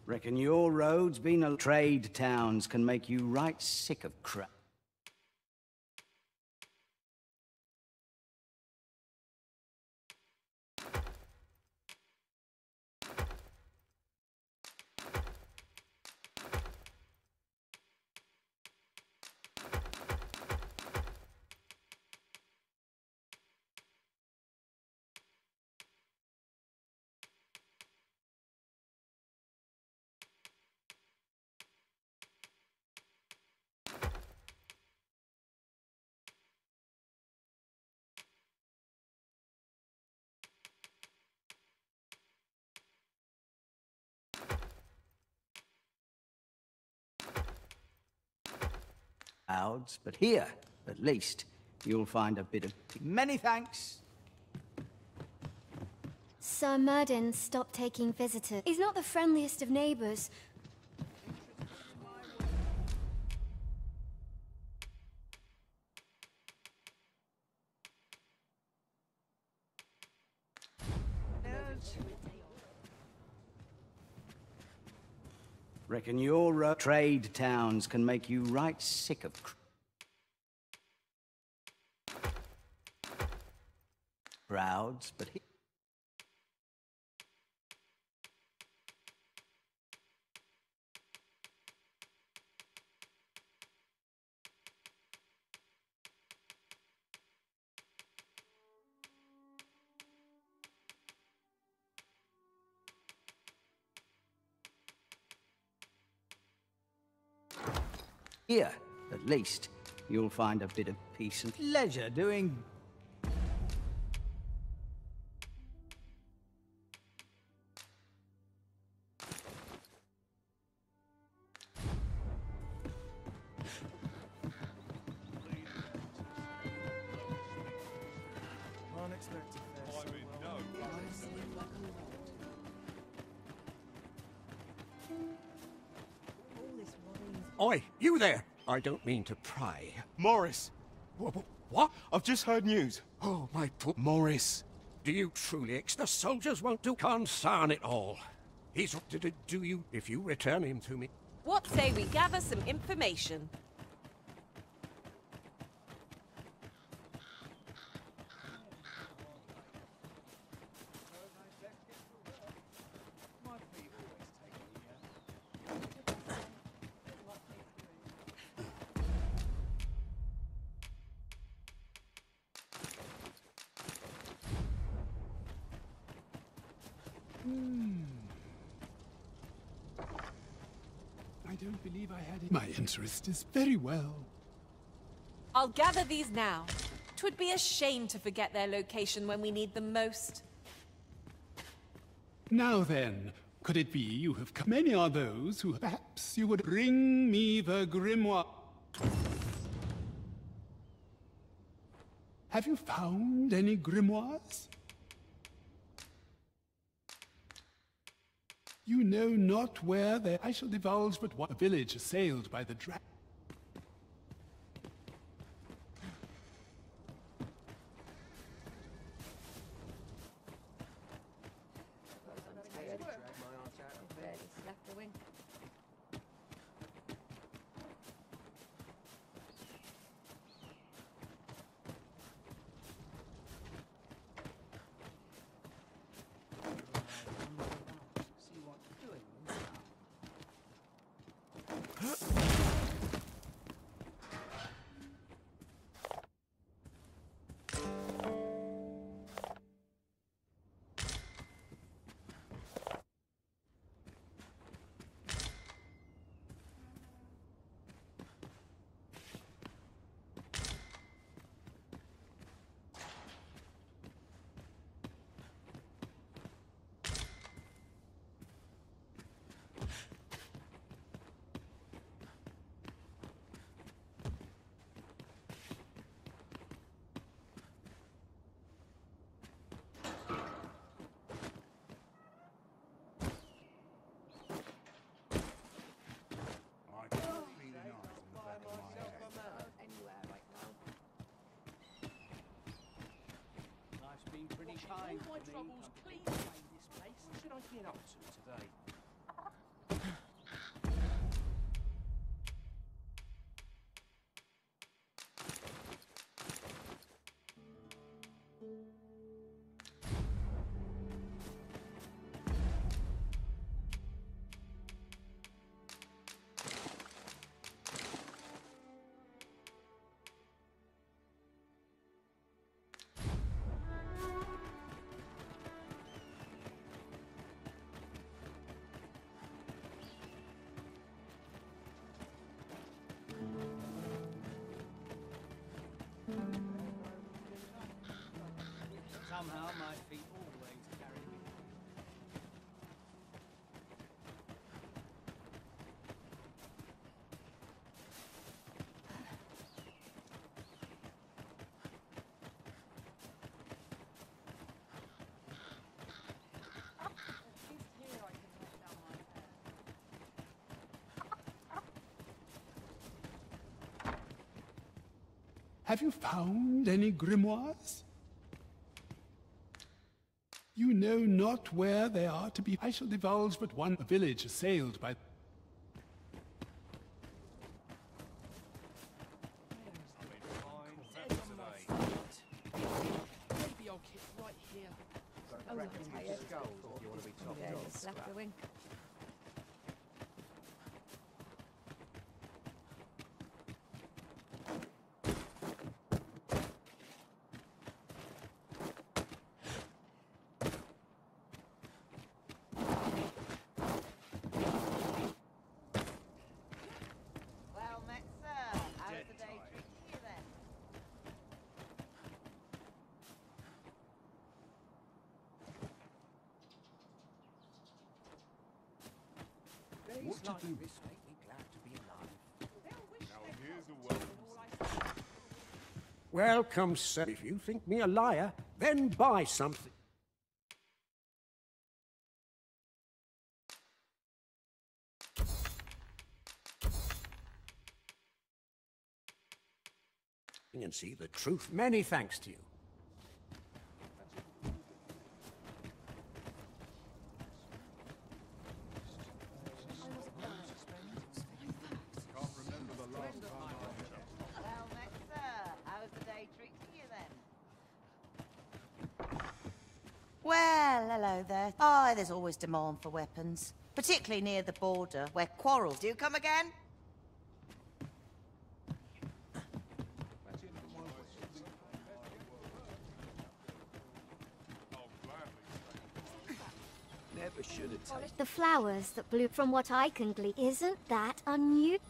Reckon your roads being a trade towns can make you right sick of crap. But here, at least, you'll find a bit of... Many thanks. Sir Murden stopped taking visitors. He's not the friendliest of neighbors. Reckon your trade towns can make you right sick of crowds, but here, at least, you'll find a bit of peace and leisure doing... Oi, you there! I don't mean to pry. Morris! What? I've just heard news. Oh, my poor... Morris! Do you truly the soldiers won't do? Concern it all. He's... Do you... If you return him to me... What say we gather some information? I don't believe I had it. My interest is very well. I'll gather these now. 'Twould be a shame to forget their location when we need them most. Now then, could it be you have come? Many are those who perhaps you would bring me the grimoire. Have you found any grimoires? You know not where they... I shall divulge but one. A village assailed by the dragon. All my troubles clean away this place. What should I get up to today? Somehow my feet always carry me. Have you found any grimoires? You know not where they are to be. I shall divulge but one. A village assailed by... Maybe I'll keep right here. Oh, I'm tired. Yeah, just left the wing. Well met, sir. How's the day treating you then? What to do? This make me glad to be alive. Now here's a welcome. Welcome, sir. If you think me a liar, then buy something. And see the truth. Many thanks to you. Can't remember the last time I had a... Well met, sir. How's the day treating you then? Well, hello there. Oh, there's always demand for weapons. Particularly near the border, where quarrels do come again. never should have taken. The flowers that blew, from what I can glean, isn't that unusual?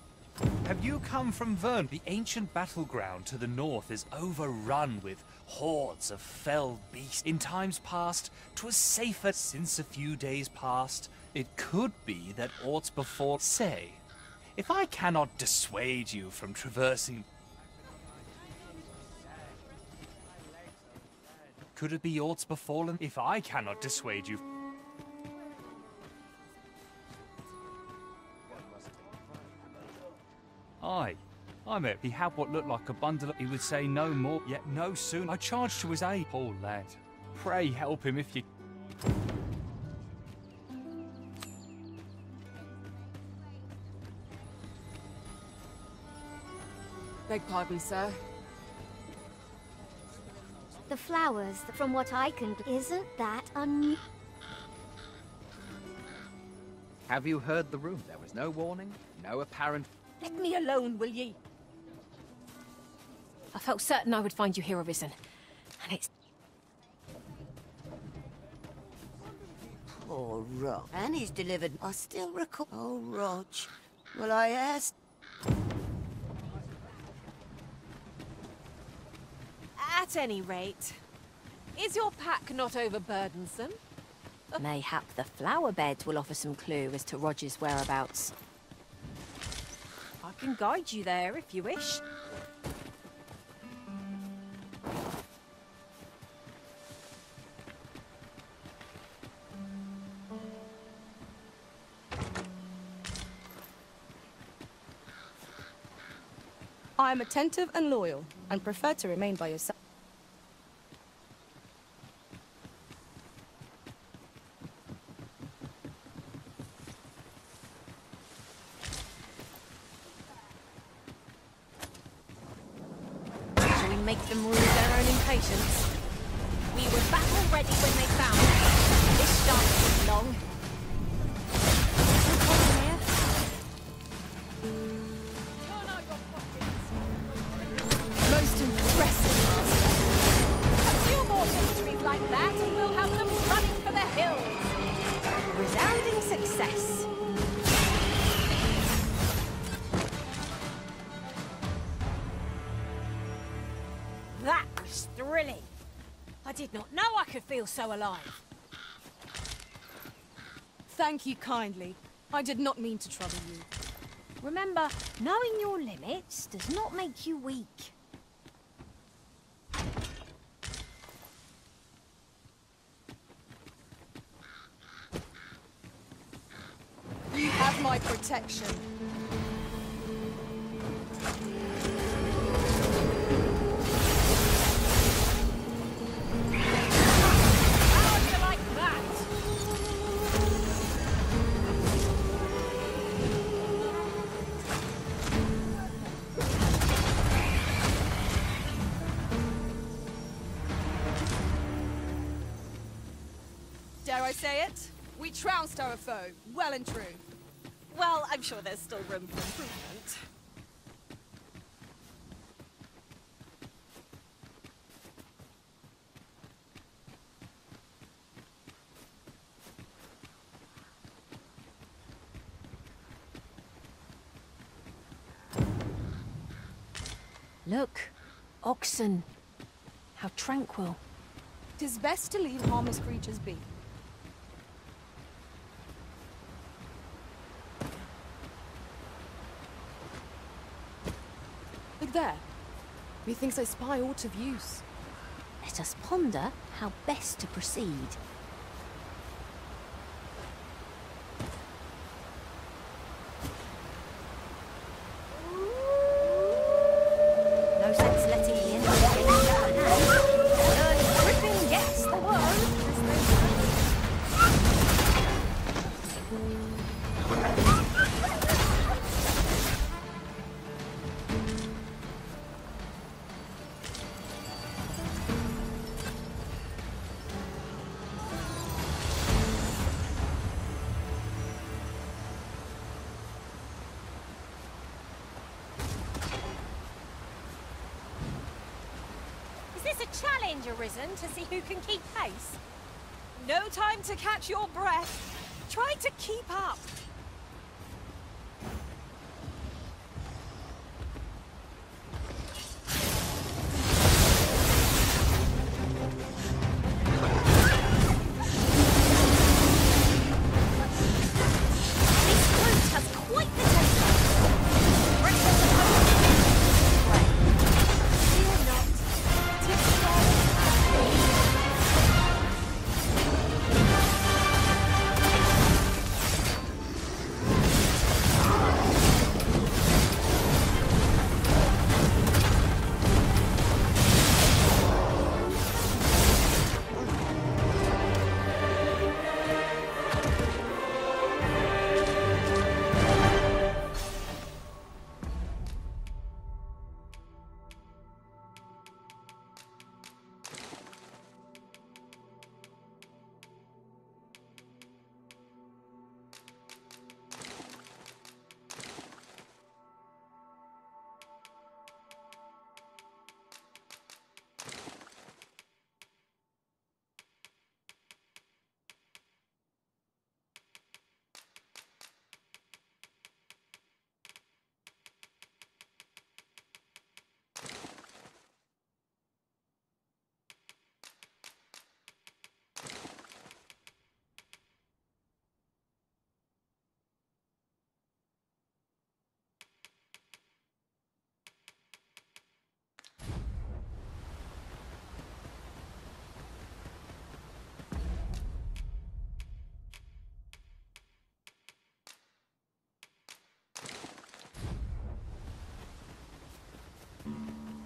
Have you come from Vern? The ancient battleground to the north is overrun with hordes of fell beasts. In times past, 'twas safer. Since a few days past, it could be that aught's before. Say, if I cannot dissuade you from traversing... Could it be aught's befallen? If I cannot dissuade you... Aye, I met. He had what looked like a bundle of... He would say no more, yet no soon. I charged to his aid. Poor lad. Pray help him if you... Beg pardon, sir. The flowers, from what I can glean, isn't that unusual? Have you heard the room? There was no warning, no apparent... Let me alone, will ye? I felt certain I would find you here, Arisen. And it's... Poor Rog. And he's delivered. I still recall... Oh, Rog. Well, I asked... At any rate, is your pack not overburdensome? Mayhap the flower beds will offer some clue as to Roger's whereabouts. I can guide you there if you wish. I am attentive and loyal, and prefer to remain by your side. Shall we make them rue their own impatience? We were battle ready when they found us. This shan't be long. Most impressive, Master. A few more victories like that and we'll have them running for the hills. Resounding success. That was thrilling. I did not know I could feel so alive. Thank you kindly. I did not mean to trouble you. Remember, knowing your limits does not make you weak. You have my protection. How do you like that? Dare I say it? We trounced our foe, well and true. Well, I'm sure there's still room for improvement. Look, oxen. How tranquil. 'Tis best to leave harmless creatures be. Look there. Methinks I spy aught of use. Let us ponder how best to proceed. No sense letting the enemy get into our hands. Griffin gets the word. Is this a challenge, Arisen, to see who can keep pace? No time to catch your breath. Try to keep up.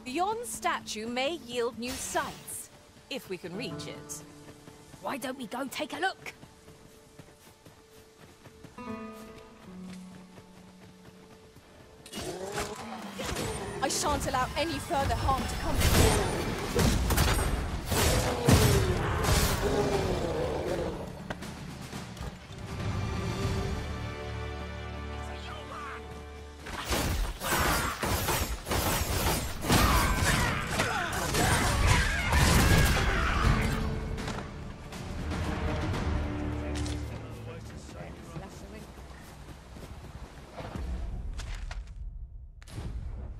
Yon statue may yield new sights, if we can reach it. Why don't we go take a look? I shan't allow any further harm to come to you.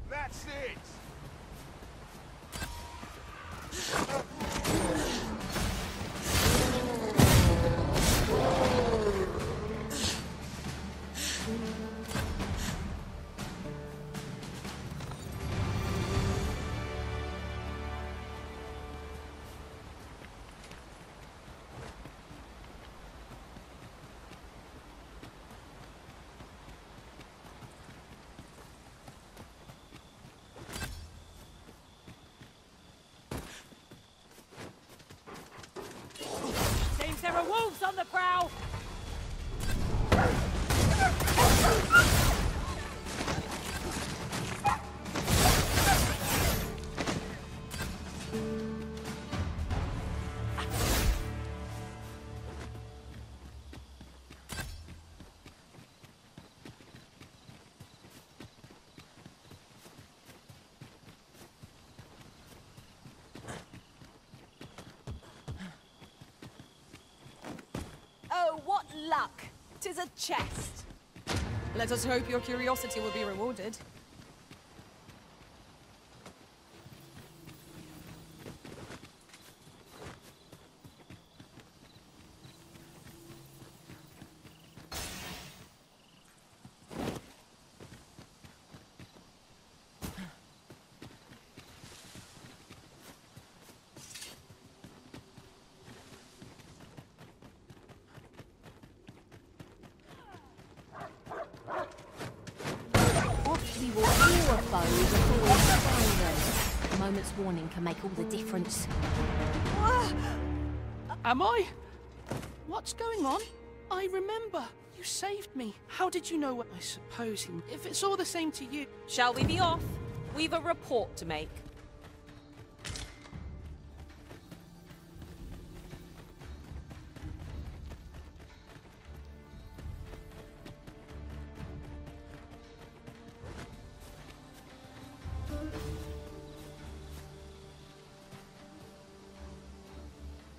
That's it! Seems there are wolves on the prowl. Oh, what luck! 'Tis a chest. Let us hope your curiosity will be rewarded. We will kill a foe before we find them. A moment's warning can make all the difference. Am I? What's going on? I remember. You saved me. How did you know what I suppose him? If it's all the same to you. Shall we be off? We've a report to make.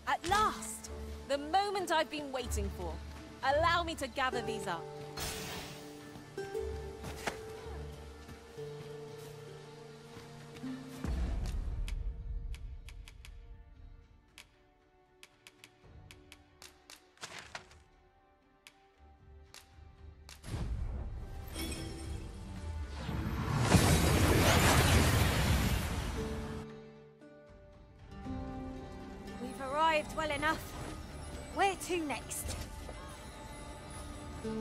At last! The moment I've been waiting for. Allow me to gather these up. We've arrived well enough. Where to next? So,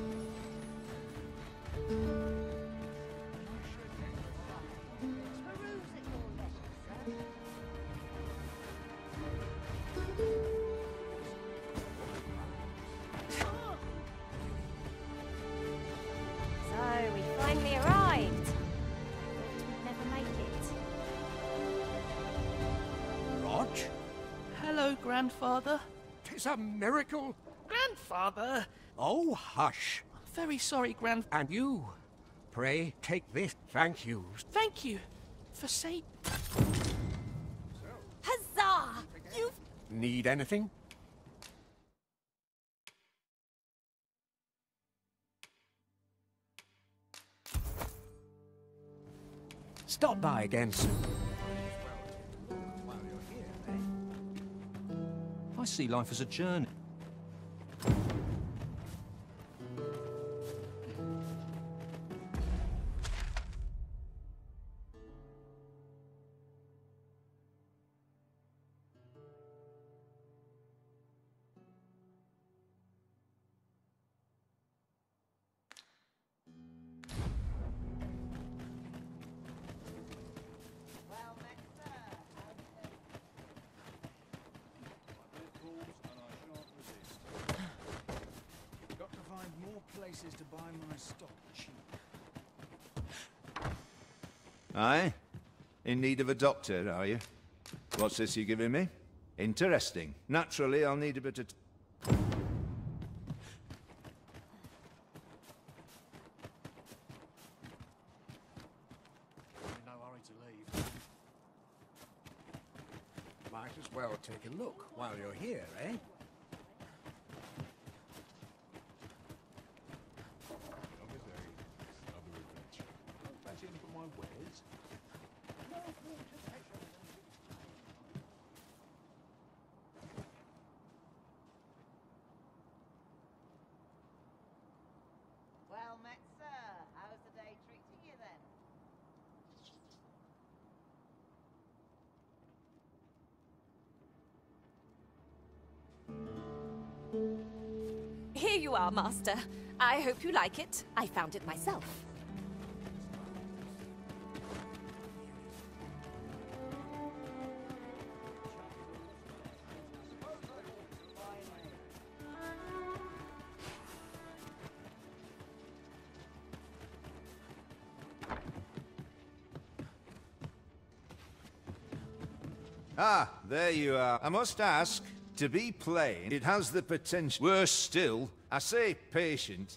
we finally arrived. Thought we'd never make it. Rog? Hello, Grandfather. 'Tis a miracle. Grandfather! Oh, hush. Very sorry, And you, pray take this. Thank you. Thank you for saying... Huzzah! You've... Need anything? Stop by again soon. I see life as a journey. Got to find more places to buy my stock cheap. Aye? In need of a doctor, are you? What's this you're giving me? Interesting. Naturally, I'll need a bit of... No hurry to leave. Might as well take a look while you're here, eh? Well met, sir. How's the day treating you then? Here you are, Master. I hope you like it. I found it myself. Ah, there you are. I must ask, to be plain, it has the potential. Worse still, I say patient,